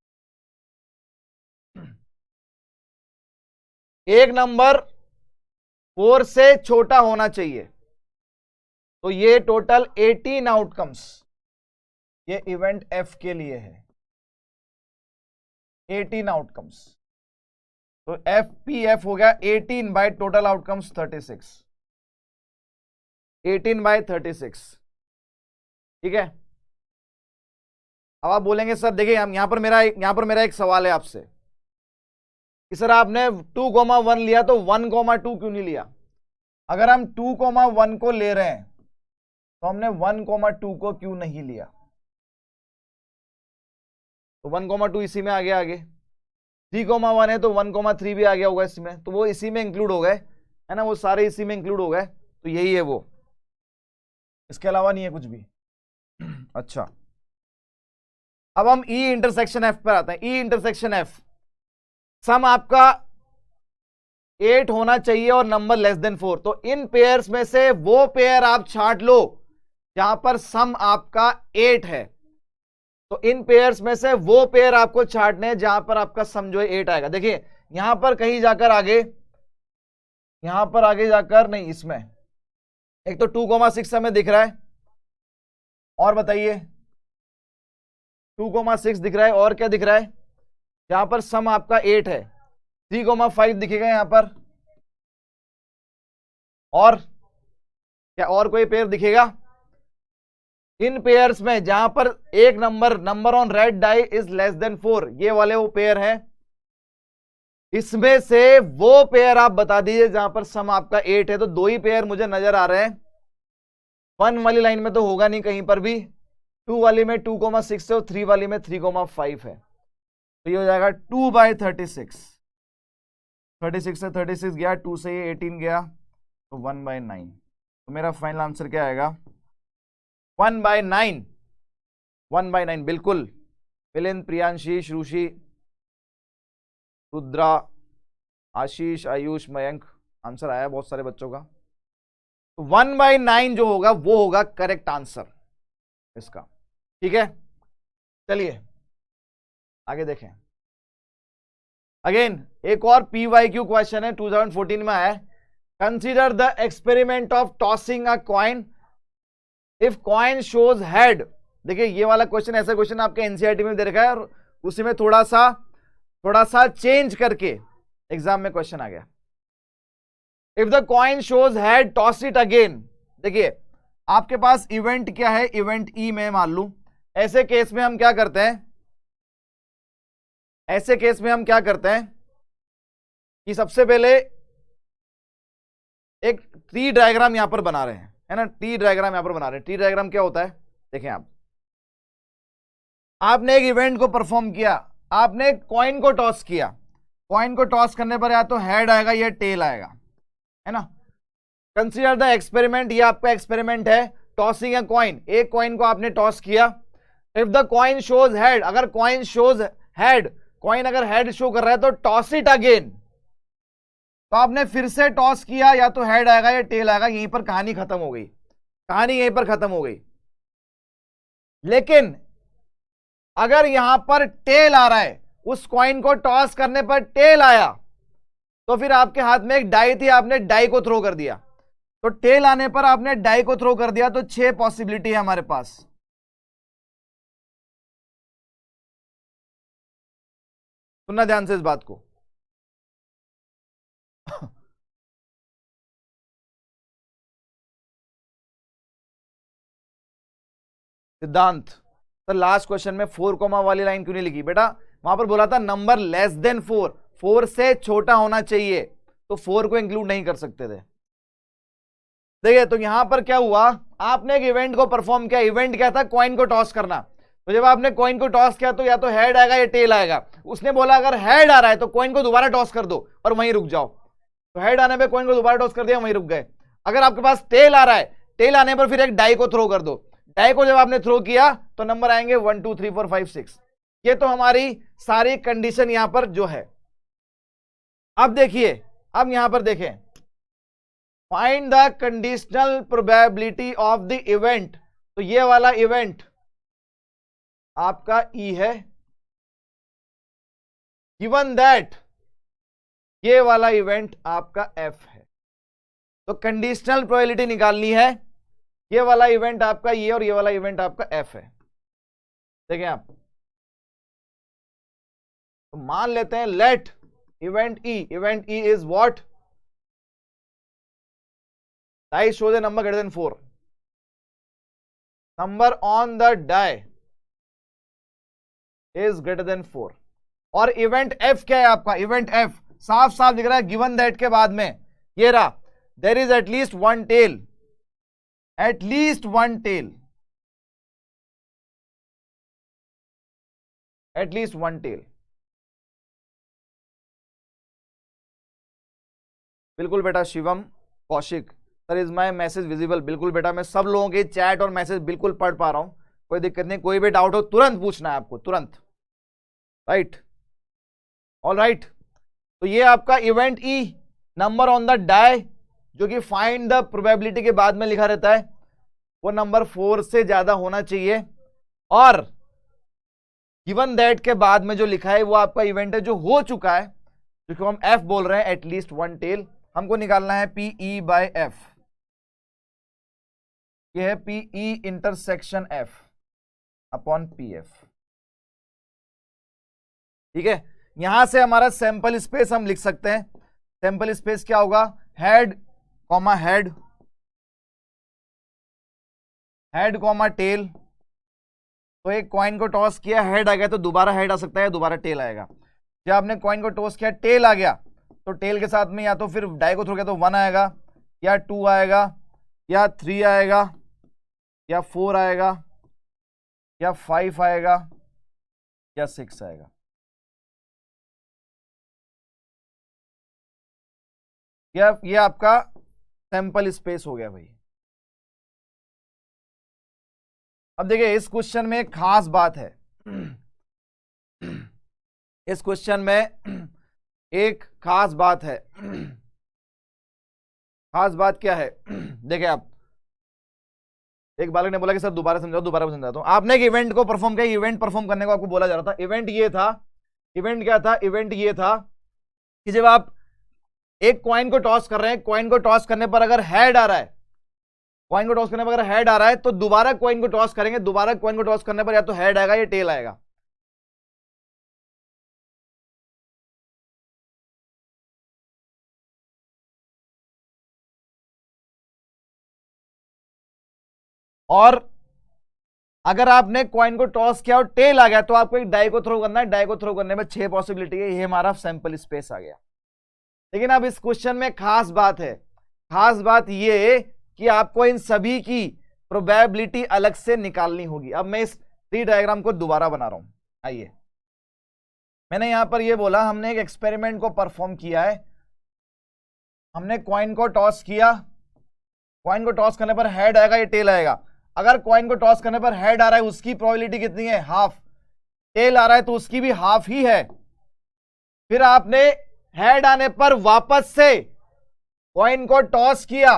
एक नंबर 4 से छोटा होना चाहिए। तो ये टोटल 18 आउटकम्स ये इवेंट एफ के लिए है, 18 आउटकम्स। तो एफ पी एफ हो गया 18 बाय टोटल आउटकम्स 36, 18 बाय 36। ठीक है, अब आप बोलेंगे सर देखिए हम यहां पर मेरा एक सवाल है आपसे कि सर आपने 2,1 लिया तो 1,2 क्यों नहीं लिया? अगर हम 2,1 को ले रहे हैं तो हमने 1,2 को क्यों नहीं लिया? तो 1,2 इसी में आ गया आगे, 3,1 है तो 1,3 भी आ गया होगा इसमें, तो वो इसी में इंक्लूड हो गए, है ना, वो सारे इसी में इंक्लूड हो गए। तो यही है वो, इसके अलावा नहीं है कुछ भी। अच्छा, अब हम ई इंटरसेक्शन एफ पर आते हैं। ई इंटरसेक्शन एफ, सम आपका 8 होना चाहिए और नंबर लेस देन 4। तो इन पेयर्स में से वो पेयर आप छांट लो जहां पर सम आपका 8 है। तो इन पेयर्स में से वो पेयर आपको छांटने हैं जहां पर आपका सम जो है 8 आएगा। देखिए यहां पर कहीं जाकर आगे, यहां पर आगे जाकर नहीं, इसमें एक तो 2,6 हमें दिख रहा है, और बताइए 2,6 दिख रहा है, और क्या दिख रहा है जहां पर सम आपका 8 है? 3,5 दिखेगा यहां पर, और क्या और कोई पेयर दिखेगा? इन पेयर्स में जहां पर एक number on red die is less than 4, ये वाले वो पेयर है। इसमें से वो पेयर आप बता दीजिए जहां पर सम आपका 8 है। तो 2 ही पेयर मुझे नजर आ रहे हैं, 1 वाली लाइन में तो होगा नहीं कहीं पर भी, 2 वाली में 2,6 है और 3 वाली में 3,5 है। तो ये हो जाएगा 2 बाय 36, 36 से 36 गया, 2 से ये 18 गया, तो 1 बाय 9। तो मेरा फाइनल आंसर क्या आएगा? 1 बाय 9, 1 बाय 9 बिल्कुल। मिलिंद, प्रियांशी, श्रुषि, रुद्रा, आशीष, आयुष, मयंक, आंसर आया बहुत सारे बच्चों का। तो 1 बाय 9 जो होगा वो होगा करेक्ट आंसर इसका। ठीक है, चलिए आगे देखें। अगेन एक और PYQ क्वेश्चन है, 2014 में आया है। Consider the experiment of tossing a coin if coin shows head. देखिए ये वाला क्वेश्चन, ऐसा क्वेश्चन आपके एनसीईआरटी में दे रखा है और उसी में थोड़ा सा चेंज करके एग्जाम में क्वेश्चन आ गया। If the coin shows head toss it again. देखिए आपके पास इवेंट क्या है, इवेंट ई में मान लू। ऐसे केस में हम क्या करते हैं, ऐसे केस में हम क्या करते हैं कि सबसे पहले एक ट्री डायग्राम यहां पर बना रहे हैं, है ना, ट्री डायग्राम यहां पर बना रहे हैं। ट्री डायग्राम क्या होता है, देखें आप, आपने एक इवेंट को परफॉर्म किया, आपने कॉइन को टॉस किया। कॉइन को टॉस करने पर या तो हेड आएगा या टेल आएगा, है ना। कंसीडर द एक्सपेरिमेंट, ये आपका एक्सपेरिमेंट है, टॉसिंग अ कॉइन। एक कॉइन को आपने टॉस किया। If the coin shows head, अगर कॉइन शोज हेड, कॉइन अगर हेड शो कर रहा है तो टॉस इट अगेन। तो आपने फिर से टॉस किया, या तो हेड आएगा या टेल आएगा। यहीं पर कहानी खत्म हो गई, कहानी यहीं पर खत्म हो गई। लेकिन अगर यहां पर टेल आ रहा है, उस कॉइन को टॉस करने पर टेल आया, तो फिर आपके हाथ में एक डाई थी, आपने डाई को थ्रो कर दिया। तो टेल आने पर आपने डाई को थ्रो कर दिया, तो 6 पॉसिबिलिटी है हमारे पास। सुनना ध्यान से इस बात को। सिद्धांत सर लास्ट क्वेश्चन में 4 वाली लाइन क्यों नहीं लिखी? बेटा वहां पर बोला था नंबर लेस देन 4, 4 से छोटा होना चाहिए, तो 4 को इंक्लूड नहीं कर सकते थे। देखिए तो यहां पर क्या हुआ, आपने एक इवेंट को परफॉर्म किया। इवेंट क्या था, कॉइन को टॉस करना। तो जब आपने कॉइन को टॉस किया तो या तो हेड आएगा या टेल आएगा। उसने बोला अगर हेड आ रहा है तो कॉइन को दोबारा टॉस कर दो और वहीं रुक जाओ। तो हेड आने पे कॉइन को दोबारा टॉस कर दिया, वहीं रुक गए। अगर आपके पास टेल आ रहा है, टेल आने पर फिर एक डाई को थ्रो कर दो। डाई को जब आपने थ्रो किया तो नंबर आएंगे 1 2 3 4 5 6। ये तो हमारी सारी कंडीशन यहां पर जो है। अब देखिए, अब यहां पर देखें, find the conditional probability of the event. तो ये वाला इवेंट आपका ई है, गिवन दैट ये वाला इवेंट आपका एफ है। तो कंडीशनल प्रोबेबिलिटी निकालनी है, ये वाला इवेंट आपका ये और ये वाला इवेंट आपका एफ है। देखें आप, तो मान लेते हैं let event E is what, die show the number greater than 4, number on the die is greater than 4। और इवेंट एफ क्या है आपका, इवेंट एफ साफ साफ दिख रहा है गिवन दैट के बाद में, ये रहा, there is at least one tail, at least one tail, at least one tail. बिल्कुल बेटा Shivam Kaushik, sir is my message visible. बिल्कुल बेटा, मैं सब लोगों के चैट और मैसेज बिल्कुल पढ़ पा रहा हूं, कोई दिक्कत नहीं। कोई भी डाउट हो तुरंत पूछना है आपको, तुरंत। Right, all right. तो ये आपका event E, number on the die, जो कि फाइंड द प्रोबेबिलिटी के बाद में लिखा रहता है, वो नंबर 4 से ज्यादा होना चाहिए। और गिवन दैट के बाद में जो लिखा है वो आपका इवेंट है जो हो चुका है, जिसको हम एफ बोल रहे हैं, एटलीस्ट वन टेल। हमको निकालना है पी ई बाय एफ। ये है P E intersection F upon P F. ठीक है, यहां से हमारा सैंपल स्पेस हम लिख सकते हैं। सैंपल स्पेस क्या होगा, head comma head, head comma tail. तो एक कॉइन को टॉस किया, हेड आ गया तो दोबारा हेड आ सकता है, दोबारा टेल आएगा। जब आपने कॉइन को टॉस किया, टेल आ गया, तो टेल के साथ में या तो फिर डाई को थ्रो किया तो 1 आएगा, या 2 आएगा, या 3 आएगा, या 4 आएगा, या 5 आएगा, या 6 आएगा। ये आपका सैंपल स्पेस हो गया भाई। अब देखिए इस क्वेश्चन में एक खास बात है। इस क्वेश्चन में एक खास बात है। खास बात क्या है, देखिए आप, एक बालक ने बोला कि सर दोबारा समझाओ, दोबारा समझाता हूं। आपने एक इवेंट को परफॉर्म किया, इवेंट परफॉर्म करने को आपको बोला जा रहा था। इवेंट ये था, इवेंट क्या था, इवेंट ये था कि जब आप एक कॉइन को टॉस कर रहे हैं, कॉइन को टॉस करने पर अगर हेड आ रहा है, कॉइन को टॉस करने पर अगर हेड आ रहा है तो दोबारा कॉइन को टॉस करेंगे। दोबारा कॉइन को टॉस करने पर या तो हेड आएगा या टेल आएगा। और अगर आपने कॉइन को टॉस किया और टेल आ गया तो आपको एक डाई को थ्रो करना है। डाई को थ्रो करने में 6 पॉसिबिलिटी है। ये हमारा सैंपल स्पेस आ गया। लेकिन अब इस क्वेश्चन में खास बात है, खास बात ये कि आपको इन सभी की प्रोबेबिलिटी अलग से निकालनी होगी। अब मैं इस ट्री डायग्राम को दोबारा बना रहा हूं। आइए, मैंने यहां पर ये बोला, हमने एक एक्सपेरिमेंट को परफॉर्म किया है। हमने कॉइन को टॉस किया, कॉइन को टॉस करने पर हेड आएगा या टेल आएगा। अगर कॉइन को टॉस करने पर हेड आ रहा है उसकी प्रोबेबिलिटी कितनी है, हाफ। टेल आ रहा है तो उसकी भी हाफ ही है। फिर आपने हेड आने पर वापस से कॉइन को टॉस किया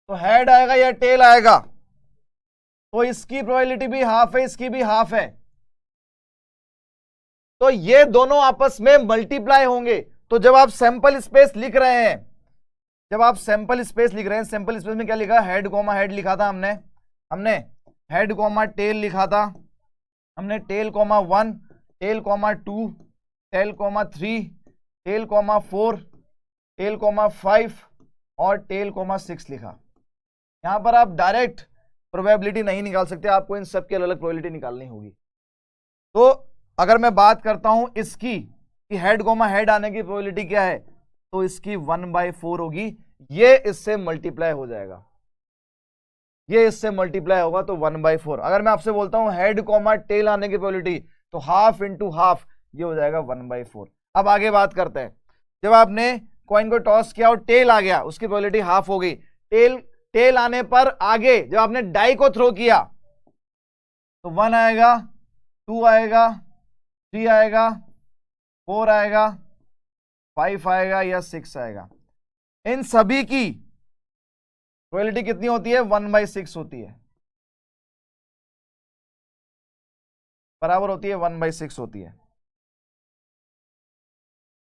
तो हेड आएगा या टेल आएगा, तो इसकी प्रोबेबिलिटी भी हाफ है, इसकी भी हाफ है। तो ये दोनों आपस में मल्टीप्लाई होंगे। तो जब आप सैंपल स्पेस लिख रहे हैं, जब आप सैंपल स्पेस लिख रहे हैं, सैंपल स्पेस में क्या लिखा, हेड कॉमा हेड लिखा था हमने हेड कॉमा टेल लिखा था, हमने tail comma 1, tail comma 2, tail comma 3, tail comma 4, tail comma 5 और टेल कॉमा 6 लिखा। यहां पर आप डायरेक्ट प्रोबेबिलिटी नहीं निकाल सकते, आपको इन सब की अलग अलग प्रोबेबिलिटी निकालनी होगी। तो अगर मैं बात करता हूं इसकी कि हेड कोमा हेड आने की प्रोबेबिलिटी क्या है, तो इसकी 1/4 होगी। ये इससे मल्टीप्लाई हो जाएगा, ये इससे मल्टीप्लाई होगा तो 1/4। अगर मैं आपसे बोलता हूं हेड कोमा टेल आने की प्रोबेबिलिटी, तो हाफ इंटू हाफ, ये हो जाएगा 1/4। अब आगे बात करते हैं, जब आपने कॉइन को टॉस किया और टेल आ गया, उसकी प्रोबेबिलिटी हाफ हो गई। टेल आने पर आगे जब आपने डाई को थ्रो किया तो 1 आएगा, 2 आएगा, 3 आएगा, 4 आएगा, 5 आएगा या 6 आएगा। इन सभी की प्रोबेबिलिटी कितनी होती है? 1/6 होती है, बराबर होती है 1/6 होती है।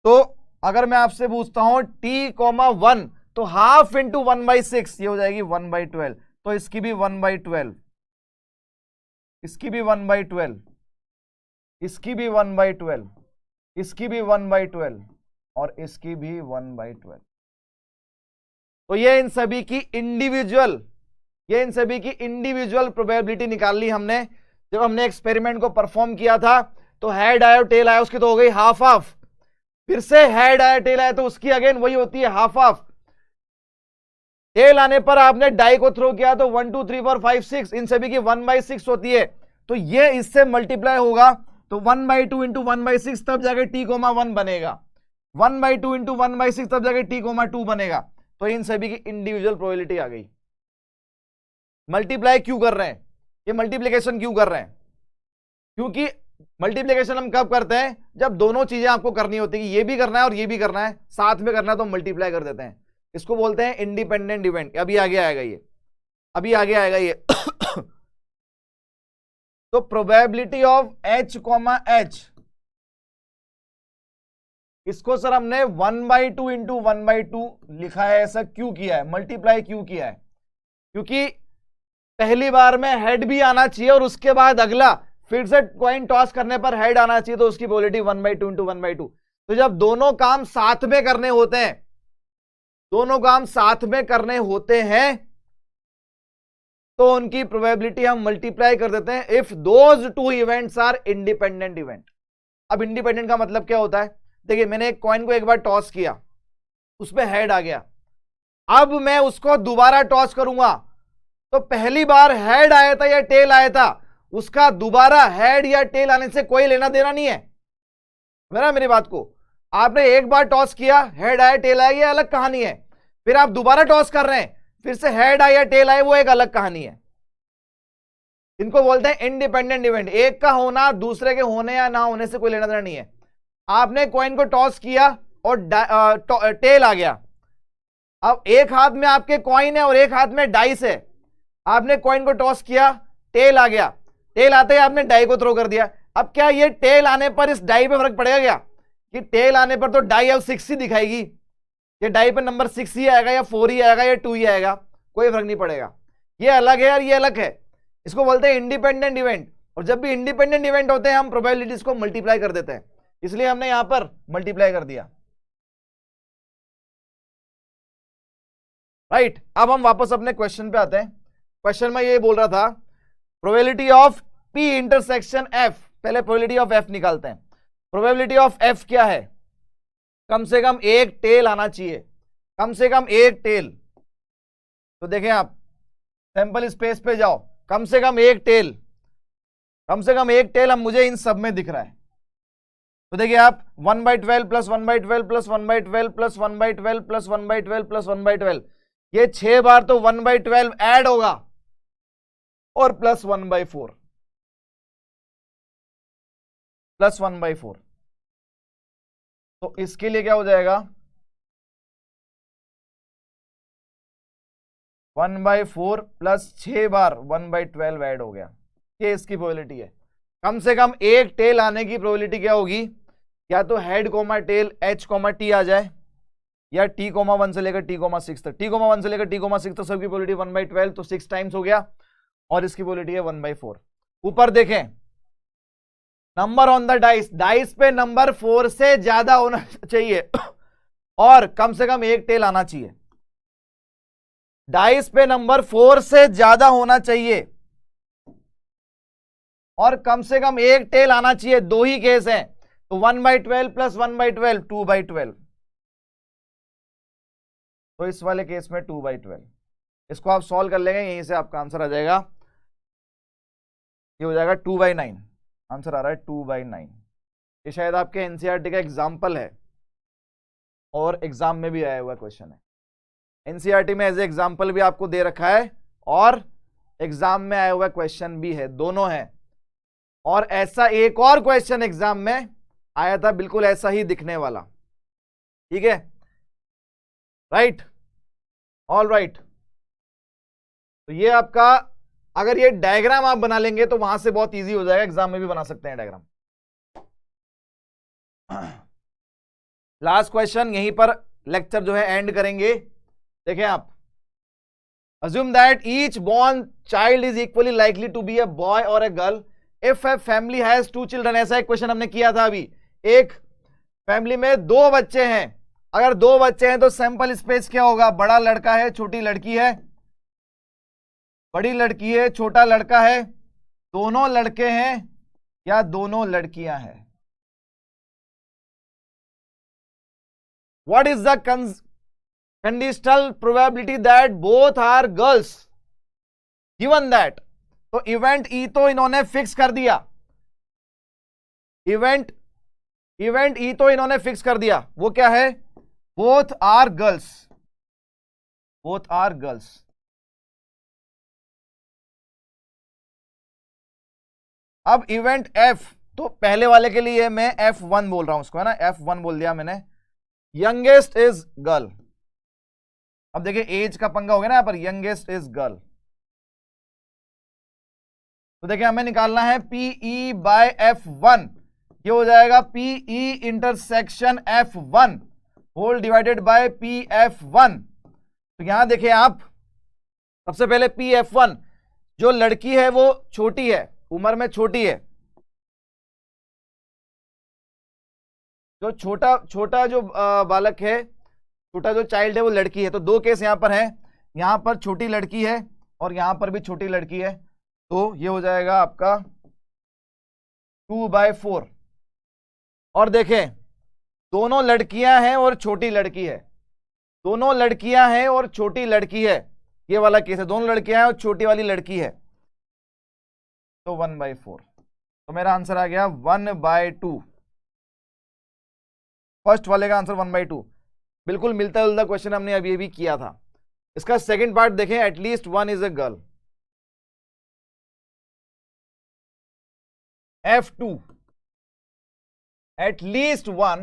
तो अगर मैं आपसे पूछता हूं t,1 तो हाफ इंटू 1/6, ये हो जाएगी 1/12। तो इसकी भी 1/12, इसकी भी 1/12, इसकी भी 1/12, इसकी भी 1/12 और इसकी भी 1/12। तो ये इन सभी की इंडिविजुअल प्रोबेबिलिटी निकाल ली हमने। जब हमने एक्सपेरिमेंट को परफॉर्म किया था तो हेड आया और टेल आया, उसकी तो हो गई हाफ हाफ। फिर से हेड आया टेल आया तो उसकी अगेन वही होती है हाफ हाफ। टेल आने पर आपने डाई को थ्रो किया तो 1 2 3 4 5 6, इन सभी की 1/6 होती है। तो ये इससे मल्टीप्लाई होगा तो 1/2 इंटू 1/6 तब जाके t,1 बनेगा, 1/2 इंटू 1/6 तब जाके t,2 बनेगा। तो इन सभी की इंडिविजुअल प्रोबेबिलिटी आ गई। मल्टीप्लाई क्यों कर रहे हैं, ये मल्टीप्लिकेशन क्यों कर रहे हैं? क्योंकि मल्टीप्लिकेशन हम कब करते हैं? जब दोनों चीजें आपको करनी होती है कि ये भी करना है और ये भी करना है, साथ में करना है, तो मल्टीप्लाई कर देते हैं। इसको बोलते हैं इंडिपेंडेंट इवेंट। अभी आगे आएगा ये, अभी आगे आएगा ये। तो प्रोबेबिलिटी ऑफ h, h, इसको सर हमने 1/2 इंटू 1/2 लिखा है। ऐसा क्यों किया है, मल्टीप्लाई क्यों किया है? क्योंकि पहली बार में हेड भी आना चाहिए और उसके बाद अगला फिर से कॉइन टॉस करने पर हेड आना चाहिए, तो उसकी प्रोबेबिलिटी 1/2 इंटू 1/2। तो जब दोनों काम साथ में करने होते हैं, दोनों काम साथ में करने होते हैं, तो उनकी प्रोबेबिलिटी हम मल्टीप्लाई कर देते हैं if those two events are independent event. अब इंडिपेंडेंट का मतलब क्या होता है? देखिए, मैंने एक कॉइन को एक बार टॉस किया, उसमें हेड आ गया, अब मैं उसको दोबारा टॉस करूंगा तो पहली बार हेड आया था या टेल आया था, उसका दोबारा हेड या टेल आने से कोई लेना देना नहीं है। मेरी बात को, आपने एक बार टॉस किया, हेड आया टेल आया, ये अलग कहानी है। फिर आप दोबारा टॉस कर रहे हैं, फिर से हेड आया टेल आया, वो एक अलग कहानी है। इनको बोलते हैं इंडिपेंडेंट इवेंट। एक का होना दूसरे के होने या ना होने से कोई लेना देना नहीं है। आपने कॉइन को टॉस किया और टेल आ गया, अब एक हाथ में आपके कॉइन है और एक हाथ में डाइस है। आपने कॉइन को टॉस किया, टेल आ गया, टेल आते ही आपने डाई को थ्रो कर दिया। अब क्या ये टेल आने पर इस डाई पे फर्क पड़ेगा क्या? कि टेल आने पर तो डाई अब 6 ही दिखाएगी, ये डाई पे नंबर 6 ही आएगा या 4 ही आएगा या 2 ही आएगा, कोई फर्क नहीं पड़ेगा। ये अलग है और ये अलग है। इसको बोलते हैं इंडिपेंडेंट इवेंट। और जब भी इंडिपेंडेंट इवेंट होते हैं हम प्रोबेबिलिटीज को मल्टीप्लाई कर देते हैं, इसलिए हमने यहां पर मल्टीप्लाई कर दिया। राइट, अब हम वापस अपने क्वेश्चन पे आते हैं। क्वेश्चन में ये बोल रहा था probability of P intersection F। पहले प्रोबेबिलिटी ऑफ F निकालते हैं। प्रोबेबिलिटी ऑफ F क्या है? कम से कम एक टेल आना चाहिए, कम से कम एक टेल। तो देखें आप सैंपल स्पेस पे जाओ, कम से कम एक टेल, कम से कम एक टेल हम मुझे इन सब में दिख रहा है। तो देखिए आप 1/12 plus 1/12 plus 1/12 plus 1/12 plus 1/12 plus 1/12, ये 6 बार तो 1/12 ऐड होगा और प्लस 1/4 प्लस 1/4। तो इसके लिए क्या हो जाएगा? 1/4 प्लस 6 बार 1/12 ऐड हो गया। ये इसकी प्रोबेबिलिटी है। कम से कम एक टेल आने की प्रोबेबिलिटी क्या होगी? या तो head comma tail h comma t आ जाए, या t,1 से लेकर t,6 तक। t,1 से लेकर t,6 तक सबकी प्रोबेबिलिटी 1/12, तो 6 टाइम्स हो गया और इसकी प्रोबेबिलिटी है 1/4। ऊपर देखें number on the dice, dice पे नंबर 4 से ज्यादा होना चाहिए और कम से कम एक टेल आना चाहिए। डाइस पे नंबर 4 से ज्यादा होना चाहिए और कम से कम एक टेल आना चाहिए, दो ही केस हैं, तो 1/12 प्लस 1/12 2/12, तो इस वाले केस में 2/12। इसको आप सॉल्व कर लेंगे, यहीं से आपका आंसर आ जाएगा, ये हो जाएगा 2/9, आंसर आ रहा है 2/9। ये शायद आपके एनसीईआरटी का एग्जाम्पल है और एग्जाम में भी आया हुआ क्वेश्चन है। एनसीईआरटी में एज ए एग्जाम्पल भी आपको दे रखा है और एग्जाम में आया हुआ क्वेश्चन भी है, दोनों है। और ऐसा एक और क्वेश्चन एग्जाम में आया था, बिल्कुल ऐसा ही दिखने वाला, ठीक है, राइट, ऑल राइट। तो ये आपका, अगर ये डायग्राम आप बना लेंगे तो वहां से बहुत इजी हो जाएगा, एग्जाम में भी बना सकते हैं डायग्राम। लास्ट क्वेश्चन, यहीं पर लेक्चर जो है एंड करेंगे। देखें आप, assume that each born child is equally likely to be a boy or a girl if a family has 2 children। ऐसा एक क्वेश्चन हमने किया था अभी, एक फैमिली में 2 बच्चे हैं, अगर 2 बच्चे हैं तो सैंपल स्पेस क्या होगा, बड़ा लड़का है छोटी लड़की है, बड़ी लड़की है छोटा लड़का है, दोनों लड़के हैं या दोनों लड़कियां हैं। What is the conditional probability that both are girls given that? तो इवेंट ई तो इन्होंने फिक्स कर दिया, इवेंट ई तो इन्होंने फिक्स कर दिया, वो क्या है, both are girls, both are girls. अब इवेंट एफ, तो पहले वाले के लिए मैं F1 बोल रहा हूं उसको, है ना, F1 बोल दिया मैंने, यंगेस्ट इज गर्ल। अब देखिए एज का पंगा हो गया ना यहां पर, यंगेस्ट इज गर्ल, तो देखिए हमें निकालना है PE/F1, ये हो जाएगा PE intersection F1 whole divided by PF1। तो यहां देखिए आप, सबसे पहले PF1, जो लड़की है वो छोटी है, उम्र में छोटी है, जो छोटा जो बालक है, छोटा जो चाइल्ड है वो लड़की है। तो 2 केस यहां पर है, यहां पर छोटी लड़की है और यहां पर भी छोटी लड़की है, तो ये हो जाएगा आपका 2/4। और देखें दोनों लड़कियां हैं और छोटी लड़की है, दोनों लड़कियां हैं और छोटी लड़की है, ये वाला केस है, दोनों लड़कियां हैं और छोटी वाली लड़की है, तो 1/4। तो मेरा आंसर आ गया 1/2। फर्स्ट वाले का आंसर 1/2, बिल्कुल मिलता जुलता क्वेश्चन हमने अभी भी किया था। इसका सेकंड पार्ट देखें, at least 1 is a girl, F2, at least 1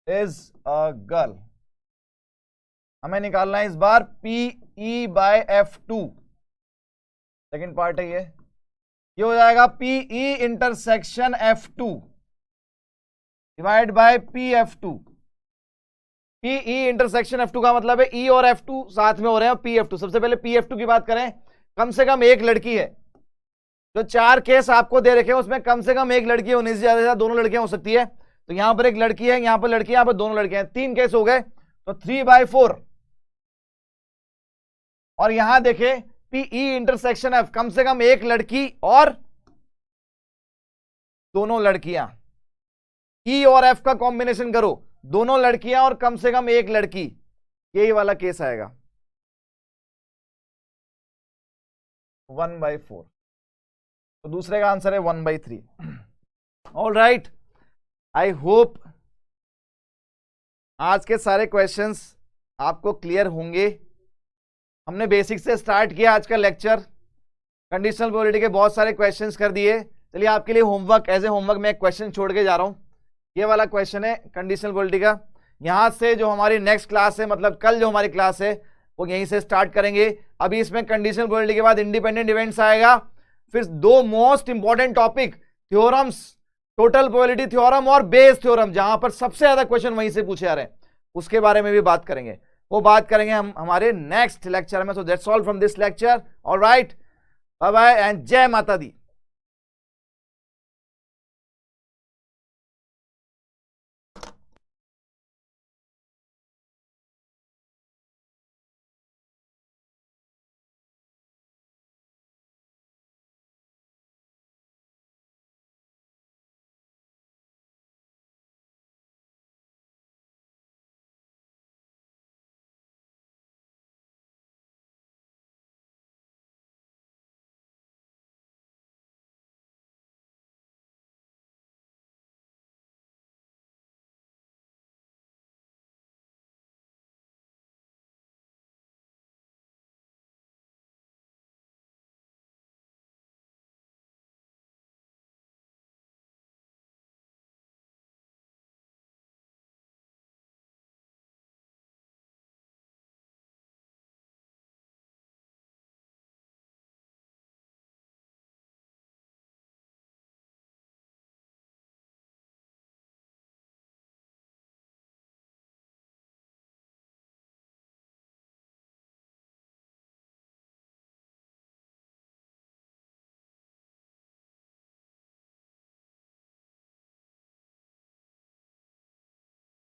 is a girl. हमें निकालना है इस बार PE/F2, सेकंड पार्ट है ये हो जाएगा PE intersection F2 divide by PF2। PE intersection F2 का मतलब है E और F2 साथ में हो रहे हैं, PF2। सबसे पहले PF2 की बात करें, कम से कम एक लड़की है, जो 4 केस आपको दे रखे हैं उसमें कम से कम एक लड़की होने से ज्यादा दोनों लड़कियां हो सकती है, तो यहां पर एक लड़की है, यहां पर लड़की है, यहां पर दोनों लड़कियां हैं, 3 केस हो गए, तो 3/4। और यहां देखें PE इंटरसेक्शन F, कम से कम एक लड़की और दोनों लड़कियां, E और F का कॉम्बिनेशन करो, दोनों लड़कियां और कम से कम एक लड़की, यही वाला केस आएगा 1/4। तो दूसरे का आंसर है 1/3। ऑल राइट, आई होप आज के सारे क्वेश्चंस आपको क्लियर होंगे। हमने बेसिक से स्टार्ट किया आज का लेक्चर, कंडीशनल प्रोबेबिलिटी के बहुत सारे क्वेश्चंस कर दिए। चलिए आपके लिए होमवर्क, एज ए होमवर्क मैं एक क्वेश्चन छोड़ के जा रहा हूं, ये वाला क्वेश्चन है कंडीशनल प्रोबेबिलिटी का। यहां से जो हमारी नेक्स्ट क्लास है, मतलब कल जो हमारी क्लास है वो यहीं से स्टार्ट करेंगे। अभी इसमें कंडीशनल प्रोबेबिलिटी के बाद इंडिपेंडेंट इवेंट्स आएगा, फिर 2 most important topic, theorems, total probability theorem और बेस थ्योरम, जहां पर सबसे ज्यादा क्वेश्चन वहीं से पूछे जा रहे हैं, उसके बारे में भी बात करेंगे। वो बात करेंगे हम हमारे नेक्स्ट लेक्चर में। So that's all from this lecture. All right, bye bye and जय माता दी।